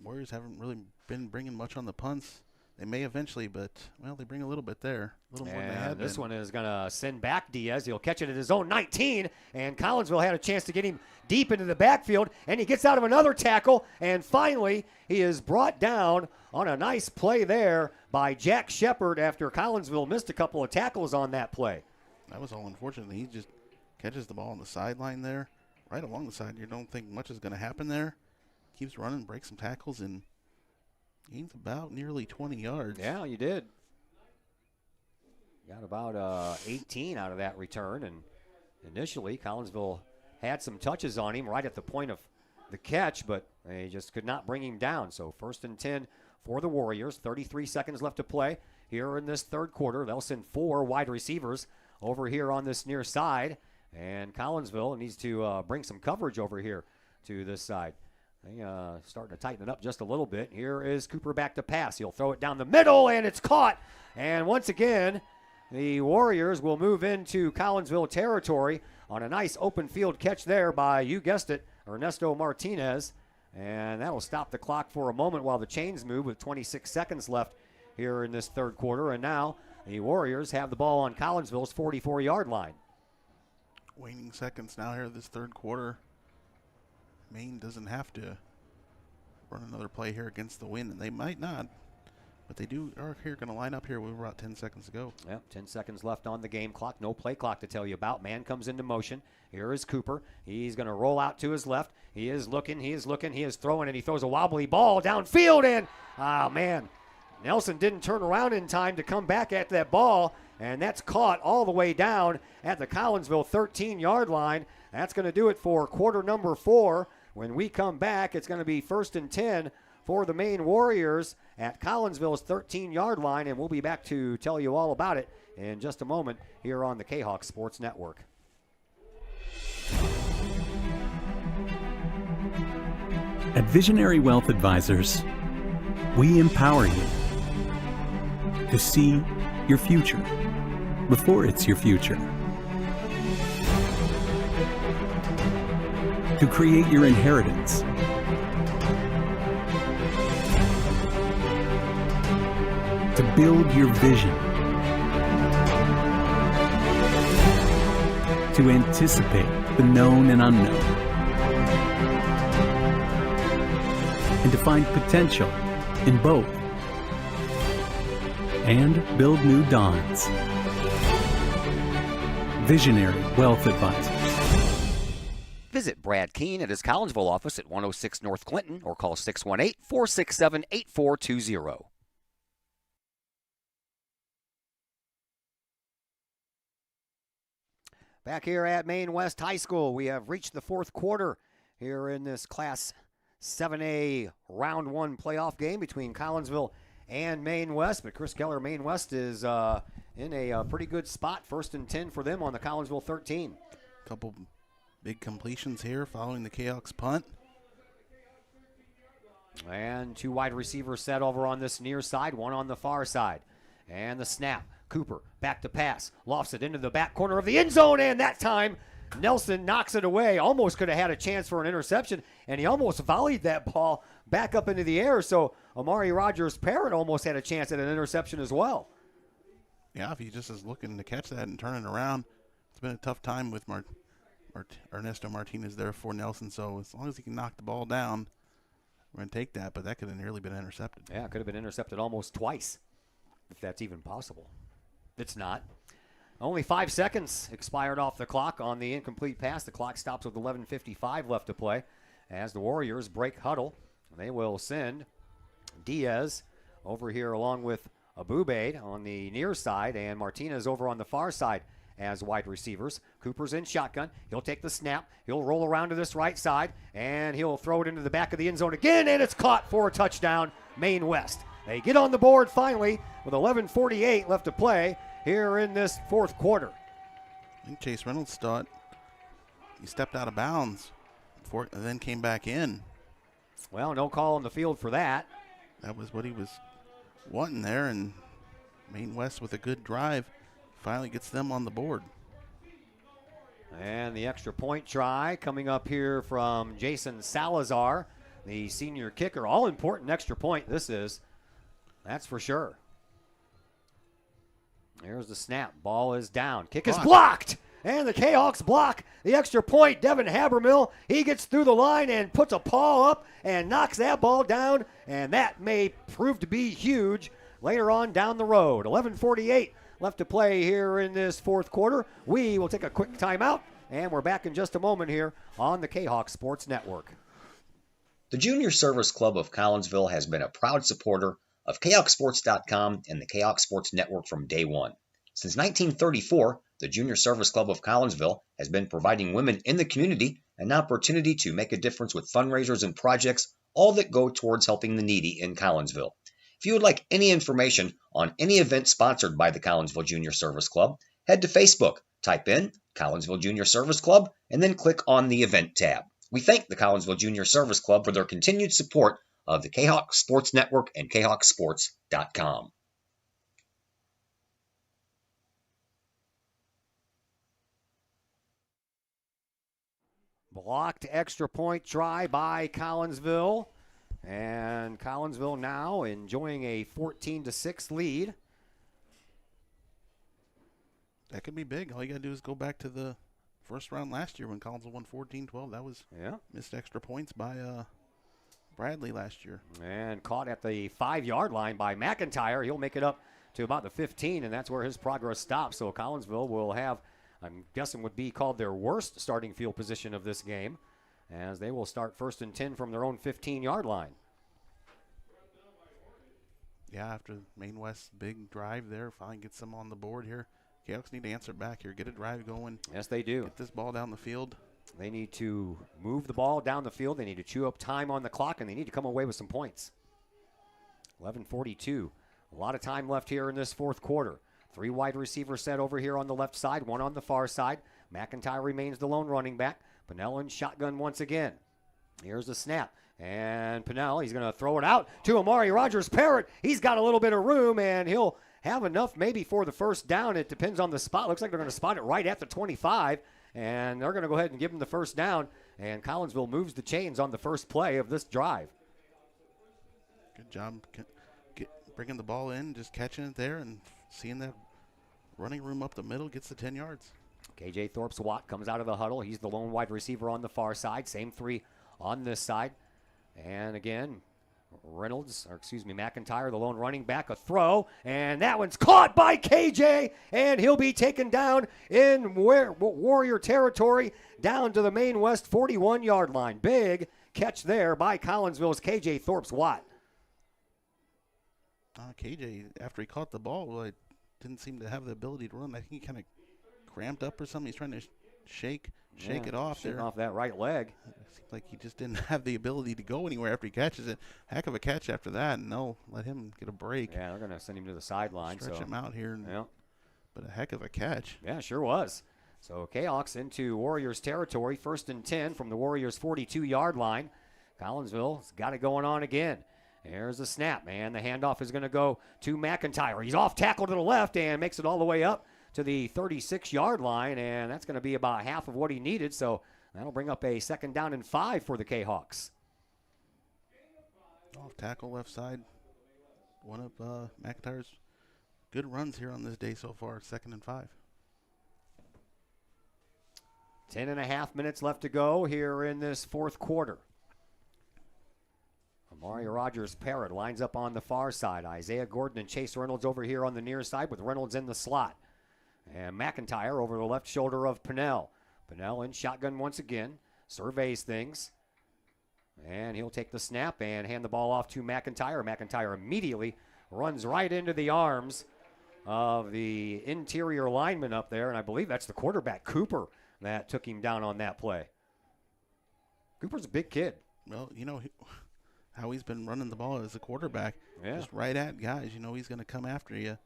Warriors haven't really been bringing much on the punts. They may eventually, but, well, they bring a little bit there. A little more than they had. This one is going to send back Diaz. He'll catch it at his own 19, and Collinsville had a chance to get him deep into the backfield, and he gets out of another tackle, and finally he is brought down on a nice play there by Jack Shepard after Collinsville missed a couple of tackles on that play. That was all unfortunate. He just catches the ball on the sideline there, right along the side. You don't think much is going to happen there. Keeps running, breaks some tackles, and gains about nearly 20 yards. Yeah, you did. Got about 18 out of that return, and initially Collinsville had some touches on him right at the point of the catch, but they just could not bring him down. So 1st and 10 for the Warriors. 33 seconds left to play here in this third quarter. They'll send 4 wide receivers over here on this near side, and Collinsville needs to bring some coverage over here to this side. They starting to tighten it up just a little bit. Here is Cooper back to pass. He'll throw it down the middle, and it's caught. And once again, the Warriors will move into Collinsville territory on a nice open field catch there by, you guessed it, Ernesto Martinez. And that'll stop the clock for a moment while the chains move with 26 seconds left here in this third quarter. And now the Warriors have the ball on Collinsville's 44-yard line. Waning seconds now here this third quarter. Maine doesn't have to run another play here against the wind, and they might not, but they are here going to line up here with about 10 seconds to go. Yep, 10 seconds left on the game clock. No play clock to tell you about. Man comes into motion. Here is Cooper. He's going to roll out to his left. He is looking, he is throwing, and he throws a wobbly ball downfield, and, Nelson didn't turn around in time to come back at that ball, and that's caught all the way down at the Collinsville 13-yard line. That's going to do it for quarter number 4. When we come back, it's going to be 1st and 10 for the Maine Warriors at Collinsville's 13-yard line, and we'll be back to tell you all about it in just a moment here on the Kahok Sports Network. At Visionary Wealth Advisors, we empower you to see your future before it's your future. To create your inheritance. To build your vision. To anticipate the known and unknown. And to find potential in both. And build new dawns. Visionary Wealth Advisors. Visit Brad Keene at his Collinsville office at 106 North Clinton or call 618-467-8420. Back here at Maine West High School, we have reached the fourth quarter here in this Class 7A Round 1 playoff game between Collinsville and Maine West. But Chris Keller, Maine West is in a pretty good spot. 1st and 10 for them on the Collinsville 13. Couple big completions here following the Kahok's punt. And 2 wide receivers set over on this near side, 1 on the far side. And the snap. Cooper back to pass. Lofts it into the back corner of the end zone, and that time Nelson knocks it away. Almost could have had a chance for an interception, and he almost volleyed that ball back up into the air. So Amari Rogers-Parrott almost had a chance at an interception as well. Yeah, if he just is looking to catch that and turn it around, it's been a tough time with Ernesto Martinez there for Nelson. So as long as he can knock the ball down, we're going to take that. But that could have nearly been intercepted. Yeah, it could have been intercepted almost twice, if that's even possible. It's not. Only 5 seconds expired off the clock on the incomplete pass. The clock stops with 11:55 left to play as the Warriors break huddle. They will send Diaz over here along with Abubaid on the near side and Martinez over on the far side as wide receivers. Cooper's in shotgun. He'll take the snap. He'll roll around to this right side, and he'll throw it into the back of the end zone again, and it's caught for a touchdown, Maine West. They get on the board finally with 11:48 left to play here in this fourth quarter. I think Chase Reynolds thought he stepped out of bounds and then came back in. Well, no call on the field for that. That was what he was wanting there, and Maine West with a good drive finally gets them on the board. And the extra point try coming up here from Jason Salazar, the senior kicker. All important extra point this is. That's for sure. There's the snap. Ball is down. Kick is blocked. And the Kahawks block the extra point. Devin Habermill, he gets through the line and puts a paw up and knocks that ball down. And that may prove to be huge later on down the road. 11:48 left to play here in this fourth quarter. We will take a quick timeout, and we're back in just a moment here on the Kahawk Sports Network. The Junior Service Club of Collinsville has been a proud supporter of KahawkSports.com and the Kahawk Sports Network from day one. Since 1934, the Junior Service Club of Collinsville has been providing women in the community an opportunity to make a difference with fundraisers and projects, all that go towards helping the needy in Collinsville. If you would like any information on any event sponsored by the Collinsville Junior Service Club, head to Facebook, type in Collinsville Junior Service Club, and then click on the event tab. We thank the Collinsville Junior Service Club for their continued support of the Kahawk Sports Network and KahawkSports.com. Blocked extra point try by Collinsville. And Collinsville now enjoying a 14-6 lead. That could be big. All you got to do is go back to the first round last year when Collinsville won 14-12. That was missed extra points by Bradley last year. And caught at the 5-yard line by McIntyre. He'll make it up to about the 15, and that's where his progress stops. So Collinsville will have, I'm guessing would be called their worst starting field position of this game, as they will start 1st and 10 from their own 15-yard line. Yeah, after Maine West's big drive there, finally gets them on the board here. Kahawks need to answer back here, get a drive going. Yes, they do. Get this ball down the field. They need to move the ball down the field. They need to chew up time on the clock, and they need to come away with some points. 11:42. A lot of time left here in this fourth quarter. 3 wide receivers set over here on the left side, 1 on the far side. McIntyre remains the lone running back. Pinnell in shotgun once again. Here's the snap. And Pinnell, he's going to throw it out to Amari Rogers-Parrott. He's got a little bit of room, and he'll have enough maybe for the first down. It depends on the spot. Looks like they're going to spot it right at the 25. And they're going to go ahead and give him the first down. And Collinsville moves the chains on the first play of this drive. Good job bringing the ball in, just catching it there and seeing that running room up the middle, gets the 10 yards. KJ Thorpes-Watt comes out of the huddle. He's the lone wide receiver on the far side. Same 3 on this side. And again, McIntyre, the lone running back, a throw, and that one's caught by KJ, and he'll be taken down in Warrior territory down to the Maine West 41-yard line. Big catch there by Collinsville's KJ Thorpes-Watt. KJ, after he caught the ball, didn't seem to have the ability to run. I think he kind of cramped up or something. He's trying to shake it off shake there. Off that right leg. It seemed like he just didn't have the ability to go anywhere after he catches it. Heck of a catch after that, and they'll let him get a break. Yeah, they're going to send him to the sideline. Stretch him out here. Yeah. But a heck of a catch. Yeah, sure was. So Kahawks into Warriors territory, 1st and 10 from the Warriors' 42-yard line. Collinsville's got it going on again. There's the snap, man. The handoff is going to go to McIntyre. He's off tackle to the left and makes it all the way up to the 36-yard line, and that's going to be about half of what he needed. So that'll bring up a 2nd down and 5 for the Kahawks. Off tackle left side. One of McIntyre's good runs here on this day so far, 2nd and 5. 10.5 minutes left to go here in this 4th quarter. Amari Rogers-Parrott lines up on the far side. Isaiah Gordon and Chase Reynolds over here on the near side with Reynolds in the slot. And McIntyre over the left shoulder of Pennell. Pennell in shotgun once again, surveys things. And he'll take the snap and hand the ball off to McIntyre. McIntyre immediately runs right into the arms of the interior lineman up there. And I believe that's the quarterback, Cooper, that took him down on that play. Cooper's a big kid. Well, you know how he's been running the ball as a quarterback. Yeah. Just right at guys. You know he's going to come after you.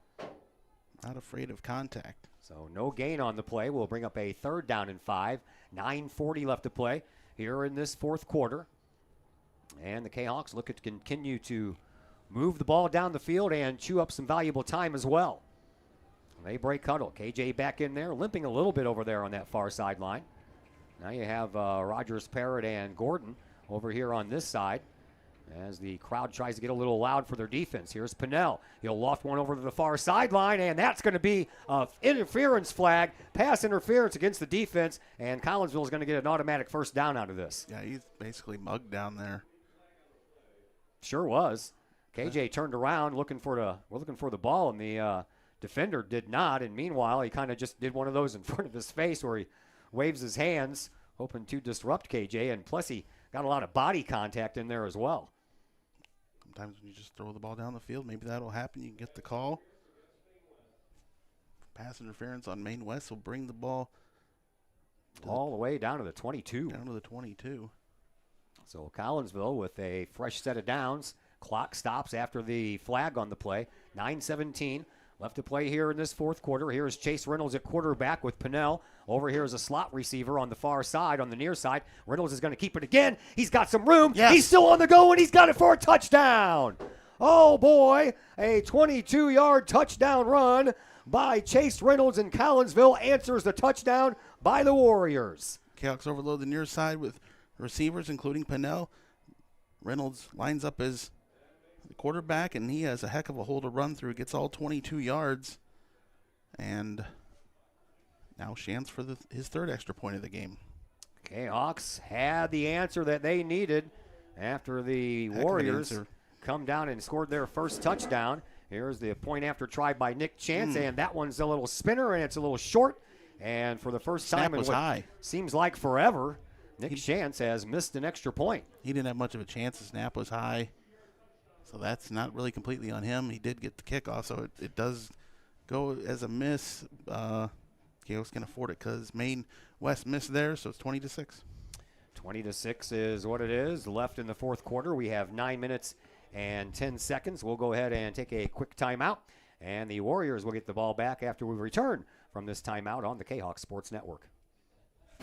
Not afraid of contact. So no gain on the play. We'll bring up a 3rd down and 5. 9:40 left to play here in this 4th quarter. And the Kahawks look to continue to move the ball down the field and chew up some valuable time as well. They break huddle. KJ back in there, limping a little bit over there on that far sideline. Now you have Rogers-Parrott and Gordon over here on this side as the crowd tries to get a little loud for their defense. Here's Pennell. He'll loft one over to the far sideline, and that's going to be an interference flag, pass interference against the defense, and Collinsville is going to get an automatic 1st down out of this. Yeah, he's basically mugged down there. Sure was. KJ turned around looking for the ball, and the defender did not, and meanwhile, he kind of just did one of those in front of his face where he waves his hands, hoping to disrupt KJ, and plus he got a lot of body contact in there as well. Sometimes when you just throw the ball down the field, maybe that'll happen. You can get the call. Pass interference on Maine West will bring the ball all the way down to the 22. Down to the 22. So Collinsville with a fresh set of downs. Clock stops after the flag on the play. 9:17 left to play here in this 4th quarter. Here's Chase Reynolds at quarterback with Pennell. Over here is a slot receiver on the far side, on the near side. Reynolds is going to keep it again. He's got some room. Yes. He's still on the go, and he's got it for a touchdown. Oh, boy. A 22-yard touchdown run by Chase Reynolds, and Collinsville answers the touchdown by the Warriors. Kahawks overload the near side with receivers, including Pennell. Reynolds lines up as the quarterback, and he has a heck of a hole to run through. Gets all 22 yards, and now chance for his 3rd extra point of the game. Kahawks had the answer that they needed after the Warriors come down and scored their 1st touchdown. Here's the point after try by Nick Chance, and that one's a little spinner, and it's a little short. And for the first time in what high. Seems like forever, Nick Chance has missed an extra point. He didn't have much of a chance. The snap was high. So that's not really completely on him. He did get the kickoff, so it does go as a miss. Kahawks can afford it because Maine West missed there, so it's 20-6. 20-6 is what it is. Left in the 4th quarter. We have 9 minutes and 10 seconds. We'll go ahead and take a quick timeout, and the Warriors will get the ball back after we return from this timeout on the Kahawk Sports Network.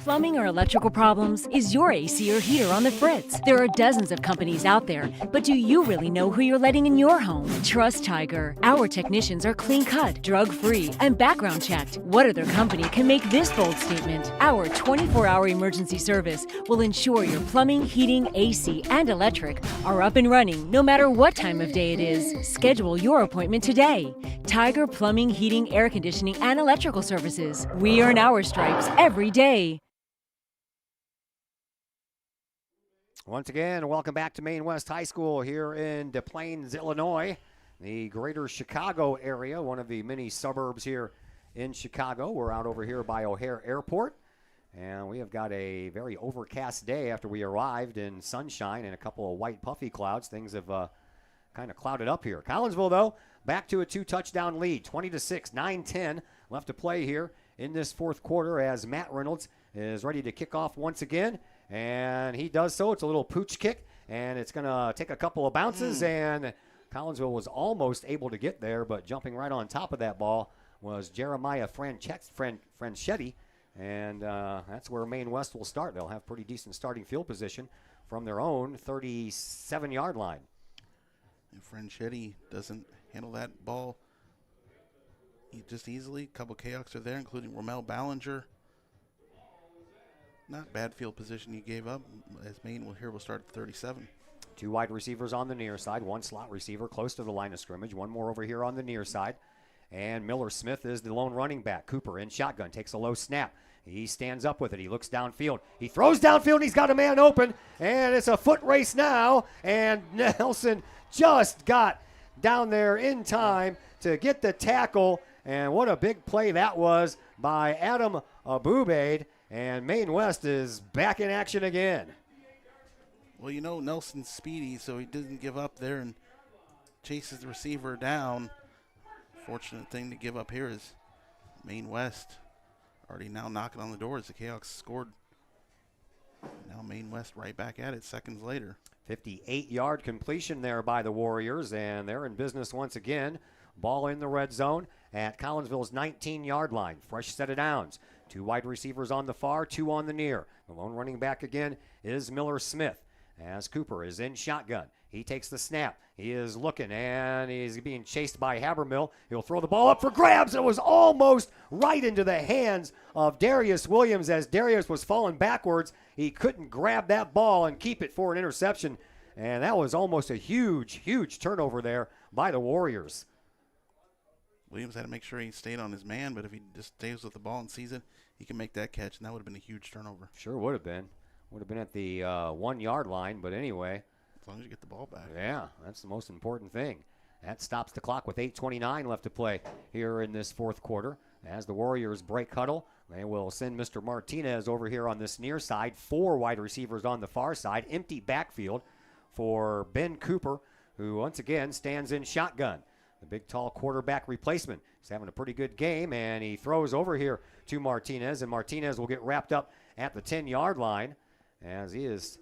Plumbing or electrical problems? Is your AC or heater on the fritz? There are dozens of companies out there, but do you really know who you're letting in your home? Trust Tiger. Our technicians are clean-cut, drug-free, and background checked. What other company can make this bold statement? Our 24-hour emergency service will ensure your plumbing, heating, AC, and electric are up and running no matter what time of day it is. Schedule your appointment today. Tiger Plumbing, Heating, Air Conditioning, and Electrical Services. We earn our stripes every day. Once again, welcome back to Maine West High School here in Des Plaines, Illinois, the greater Chicago area, one of the many suburbs here in Chicago. We're out over here by O'Hare Airport, and we have got a very overcast day after we arrived in sunshine and a couple of white puffy clouds. Things have kind of clouded up here. Collinsville, though, back to a 2-touchdown lead, 20-6, 9-10 left to play here in this fourth quarter as Matt Reynolds is ready to kick off once again. And he does so. It's a little pooch kick, and it's going to take a couple of bounces, and Collinsville was almost able to get there, but jumping right on top of that ball was Jeremiah Franchetti, and that's where Maine West will start. They'll have pretty decent starting field position from their own 37-yard line. And Franchetti doesn't handle that ball just easily. A couple Kahawks are there, including Romel Ballinger. Not bad field position he gave up, as Maine will start at 37. 2 wide receivers on the near side, 1 slot receiver close to the line of scrimmage, 1 more over here on the near side. And Miller Smith is the lone running back. Cooper in shotgun, takes a low snap. He stands up with it. He looks downfield. He throws downfield, and he's got a man open. And it's a foot race now. And Nelson just got down there in time to get the tackle. And what a big play that was by Adam Abubaid. And Maine West is back in action again. Well, you know, Nelson's speedy, so he doesn't give up there and chases the receiver down. Fortunate thing to give up here is Maine West already now knocking on the door as the Kahawks scored. Now Maine West right back at it seconds later. 58-yard completion there by the Warriors, and they're in business once again. Ball in the red zone at Collinsville's 19-yard line. Fresh set of downs. 2 wide receivers on the far, 2 on the near. The lone running back again is Miller Smith, as Cooper is in shotgun. He takes the snap. He is looking, and he's being chased by Habermill. He'll throw the ball up for grabs. It was almost right into the hands of Darius Williams. As Darius was falling backwards, he couldn't grab that ball and keep it for an interception. And that was almost a huge, huge turnover there by the Warriors. Williams had to make sure he stayed on his man, but if he just stays with the ball and sees it, he can make that catch, and that would have been a huge turnover. Sure would have been. Would have been at the 1-yard line, but anyway. As long as you get the ball back. Yeah, that's the most important thing. That stops the clock with 8:29 left to play here in this fourth quarter. As the Warriors break huddle, they will send Mr. Martinez over here on this near side. 4 wide receivers on the far side. Empty backfield for Ben Cooper, who once again stands in shotgun. The big, tall quarterback replacement. He's having a pretty good game, and he throws over here to Martinez, and Martinez will get wrapped up at the 10-yard line as he is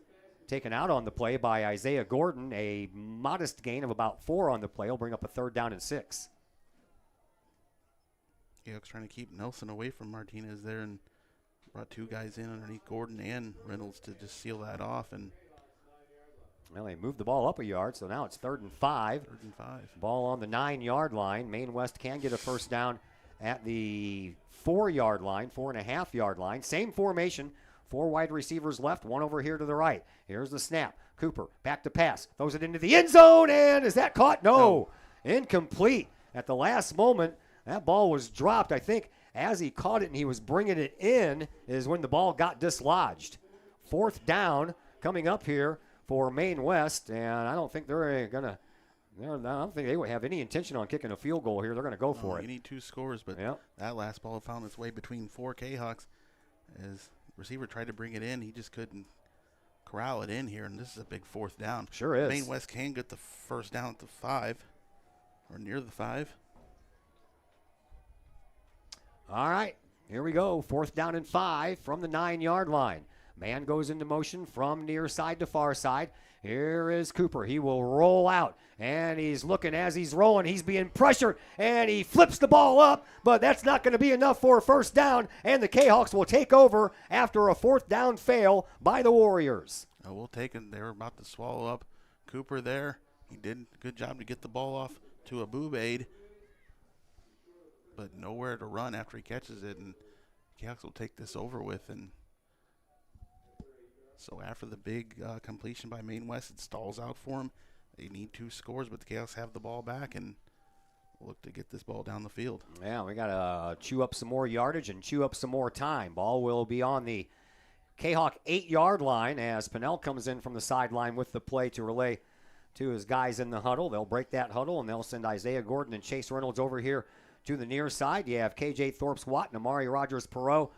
taken out on the play by Isaiah Gordon. A modest gain of about 4 on the play will bring up a 3rd down and 6. Kahawks trying to keep Nelson away from Martinez there and brought 2 guys in underneath Gordon and Reynolds to just seal that off. And well, they moved the ball up a yard, so now it's 3rd and 5. 3rd and 5. Ball on the 9-yard line. Maine West can get a first down at the 4-yard line, 4.5-yard line. Same formation. 4 wide receivers left, 1 over here to the right. Here's the snap. Cooper back to pass. Throws it into the end zone, and is that caught? No. Incomplete. At the last moment, that ball was dropped. I think as he caught it and he was bringing it in is when the ball got dislodged. 4th down coming up here for Maine West, and I don't think they're going to – I don't think they would have any intention on kicking a field goal here. They're going to go for it. You need 2 scores, but that last ball found its way between 4 Kahawks as – receiver tried to bring it in. He just couldn't corral it in here, and this is a big 4th down. Sure is. Maine West can get the first down at the 5 or near the 5. All right, here we go. 4th down and 5 from the 9-yard line. Man goes into motion from near side to far side. Here is Cooper. He will roll out, and he's looking as he's rolling. He's being pressured, and he flips the ball up, but that's not going to be enough for a first down, and the Kahawks will take over after a 4th down fail by the Warriors. We'll take it. They were about to swallow up Cooper there. He did a good job to get the ball off to Abubaid, but nowhere to run after he catches it, and Kahawks will take this over with. And so after the big completion by Maine West, it stalls out for him. They need 2 scores, but the Kahawks have the ball back and look to get this ball down the field. Yeah, we got to chew up some more yardage and chew up some more time. Ball will be on the Kahawk 8-yard line as Pinnell comes in from the sideline with the play to relay to his guys in the huddle. They'll break that huddle, and they'll send Isaiah Gordon and Chase Reynolds over here to the near side. You have KJ Thorpes-Watt and Amari Rogers-Perot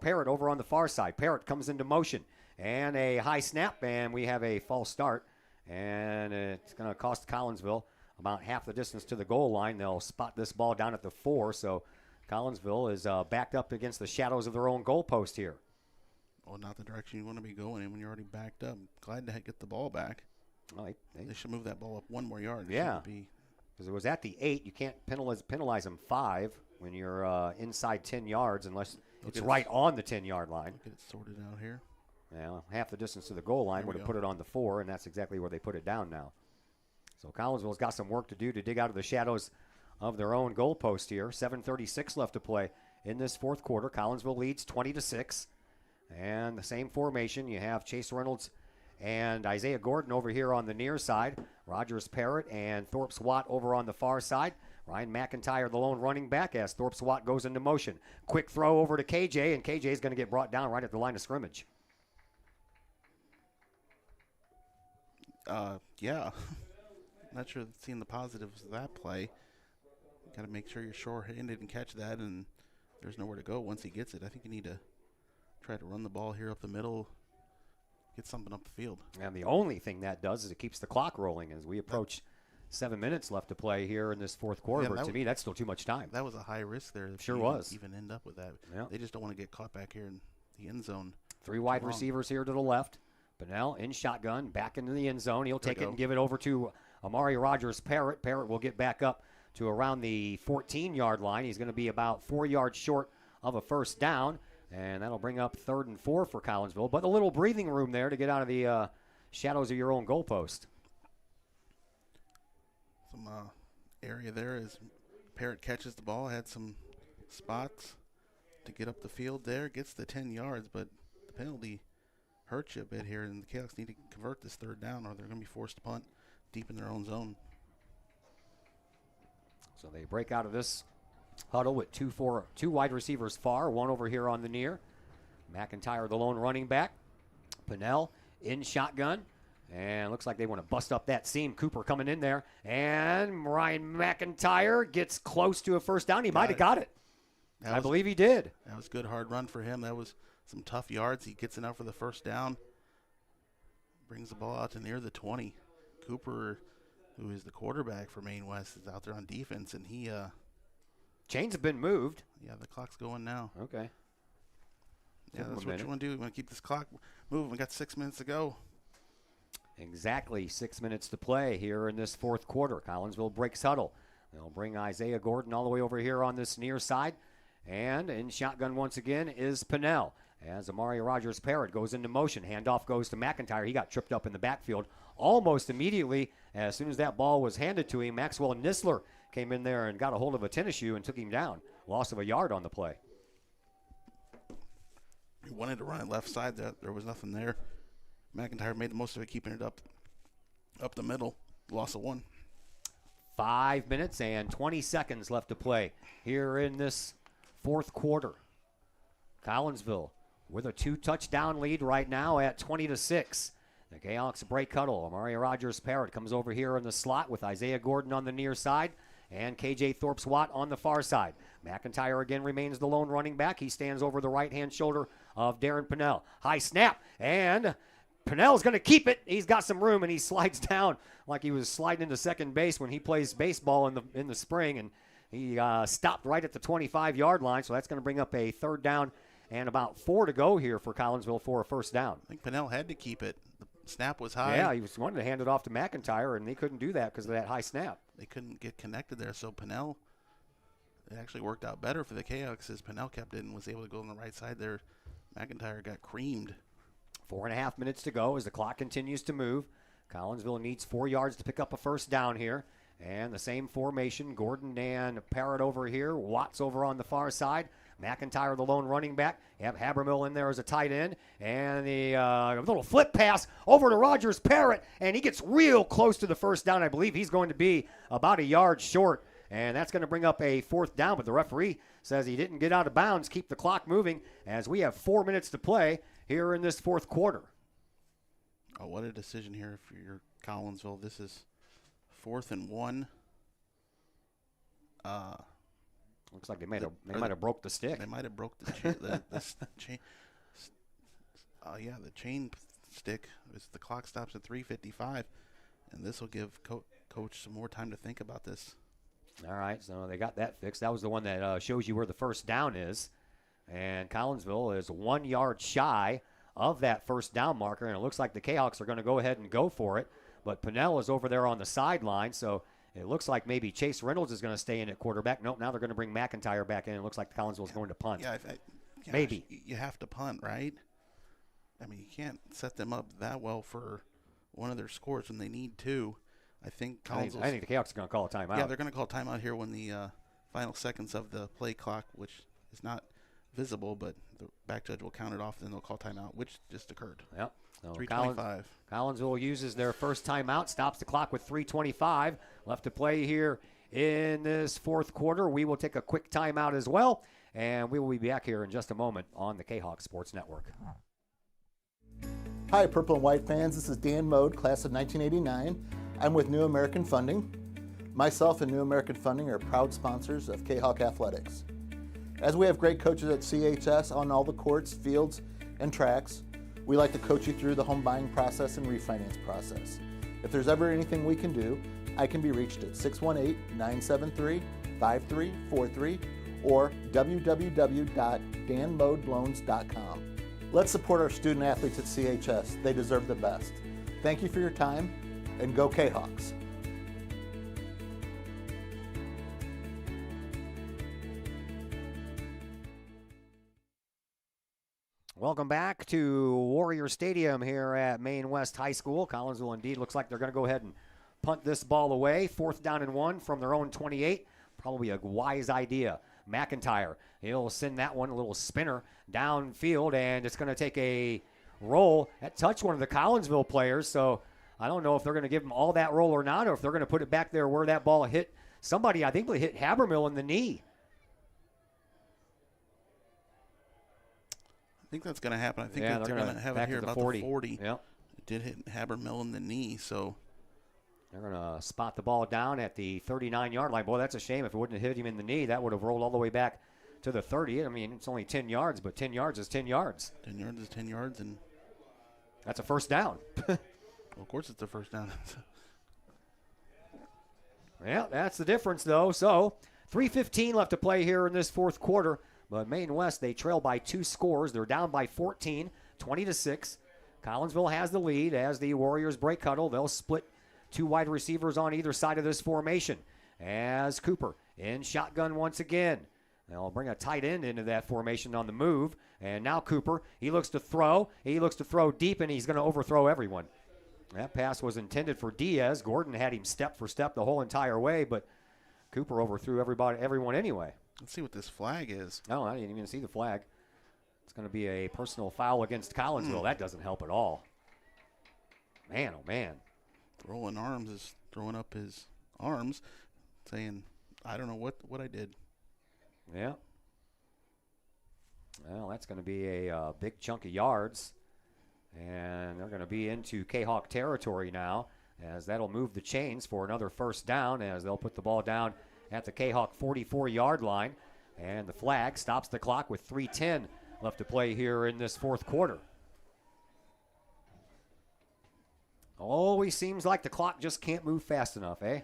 Parrott over on the far side. Parrott comes into motion. And a high snap, and we have a false start. And it's going to cost Collinsville about half the distance to the goal line. They'll spot this ball down at the 4, so Collinsville is backed up against the shadows of their own goalpost here. Well, not the direction you want to be going in when you're already backed up. Glad to get the ball back. Well, they should move that ball up one more yard. Yeah, because it was at the 8. You can't penalize them 5 when you're inside 10 yards unless it's right on the 10-yard line. Get it sorted out here. Yeah, half the distance to the goal line would have put it on the 4, and that's exactly where they put it down now. So Collinsville's got some work to do to dig out of the shadows of their own goalpost here. 7:36 left to play in this fourth quarter. Collinsville leads 20-6. And the same formation, you have Chase Reynolds and Isaiah Gordon over here on the near side. Rogers Parrott and Thorpe Swat over on the far side. Ryan McIntyre, the lone running back, as Thorpe Swat goes into motion. Quick throw over to KJ, and KJ is going to get brought down right at the line of scrimmage. Yeah. Not sure seeing the positives of that play. Got to make sure you're short-handed and catch that, and there's nowhere to go once he gets it. I think you need to try to run the ball here up the middle, get something up the field. And the only thing that does is it keeps the clock rolling as we approach 7 minutes left to play here in this fourth quarter. Yeah, but to me, that's still too much time. That was a high risk there. Sure was. Even end up with that. Yeah. They just don't want to get caught back here in the end zone. 3 wide receivers here to the left. Bunnell in shotgun, back into the end zone. He'll take it and give it over to Amari Rogers Parrott. Parrott will get back up to around the 14-yard line. He's going to be about 4 yards short of a first down, and that'll bring up 3rd and 4 for Collinsville. But a little breathing room there to get out of the shadows of your own goalpost. Some area there as Parrott catches the ball, had some spots to get up the field there, gets the 10 yards, but the penalty hurts you a bit here, and the Canucks need to convert this 3rd down or they're going to be forced to punt deep in their own zone. So they break out of this huddle with two wide receivers far, one over here on the near. McIntyre, the lone running back. Pinnell in shotgun. And looks like they want to bust up that seam. Cooper coming in there. And Ryan McIntyre gets close to a first down. He might have got it. I believe he did. That was a good hard run for him. That was some tough yards. He gets it out for the first down. Brings the ball out to near the 20. Cooper, who is the quarterback for Maine West, is out there on defense, and he chains have been moved. Yeah, the clock's going now. Okay. Yeah, that's what you want to do. You want to keep this clock moving. We got 6 minutes to go. Exactly 6 minutes to play here in this fourth quarter. Collinsville breaks huddle. They'll bring Isaiah Gordon all the way over here on this near side. And in shotgun once again is Pinnell. As Amari Rogers Parrott goes into motion. Handoff goes to McIntyre. He got tripped up in the backfield almost immediately. As soon as that ball was handed to him, Maxwell Nisler came in there and got a hold of a tennis shoe and took him down. Loss of a yard on the play. He wanted to run it left side. There was nothing there. McIntyre made the most of it, keeping it up the middle. Loss of 1. 5 minutes and 20 seconds left to play here in this fourth quarter. Collinsville with a 2-touchdown lead right now at 20-6. The Gayhawks break huddle. Amari Rogers Parrott comes over here in the slot with Isaiah Gordon on the near side and KJ Thorpe Swat on the far side. McIntyre again remains the lone running back. He stands over the right-hand shoulder of Darren Pinnell. High snap, and Pinnell's going to keep it. He's got some room, and he slides down like he was sliding into second base when he plays baseball in the spring, and he stopped right at the 25-yard line, so that's going to bring up a 3rd down and about 4 to go here for Collinsville for a first down. I think Pinnell had to keep it. The snap was high. Yeah, he was wanting to hand it off to McIntyre, and they couldn't do that because of that high snap. They couldn't get connected there, so Pinnell, it actually worked out better for the Canucks as Pinnell kept it and was able to go on the right side there. McIntyre got creamed. 4.5 minutes to go as the clock continues to move. Collinsville needs 4 yards to pick up a first down here. And the same formation, Gordon and Parrott over here, Watts over on the far side. McIntyre, the lone running back. You have Habermill in there as a tight end. And the little flip pass over to Rogers Parrott. And he gets real close to the first down. I believe he's going to be about a yard short. And that's going to bring up a 4th down. But the referee says he didn't get out of bounds. Keep the clock moving as we have 4 minutes to play here in this fourth quarter. Oh, what a decision here for your Collinsville. This is 4th and 1. Looks like they might have broke the stick. They might have broke the chain. The chain stick. The clock stops at 3:55, and this will give Coach some more time to think about this. All right, so they got that fixed. That was the one that shows you where the first down is. And Collinsville is 1 yard shy of that first down marker, and it looks like the Kahawks are going to go ahead and go for it. But Pinnell is over there on the sideline, so it looks like maybe Chase Reynolds is going to stay in at quarterback. Nope, now they're going to bring McIntyre back in. It looks like Collinsville is going to punt. Yeah, maybe. You have to punt, right? I mean, you can't set them up that well for one of their scores when they need to. I think the Kahawks are going to call a timeout. Yeah, they're going to call a timeout here when the final seconds of the play clock, which is not visible, but the back judge will count it off, then they'll call timeout, which just occurred. Yep. So 3:25. Collinsville uses their first timeout, stops the clock with 3:25 left to play here in this fourth quarter. We will take a quick timeout as well, and we will be back here in just a moment on the Kahawk Sports Network. Hi, Purple and White fans. This is Dan Mode, class of 1989. I'm with New American Funding. Myself and New American Funding are proud sponsors of Kahawk Athletics. As we have great coaches at CHS on all the courts, fields, and tracks, we like to coach you through the home buying process and refinance process. If there's ever anything we can do, I can be reached at 618-973-5343 or www.danmodeloans.com. Let's support our student athletes at CHS. They deserve the best. Thank you for your time, and go Kahawks. Welcome back to Warrior Stadium here at Maine West High School. Collinsville indeed looks like they're going to go ahead and punt this ball away. 4th down and 1 from their own 28. Probably a wise idea. McIntyre, he'll send that one, a little spinner downfield, and it's going to take a roll. That touched one of the Collinsville players, so I don't know if they're going to give him all that roll or not, or if they're going to put it back there where that ball hit somebody. I think they hit Habermill in the knee. I think that's going to happen. I think they're going to have it here about the 40. Yep. It did hit Habermill in the knee, so they're going to spot the ball down at the 39-yard line. Boy, that's a shame. If it wouldn't have hit him in the knee, that would have rolled all the way back to the 30. I mean, it's only 10 yards, but 10 yards is 10 yards. 10 yards is 10 yards, and that's a first down. Well, of course it's a first down. Yeah, that's the difference, though. So 3:15 left to play here in this fourth quarter. But Maine West, they trail by 2 scores. They're down by 14, 20-6. Collinsville has the lead as the Warriors break huddle. They'll split 2 wide receivers on either side of this formation. As Cooper in shotgun once again. They'll bring a tight end into that formation on the move. And now Cooper, he looks to throw. He looks to throw deep, and he's going to overthrow everyone. That pass was intended for Diaz. Gordon had him step for step the whole entire way, but Cooper overthrew everyone anyway. Let's see what this flag is. Oh, I didn't even see the flag. It's going to be a personal foul against Collinsville. That doesn't help at all. Man, oh, man. Throwing arms is throwing up his arms, saying, I don't know what I did. Yeah. Well, that's going to be a big chunk of yards. And they're going to be into Kahawk territory now, as that'll move the chains for another first down, as they'll put the ball down at the Kahawk 44-yard line. And the flag stops the clock with 3:10 left to play here in this fourth quarter. Always seems like the clock just can't move fast enough, eh?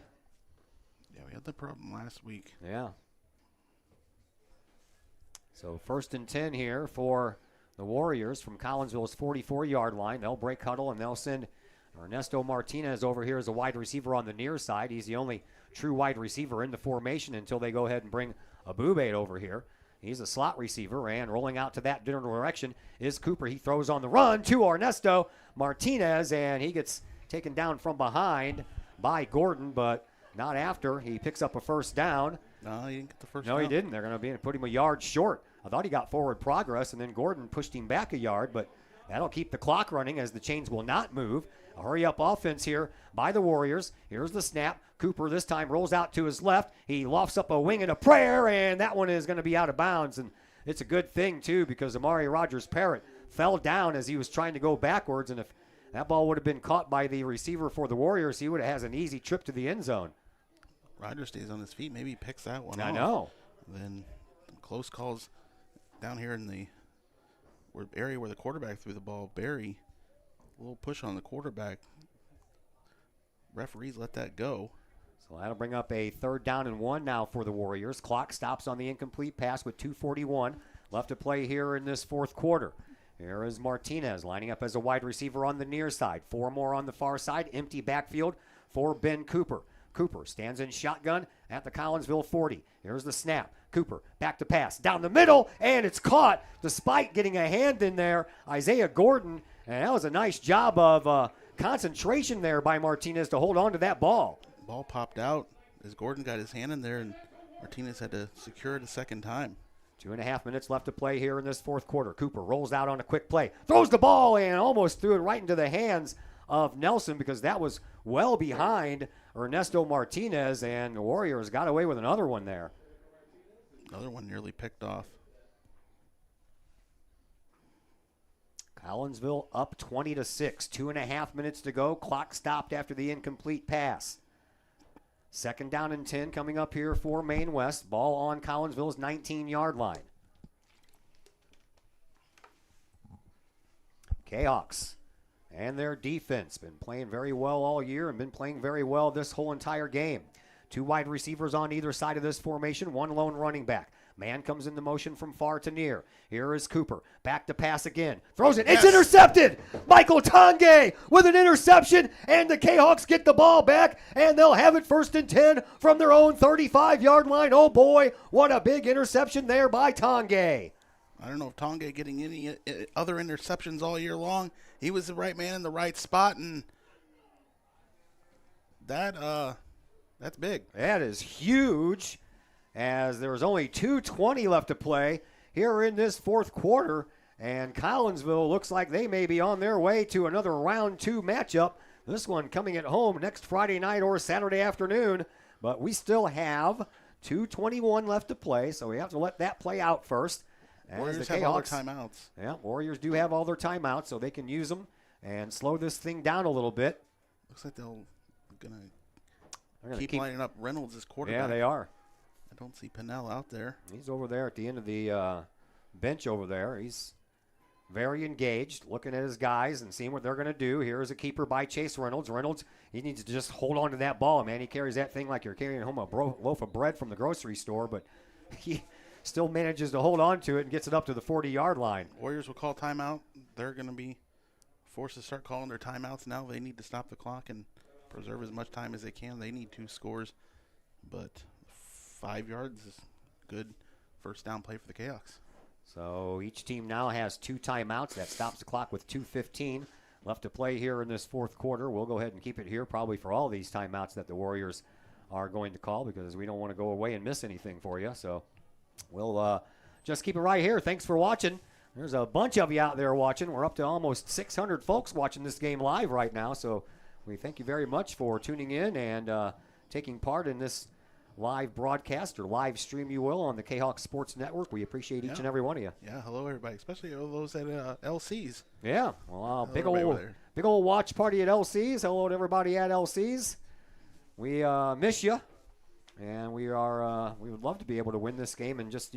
Yeah, we had the problem last week. Yeah. So 1st and 10 here for the Warriors from Collinsville's 44-yard line. They'll break huddle, and they'll send Ernesto Martinez over here as a wide receiver on the near side. He's the only true wide receiver in the formation until they go ahead and bring Abubate over here. He's a slot receiver, and rolling out to that general direction is Cooper. He throws on the run to Ernesto Martinez, and he gets taken down from behind by Gordon, but not after. He picks up a first down. No, he didn't get the first down. No, he didn't. They're going to put him a yard short. I thought he got forward progress, and then Gordon pushed him back a yard, but that'll keep the clock running as the chains will not move. A hurry-up offense here by the Warriors. Here's the snap. Cooper this time rolls out to his left. He lofts up a wing and a prayer, and that one is going to be out of bounds. And it's a good thing, too, because Amari Rogers-Parrott fell down as he was trying to go backwards, and if that ball would have been caught by the receiver for the Warriors, he would have has an easy trip to the end zone. Rogers stays on his feet. Maybe he picks that one I off. know. Then close calls down here in the area where the quarterback threw the ball. Barry, a little push on the quarterback. Referees let that go. So that'll bring up a 3rd down and 1 now for the Warriors. Clock stops on the incomplete pass with 2:41 left to play here in this 4th quarter. Here is Martinez lining up as a wide receiver on the near side. 4 more on the far side. Empty backfield for Ben Cooper. Cooper stands in shotgun at the Collinsville 40. Here's the snap. Cooper back to pass down the middle, and it's caught despite getting a hand in there. Isaiah Gordon, and that was a nice job of concentration there by Martinez to hold on to that ball. Ball popped out as Gordon got his hand in there, and Martinez had to secure it a second time. 2.5 minutes left to play here in this 4th quarter. Cooper rolls out on a quick play, throws the ball, and almost threw it right into the hands of Nelson because that was well behind Ernesto Martinez, and the Warriors got away with another one there. Another one nearly picked off. Collinsville up 20-6. 2.5 minutes to go. Clock stopped after the incomplete pass. 2nd down and 10 coming up here for Maine West. Ball on Collinsville's 19-yard line. Kahawks and their defense been playing very well all year and been playing very well this whole entire game. 2 wide receivers on either side of this formation, 1 lone running back. Man comes into motion from far to near. Here is Cooper. Back to pass again. Throws it. Yes. It's intercepted. Michael Tange with an interception, and the Kahawks get the ball back, and they'll have it 1st and 10 from their own 35-yard line. Oh, boy, what a big interception there by Tange. I don't know if Tange getting any other interceptions all year long. He was the right man in the right spot, and that's big. That is huge, as there was only 2:20 left to play here in this 4th quarter, and Collinsville looks like they may be on their way to another round 2 matchup. This one coming at home next Friday night or Saturday afternoon, but we still have 2:21 left to play, so we have to let that play out first. Warriors have all their timeouts. Yeah, Warriors do have all their timeouts, so they can use them and slow this thing down a little bit. Looks like they're going to keep lining up Reynolds as quarterback. Yeah, they are. I don't see Pinnell out there. He's over there at the end of the bench over there. He's very engaged, looking at his guys and seeing what they're going to do. Here is a keeper by Chase Reynolds. Reynolds, he needs to just hold on to that ball, man. He carries that thing like you're carrying home a loaf of bread from the grocery store, but he still manages to hold on to it and gets it up to the 40-yard line. Warriors will call timeout. They're going to be forced to start calling their timeouts now. They need to stop the clock and preserve as much time as they can. They need 2 scores, but 5 yards is good 1st down play for the Kahawks. So each team now has 2 timeouts. That stops the clock with 2:15 left to play here in this 4th quarter. We'll go ahead and keep it here probably for all these timeouts that the Warriors are going to call, because we don't want to go away and miss anything for you. So we'll just keep it right here. Thanks for watching. There's a bunch of you out there watching. We're up to almost 600 folks watching this game live right now. So we thank you very much for tuning in and taking part in this live broadcast, or live stream, you will, on the Kahok Sports Network. We appreciate each and every one of you. Yeah, hello everybody, especially all those at LC's. Yeah, well, big old watch party at LC's. Hello to everybody at LC's. We miss you, and we would love to be able to win this game and just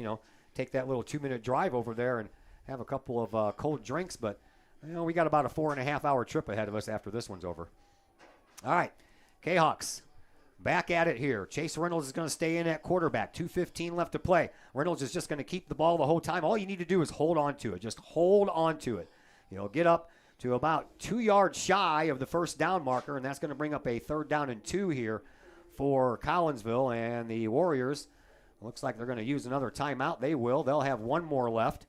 take that little 2-minute drive over there and have a couple of cold drinks. But we got about a 4.5-hour trip ahead of us after this one's over. All right, Kahawks. Back at it here. Chase Reynolds is going to stay in at quarterback. 2:15 left to play. Reynolds is just going to keep the ball the whole time. All you need to do is hold on to it. Just hold on to it. Get up to about 2 yards shy of the 1st down marker, and that's going to bring up a 3rd down and 2 here for Collinsville. And the Warriors, looks like they're going to use another timeout. They will. They'll have 1 more left.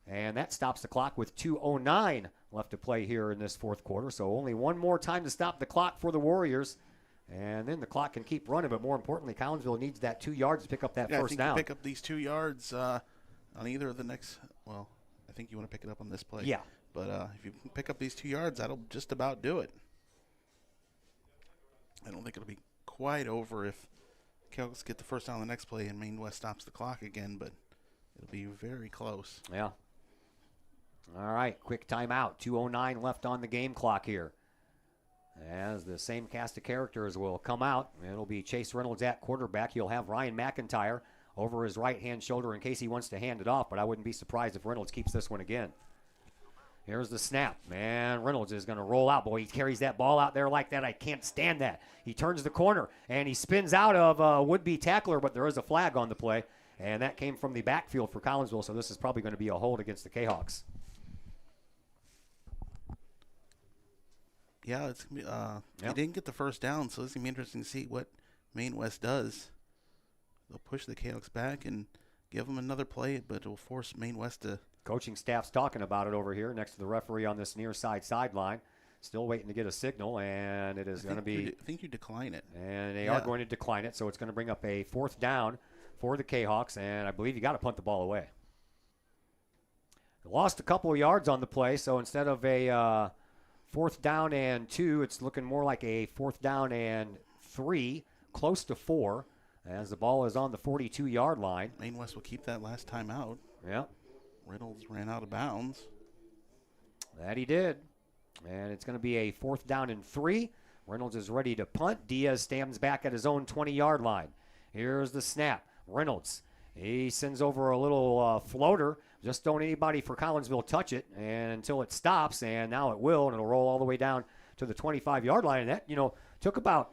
And that stops the clock with 2:09 left to play here in this 4th quarter. So only 1 more time to stop the clock for the Warriors. And then the clock can keep running, but more importantly, Collinsville needs that 2 yards to pick up that 1st down. You pick up these 2 yards on either of the next. Well, I think you want to pick it up on this play. Yeah. But if you pick up these 2 yards, that'll just about do it. I don't think it'll be quite over if Kahawks get the 1st down on the next play and Maine West stops the clock again, but it'll be very close. Yeah. All right, quick timeout. 2:09 left on the game clock here. As the same cast of characters will come out, it'll be Chase Reynolds at quarterback. He'll have Ryan McIntyre over his right-hand shoulder in case he wants to hand it off, but I wouldn't be surprised if Reynolds keeps this one again. Here's the snap. Man, Reynolds is going to roll out. Boy, he carries that ball out there like that. I can't stand that. He turns the corner, and he spins out of a would-be tackler, but there is a flag on the play, and that came from the backfield for Collinsville, so this is probably going to be a hold against the Kahawks. Yeah, it's gonna be, He didn't get the first down, so it's going to be interesting to see what Maine West does. They'll push the Kahawks back and give them another play, but it will force Maine West to... Coaching staff's talking about it over here next to the referee on this near side sideline. Still waiting to get a signal, and it is going to be... I think you decline it. And they are going to decline it, so it's going to bring up a 4th down for the Kahawks, and I believe you got to punt the ball away. They lost a couple of yards on the play, so instead of a 4th down and 2, it's looking more like a 4th down and 3, close to 4, as the ball is on the 42-yard line. Maine West will keep that last time out. Yeah. Reynolds ran out of bounds. That he did. And it's going to be a 4th down and 3. Reynolds is ready to punt. Diaz stands back at his own 20-yard line. Here's the snap. Reynolds, he sends over a little floater. Just don't anybody for Collinsville touch it and until it stops, and now it will, and it'll roll all the way down to the 25-yard line. And that, took about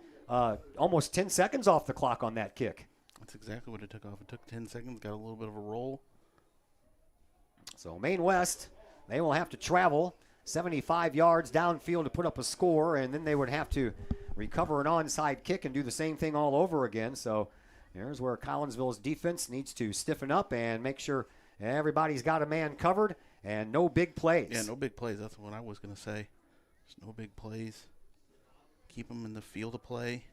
almost 10 seconds off the clock on that kick. That's exactly what it took off. It took 10 seconds, got a little bit of a roll. So Maine West, they will have to travel 75 yards downfield to put up a score, and then they would have to recover an onside kick and do the same thing all over again. So here's where Collinsville's defense needs to stiffen up and make sure everybody's got a man covered and no big plays. Yeah, no big plays. That's what I was going to say. There's no big plays. Keep them in the field of play.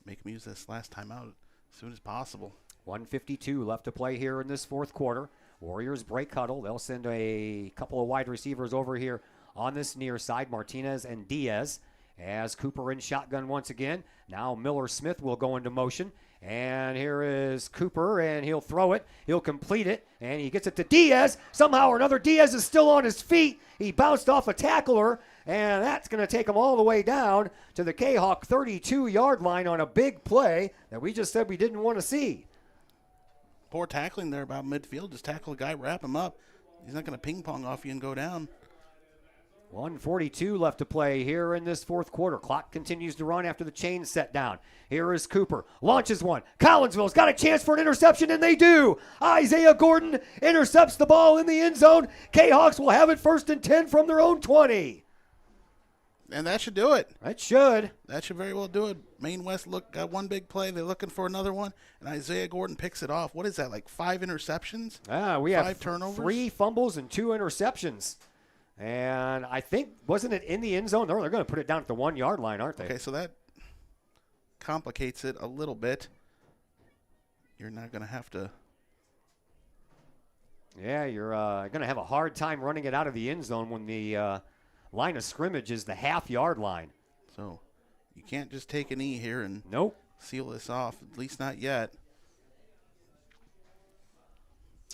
Make them use this last time out as soon as possible. 1:52 left to play here in this 4th quarter. Warriors break huddle. They'll send a couple of wide receivers over here on this near side, Martinez and Diaz, as Cooper in shotgun once again. Now Miller Smith will go into motion. And here is Cooper, and he'll throw it. He'll complete it, and he gets it to Diaz. Somehow or another, Diaz is still on his feet. He bounced off a tackler, and that's going to take him all the way down to the Kahawk 32-yard line on a big play that we just said we didn't want to see. Poor tackling there about midfield. Just tackle a guy, wrap him up. He's not going to ping pong off you and go down. 1:42 left to play here in this 4th quarter. Clock continues to run after the chain's set down. Here is Cooper. Launches one. Collinsville's got a chance for an interception, and they do. Isaiah Gordon intercepts the ball in the end zone. Kahawks will have it 1st and 10 from their own 20. And that should do it. That should. That should very well do it. Maine West got one big play. They're looking for another one. And Isaiah Gordon picks it off. What is that, like 5 interceptions? We have 5 turnovers? 3 fumbles and 2 interceptions. And I think, wasn't it in the end zone? They're going to put it down at the 1-yard line, aren't they? Okay, so that complicates it a little bit. You're not going to have to. Yeah, you're going to have a hard time running it out of the end zone when the line of scrimmage is the half-yard line. So you can't just take a knee here and seal this off, at least not yet.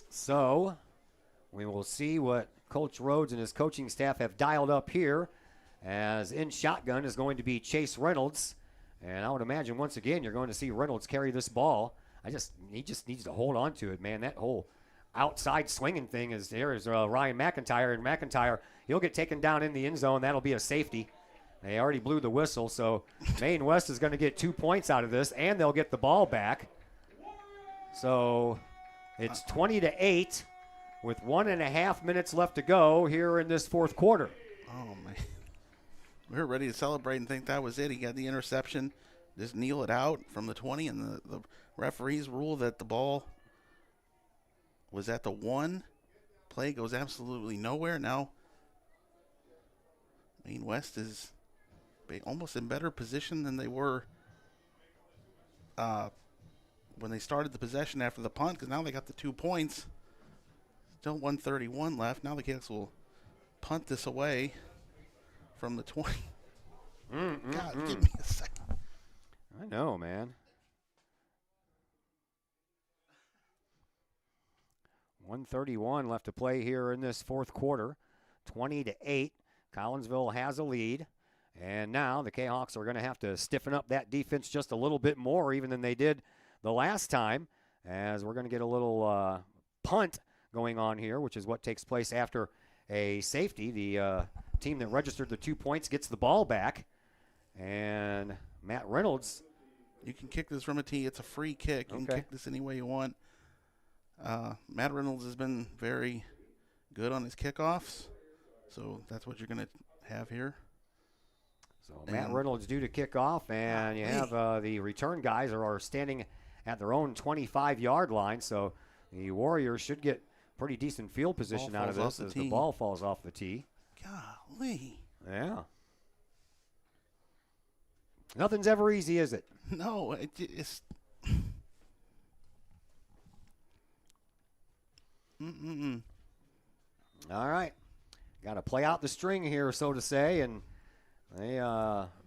So we will see what Coach Rhodes and his coaching staff have dialed up here, as in shotgun is going to be Chase Reynolds. And I would imagine once again you're going to see Reynolds carry this ball. He just needs to hold on to it, man. That whole outside swinging thing is Ryan McIntyre, and McIntyre, he'll get taken down in the end zone. That'll be a safety. They already blew the whistle, so Maine West is going to get 2 points out of this, and they'll get the ball back. So it's 20-8 with 1.5 minutes left to go here in this 4th quarter. Oh, man. We were ready to celebrate and think that was it. He got the interception, just kneel it out from the 20, and the referees rule that the ball was at the 1. Play goes absolutely nowhere. Now Maine West is almost in better position than they were when they started the possession after the punt, because now they got the 2 points. Still 1:31 left. Now the Kahawks will punt this away from the 20. God, give me a second. I know, man. 1:31 left to play here in this 4th quarter. 20-8. Collinsville has a lead. And now the Kahawks are going to have to stiffen up that defense just a little bit more even than they did the last time, as we're going to get a little punt going on here, which is what takes place after a safety. The team that registered the 2 points gets the ball back. And Matt Reynolds. You can kick this from a tee. It's a free kick. You can kick this any way you want. Matt Reynolds has been very good on his kickoffs. So that's what you're going to have here. So Matt Reynolds due to kick off, and you have the return guys are standing at their own 25-yard line. So the Warriors should get pretty decent field position out of this as the ball falls off the tee. Golly. Yeah. Nothing's ever easy, is it? No, it's. All right. Got to play out the string here, so to say, and they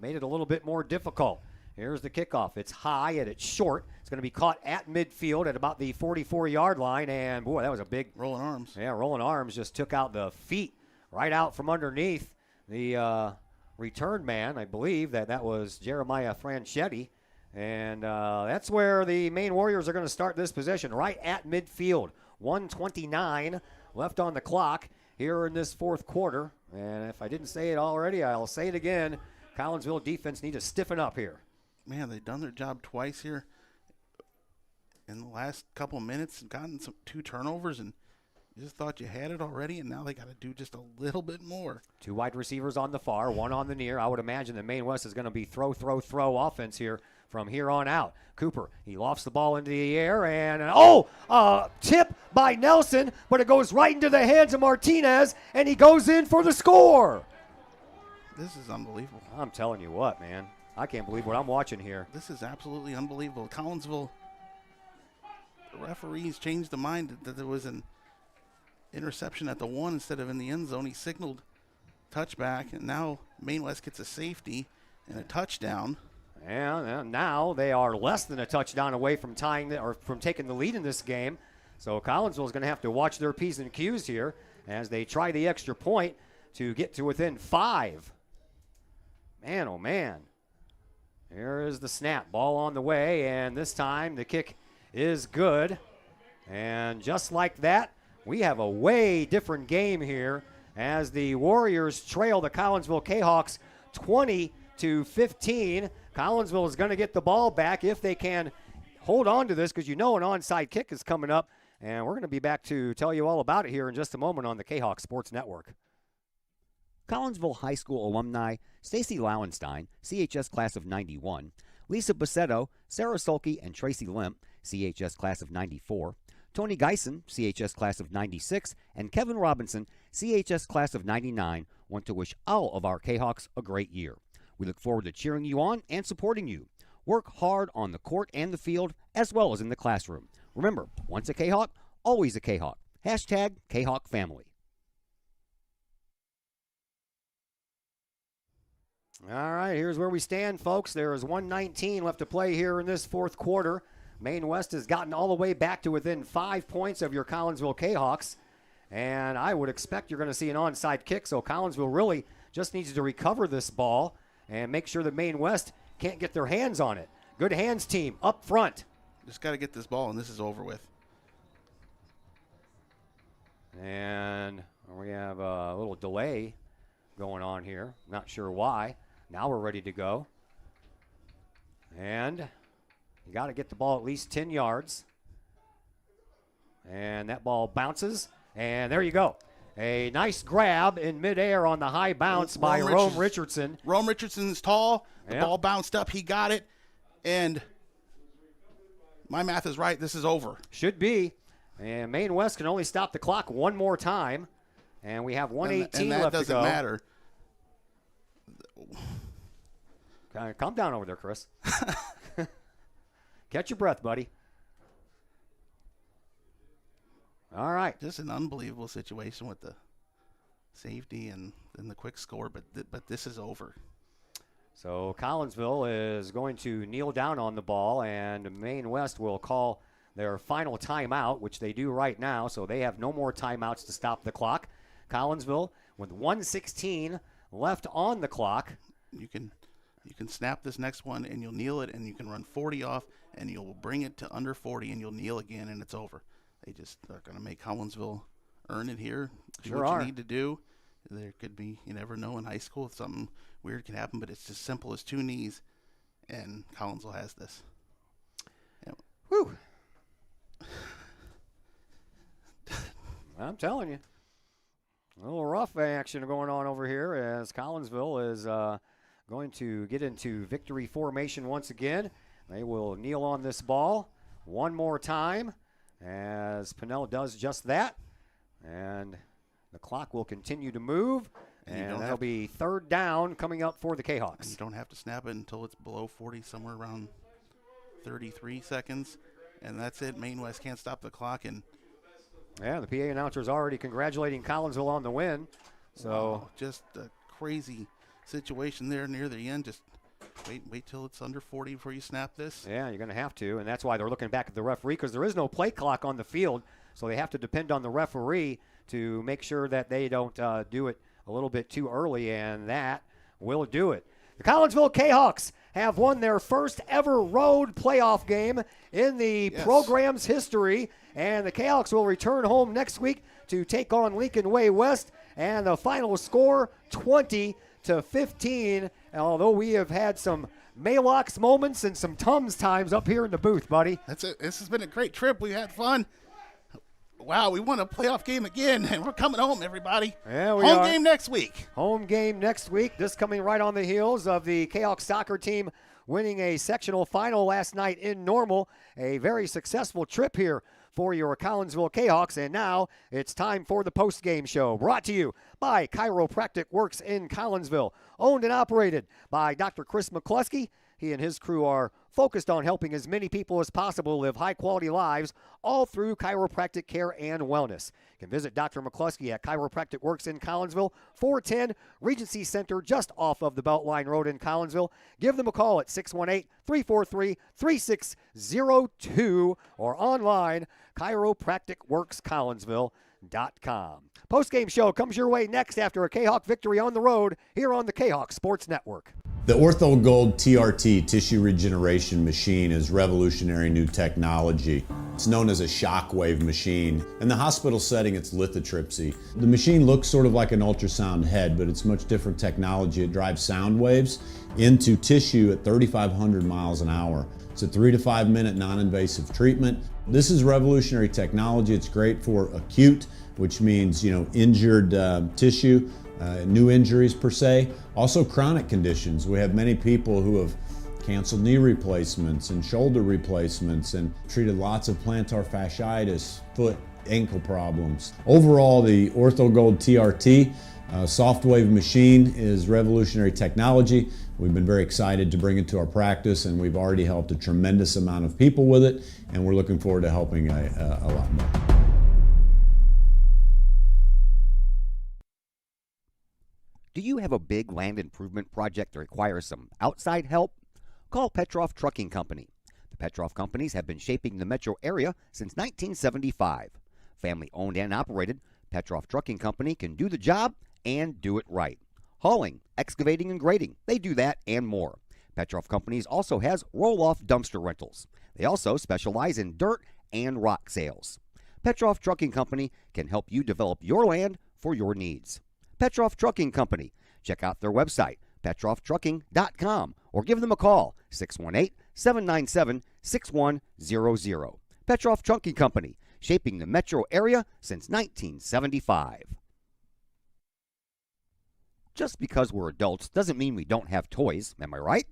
made it a little bit more difficult. Here's the kickoff. It's high and it's short. It's going to be caught at midfield at about the 44-yard line, and boy, that was a big rolling arms. Yeah, rolling arms just took out the feet right out from underneath the return man. I believe that was Jeremiah Franchetti, and that's where the Maine Warriors are going to start this possession, right at midfield. 1:29 left on the clock here in this fourth quarter. And if I didn't say it already, I'll say it again. Collinsville defense need to stiffen up here. Man, they've done their job twice here in the last couple of minutes, gotten 2 turnovers, and you just thought you had it already, and now they got to do just a little bit more. 2 wide receivers on the far, 1 on the near. I would imagine the Maine West is going to be throw offense here from here on out. Cooper, he lofts the ball into the air, and tip by Nelson, but it goes right into the hands of Martinez, and he goes in for the score. This is unbelievable. I'm telling you what, man. I can't believe what I'm watching here. This is absolutely unbelievable. Collinsville, the referees changed the mind that there was an interception at the 1 instead of in the end zone. He signaled touchback, and now Maine West gets a safety and a touchdown. And now they are less than a touchdown away from from taking the lead in this game. So Collinsville is going to have to watch their P's and Q's here as they try the extra point to get to within 5. Man, oh man. Here is the snap. Ball on the way, and this time the kick is good. And just like that, we have a way different game here as the Warriors trail the Collinsville Kahawks 20-15. Collinsville is going to get the ball back if they can hold on to this, because an onside kick is coming up, and we're going to be back to tell you all about it here in just a moment on the Kahawk Sports Network. Collinsville High School alumni Stacy Lauenstein, CHS class of 91, Lisa Bassetto, Sarah Sulke, and Tracy Limp, CHS class of 94, Tony Geisen, CHS class of 96, and Kevin Robinson, CHS class of 99, want to wish all of our Kahawks a great year. We look forward to cheering you on and supporting you. Work hard on the court and the field, as well as in the classroom. Remember, once a Kahawk, always a Kahawk. Hashtag Kahawk Family. All right, here's where we stand, folks. There is 1:19 left to play here in this fourth quarter. Maine West has gotten all the way back to within 5 points of your Collinsville Kahawks. And I would expect you're going to see an onside kick, so Collinsville really just needs to recover this ball and make sure that Maine West can't get their hands on it. Good hands, team, up front. Just got to get this ball, and this is over with. And we have a little delay going on here. Not sure why. Now we're ready to go. And you got to get the ball at least 10 yards. And that ball bounces. And there you go. A nice grab in midair on the high bounce by Rome Richardson. Rome Richardson's tall. The ball bounced up. He got it. And my math is right. This is over. Should be. And Maine West can only stop the clock one more time. And we have 1:18 left to go. And that doesn't matter. Calm down over there, Chris. Catch your breath, buddy. All right. Just an unbelievable situation with the safety and the quick score, but this is over. So Collinsville is going to kneel down on the ball, and Maine West will call their final timeout, which they do right now, so they have no more timeouts to stop the clock. Collinsville with 1:16 left on the clock. You can snap this next one, and you'll kneel it, and you can run 40 off, and you'll bring it to under 40, and you'll kneel again, and it's over. They just are going to make Collinsville earn it here. Do Sure what are. you need to do. There could be, you never know in high school if something weird can happen, but it's as simple as 2 knees, and Collinsville has this. Yep. Whew. I'm telling you. A little rough action going on over here as Collinsville is going to get into victory formation once again. They will kneel on this ball one more time as Pinnell does just that. And the clock will continue to move. And that'll be 3rd down coming up for the Kahawks. You don't have to snap it until it's below 40, somewhere around 33 seconds. And that's it. Maine West can't stop the clock. And yeah, the PA announcer's already congratulating Collinsville on the win. So wow, just a crazy situation there near the end. Just wait till it's under 40 before you snap this. Yeah, you're going to have to, and that's why they're looking back at the referee, because there is no play clock on the field, so they have to depend on the referee to make sure that they don't do it a little bit too early, and that will do it. The Collinsville Kahawks have won their first ever road playoff game in the program's history, and the Kahawks will return home next week to take on Lincoln Way West, and the final score 20-15. Although we have had some Maylocks moments and some Tums times up here in the booth, buddy. That's it. This has been a great trip. We had fun. Wow, we won a playoff game again, and we're coming home, everybody. Yeah, we home are. game next week. Home game next week. This coming right on the heels of the Kahawk soccer team winning a sectional final last night in Normal. A very successful trip here for your Collinsville Kahawks. And now it's time for the post-game show, brought to you by Chiropractic Works in Collinsville, owned and operated by Dr. Chris McCluskey. He and his crew are focused on helping as many people as possible live high-quality lives, all through chiropractic care and wellness. You can visit Dr. McCluskey at Chiropractic Works in Collinsville, 410 Regency Center, just off of the Beltline Road in Collinsville. Give them a call at 618-343-3602 or online, chiropracticworkscollinsville.com. Post-game show comes your way next after a Kahawk victory on the road here on the Kahawk Sports Network. The Ortho Gold TRT tissue regeneration machine is revolutionary new technology. It's known as a shockwave machine. In the hospital setting, it's lithotripsy. The machine looks sort of like an ultrasound head, but it's much different technology. It drives sound waves into tissue at 3,500 miles an hour. It's a 3 to 5 minute non-invasive treatment. This is revolutionary technology. It's great for acute, which means, injured tissue. New injuries per se, also chronic conditions. We have many people who have canceled knee replacements and shoulder replacements and treated lots of plantar fasciitis, foot, ankle problems. Overall, the Ortho Gold TRT soft wave machine is revolutionary technology. We've been very excited to bring it to our practice, and we've already helped a tremendous amount of people with it, and we're looking forward to helping a lot more. Do you have a big land improvement project that requires some outside help? Call Petroff Trucking Company. The Petroff Companies have been shaping the metro area since 1975. Family owned and operated, Petroff Trucking Company can do the job and do it right. Hauling, excavating, and grading, they do that and more. Petroff Companies also has roll-off dumpster rentals. They also specialize in dirt and rock sales. Petroff Trucking Company can help you develop your land for your needs. Petroff Trucking Company. Check out their website, petrofftrucking.com, or give them a call, 618-797-6100. Petroff Trucking Company, shaping the metro area since 1975. Just because we're adults doesn't mean we don't have toys, am I right?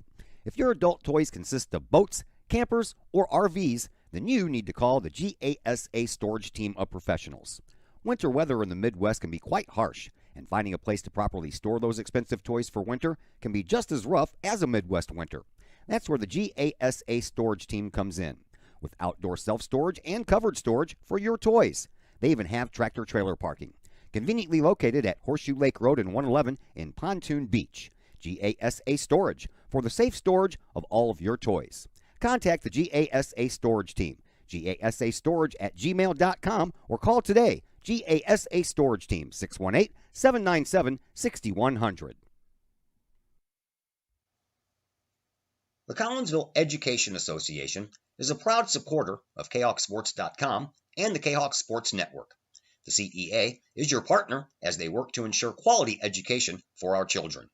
If your adult toys consist of boats, campers, or RVs, then you need to call the GASA storage team of professionals. Winter weather in the Midwest can be quite harsh, and finding a place to properly store those expensive toys for winter can be just as rough as a Midwest winter. That's where the GASA storage team comes in, with outdoor self-storage and covered storage for your toys. They even have tractor-trailer parking, conveniently located at Horseshoe Lake Road and 111 in Pontoon Beach. GASA Storage, for the safe storage of all of your toys. Contact the GASA storage team, gasastorage@gmail.com, or call today, GASA Storage Team, 618-797-6100. The Collinsville Education Association is a proud supporter of KahawkSports.com and the Kahawk Sports Network. The CEA is your partner as they work to ensure quality education for our children.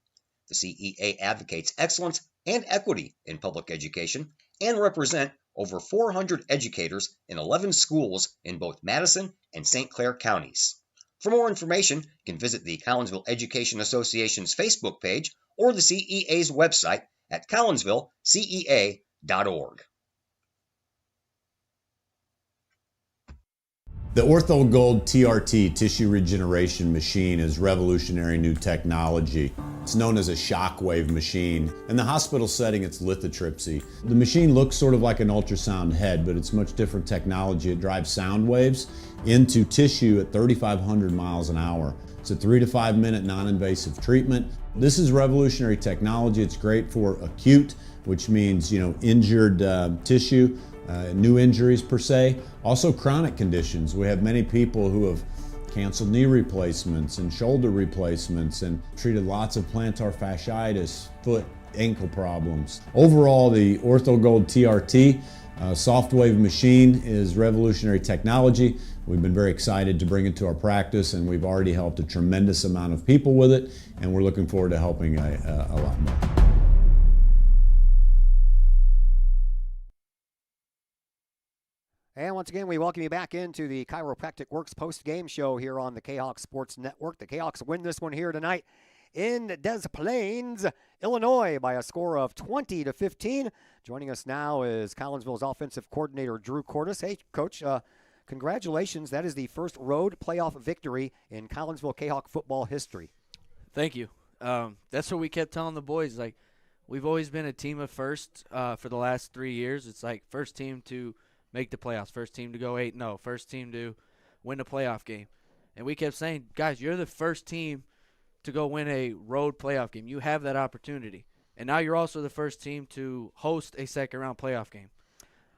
The CEA advocates excellence and equity in public education and represent over 400 educators in 11 schools in both Madison and St. Clair counties. For more information, you can visit the Collinsville Education Association's Facebook page or the CEA's website at collinsvillecea.org. The OrthoGold TRT tissue regeneration machine is revolutionary new technology. It's known as a shockwave machine. In the hospital setting, it's lithotripsy. The machine looks sort of like an ultrasound head, but it's much different technology. It drives sound waves into tissue at 3,500 miles an hour. It's a 3 to 5 minute non-invasive treatment. This is revolutionary technology. It's great for acute, which means, injured tissue. New injuries per se, also chronic conditions. We have many people who have canceled knee replacements and shoulder replacements and treated lots of plantar fasciitis, foot, ankle problems. Overall, the OrthoGold TRT soft wave machine is revolutionary technology. We've been very excited to bring it to our practice, and we've already helped a tremendous amount of people with it, and we're looking forward to helping a lot more. And once again, we welcome you back into the Chiropractic Works post-game show here on the Kahok Sports Network. The Kahawks win this one here tonight in Des Plaines, Illinois, by a score of 20-15. Joining us now is Collinsville's offensive coordinator, Drew Cordes. Hey, Coach, congratulations. That is the first road playoff victory in Collinsville Kahawk football history. Thank you. That's what we kept telling the boys. Like, we've always been a team of first for the last 3 years. It's like first team to make the playoffs, first team to go 8-0, first team to win a playoff game. And we kept saying, guys, you're the first team to go win a road playoff game. You have that opportunity. And now you're also the first team to host a second-round playoff game.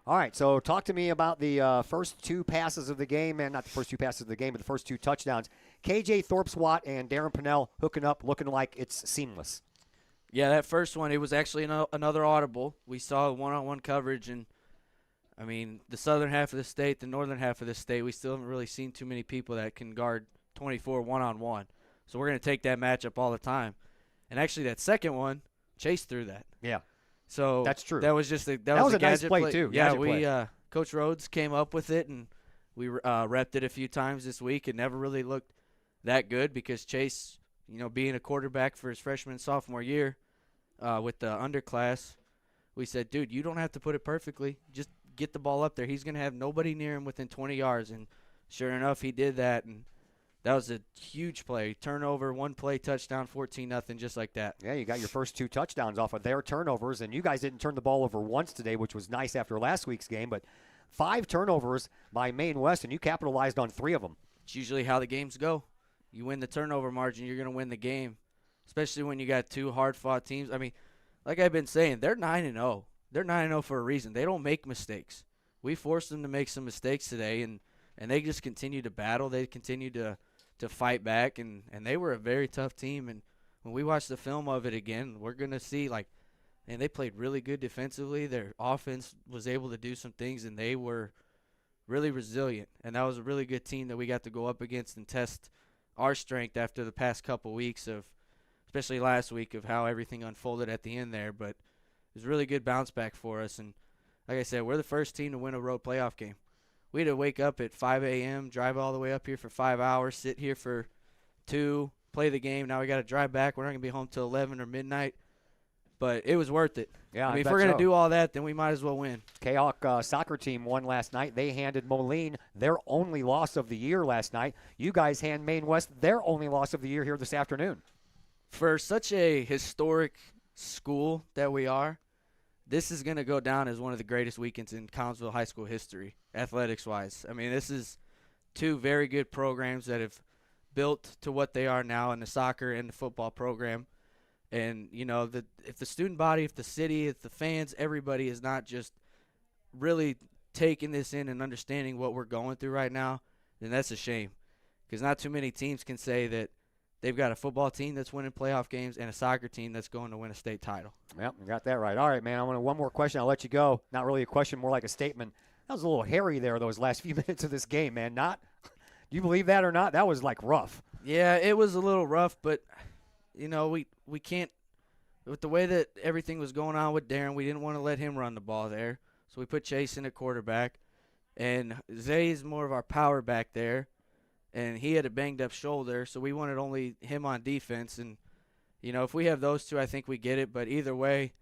All right, so talk to me about the first two passes of the game, and not the first two passes of the game, but the first two touchdowns. KJ Thorpe-Swat and Darren Pennell hooking up, looking like it's seamless. Yeah, that first one, it was actually another audible. We saw one-on-one coverage, and I mean, the southern half of the state, the northern half of the state, we still haven't really seen too many people that can guard 24 one-on-one. So we're going to take that matchup all the time. And actually, that second one, Chase threw that. Yeah. So that's true. That was just a was a nice gadget play, too. Yeah, play. Coach Rhodes came up with it, and we repped it a few times this week. It never really looked that good because Chase, being a quarterback for his freshman and sophomore year with the underclass, we said, dude, you don't have to put it perfectly. Just get the ball up there. He's going to have nobody near him within 20 yards. And sure enough, he did that. And that was a huge play. Turnover, one play, touchdown, 14-0, just like that. Yeah, you got your first two touchdowns off of their turnovers. And you guys didn't turn the ball over once today, which was nice after last week's game. But 5 turnovers by Maine West, and you capitalized on 3 of them. It's usually how the games go. You win the turnover margin, you're going to win the game, especially when you got 2 hard-fought teams. I mean, like I've been saying, they're 9-0. They're 9-0 for a reason. They don't make mistakes. We forced them to make some mistakes today, and they just continue to battle. They continue to fight back, and they were a very tough team. And when we watch the film of it again, we're going to see, and they played really good defensively. Their offense was able to do some things, and they were really resilient. And that was a really good team that we got to go up against and test our strength after the past couple weeks of, especially last week, of how everything unfolded at the end there. But it was a really good bounce back for us. And like I said, we're the first team to win a road playoff game. We had to wake up at 5 a.m., drive all the way up here for 5 hours, sit here for 2, play the game. Now we got to drive back. We're not going to be home till 11 or midnight. But it was worth it. Yeah, I mean, if we're going to do all that, then we might as well win. Kahok soccer team won last night. They handed Moline their only loss of the year last night. You guys hand Maine West their only loss of the year here this afternoon. For such a historic school that we are, this is going to go down as one of the greatest weekends in Collinsville high school history, athletics-wise. I mean, this is 2 very good programs that have built to what they are now in the soccer and the football program. And, if the student body, if the city, if the fans, everybody is not just really taking this in and understanding what we're going through right now, then that's a shame. Because not too many teams can say that they've got a football team that's winning playoff games and a soccer team that's going to win a state title. Yep, you got that right. All right, man, I want one more question. I'll let you go. Not really a question, more like a statement. That was a little hairy there, those last few minutes of this game, man. you believe that or not? That was like rough. Yeah, it was a little rough, but we can't. With the way that everything was going on with Darren, we didn't want to let him run the ball there, so we put Chase in at quarterback, and Zay is more of our power back there, and he had a banged up shoulder, so we wanted only him on defense. And if we have those two, I think we get it. But either way,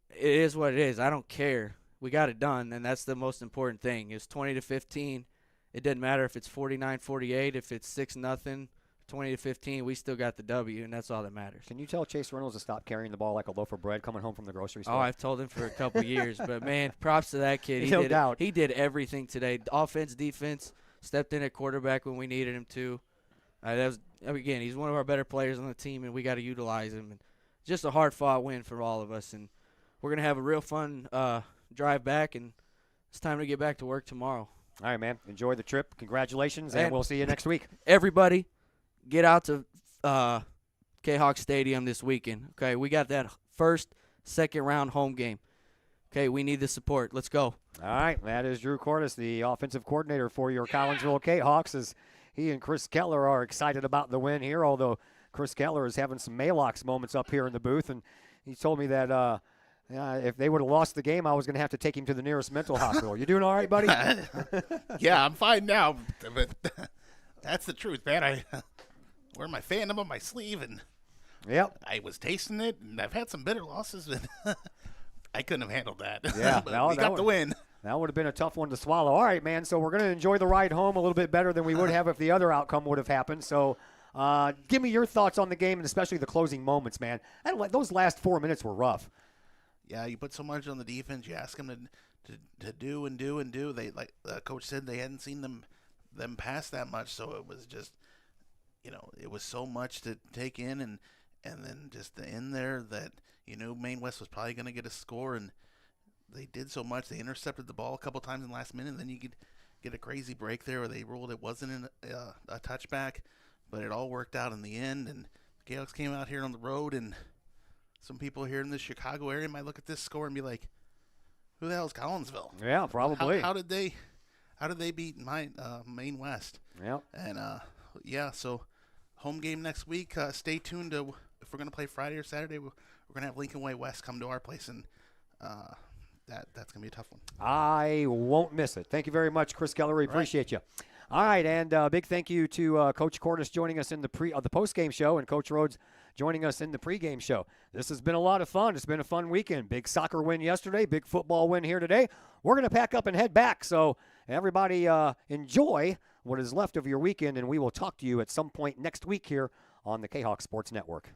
it is what it is. I don't care. We got it done, and that's the most important thing. It's 20-15. It didn't matter if it's 49-48, if it's 6-0, 20-15. We still got the W, and that's all that matters. Can you tell Chase Reynolds to stop carrying the ball like a loaf of bread coming home from the grocery store? Oh, I've told him for a couple years, but man, props to that kid. No doubt. He did everything today. Offense, defense, stepped in at quarterback when we needed him to. Again, he's one of our better players on the team, and we got to utilize him. And just a hard-fought win for all of us, and we're gonna have a real fun drive back, and it's time to get back to work tomorrow. All right, man. Enjoy the trip. Congratulations, and we'll see you next week. Everybody, get out to Kahok Stadium this weekend. Okay, we got that second round home game. Okay, we need the support. Let's go. All right, that is Drew Cordes, the offensive coordinator for your Collinsville Kahawks, as he and Chris Kettler are excited about the win here, although Chris Kettler is having some Malox moments up here in the booth, and he told me that if they would have lost the game, I was going to have to take him to the nearest mental hospital. You doing all right, buddy? Yeah, I'm fine now, but that's the truth, man. I wear my fandom on my sleeve, and I was tasting it, and I've had some bitter losses, but I couldn't have handled that. Yeah, but we got the win. That would have been a tough one to swallow. All right, man, so we're going to enjoy the ride home a little bit better than we would have if the other outcome would have happened. So give me your thoughts on the game, and especially the closing moments, man. Those last 4 minutes were rough. Yeah, you put so much on the defense. You ask them to do and do and do. They, like Coach said, they hadn't seen them pass that much, so it was just, it was so much to take in, and then just the end there that Maine West was probably going to get a score, and they did so much. They intercepted the ball a couple times in the last minute, and then you could get a crazy break there where they ruled it wasn't a touchback, but it all worked out in the end. And the Gales came out here on the road, and some people here in the Chicago area might look at this score and be like, "Who the hell is Collinsville?" Yeah, probably. How did they beat Maine West? Yeah. And so home game next week. Stay tuned to if we're gonna play Friday or Saturday. We're gonna have Lincoln Way West come to our place, and that's gonna be a tough one. I won't miss it. Thank you very much, Chris Keller. We appreciate you. All right, and a big thank you to Coach Cordes joining us in the postgame show, and Coach Rhodes joining us in the pregame show. This has been a lot of fun. It's been a fun weekend. Big soccer win yesterday, big football win here today. We're going to pack up and head back, so everybody enjoy what is left of your weekend, and we will talk to you at some point next week here on the Kahok Sports Network.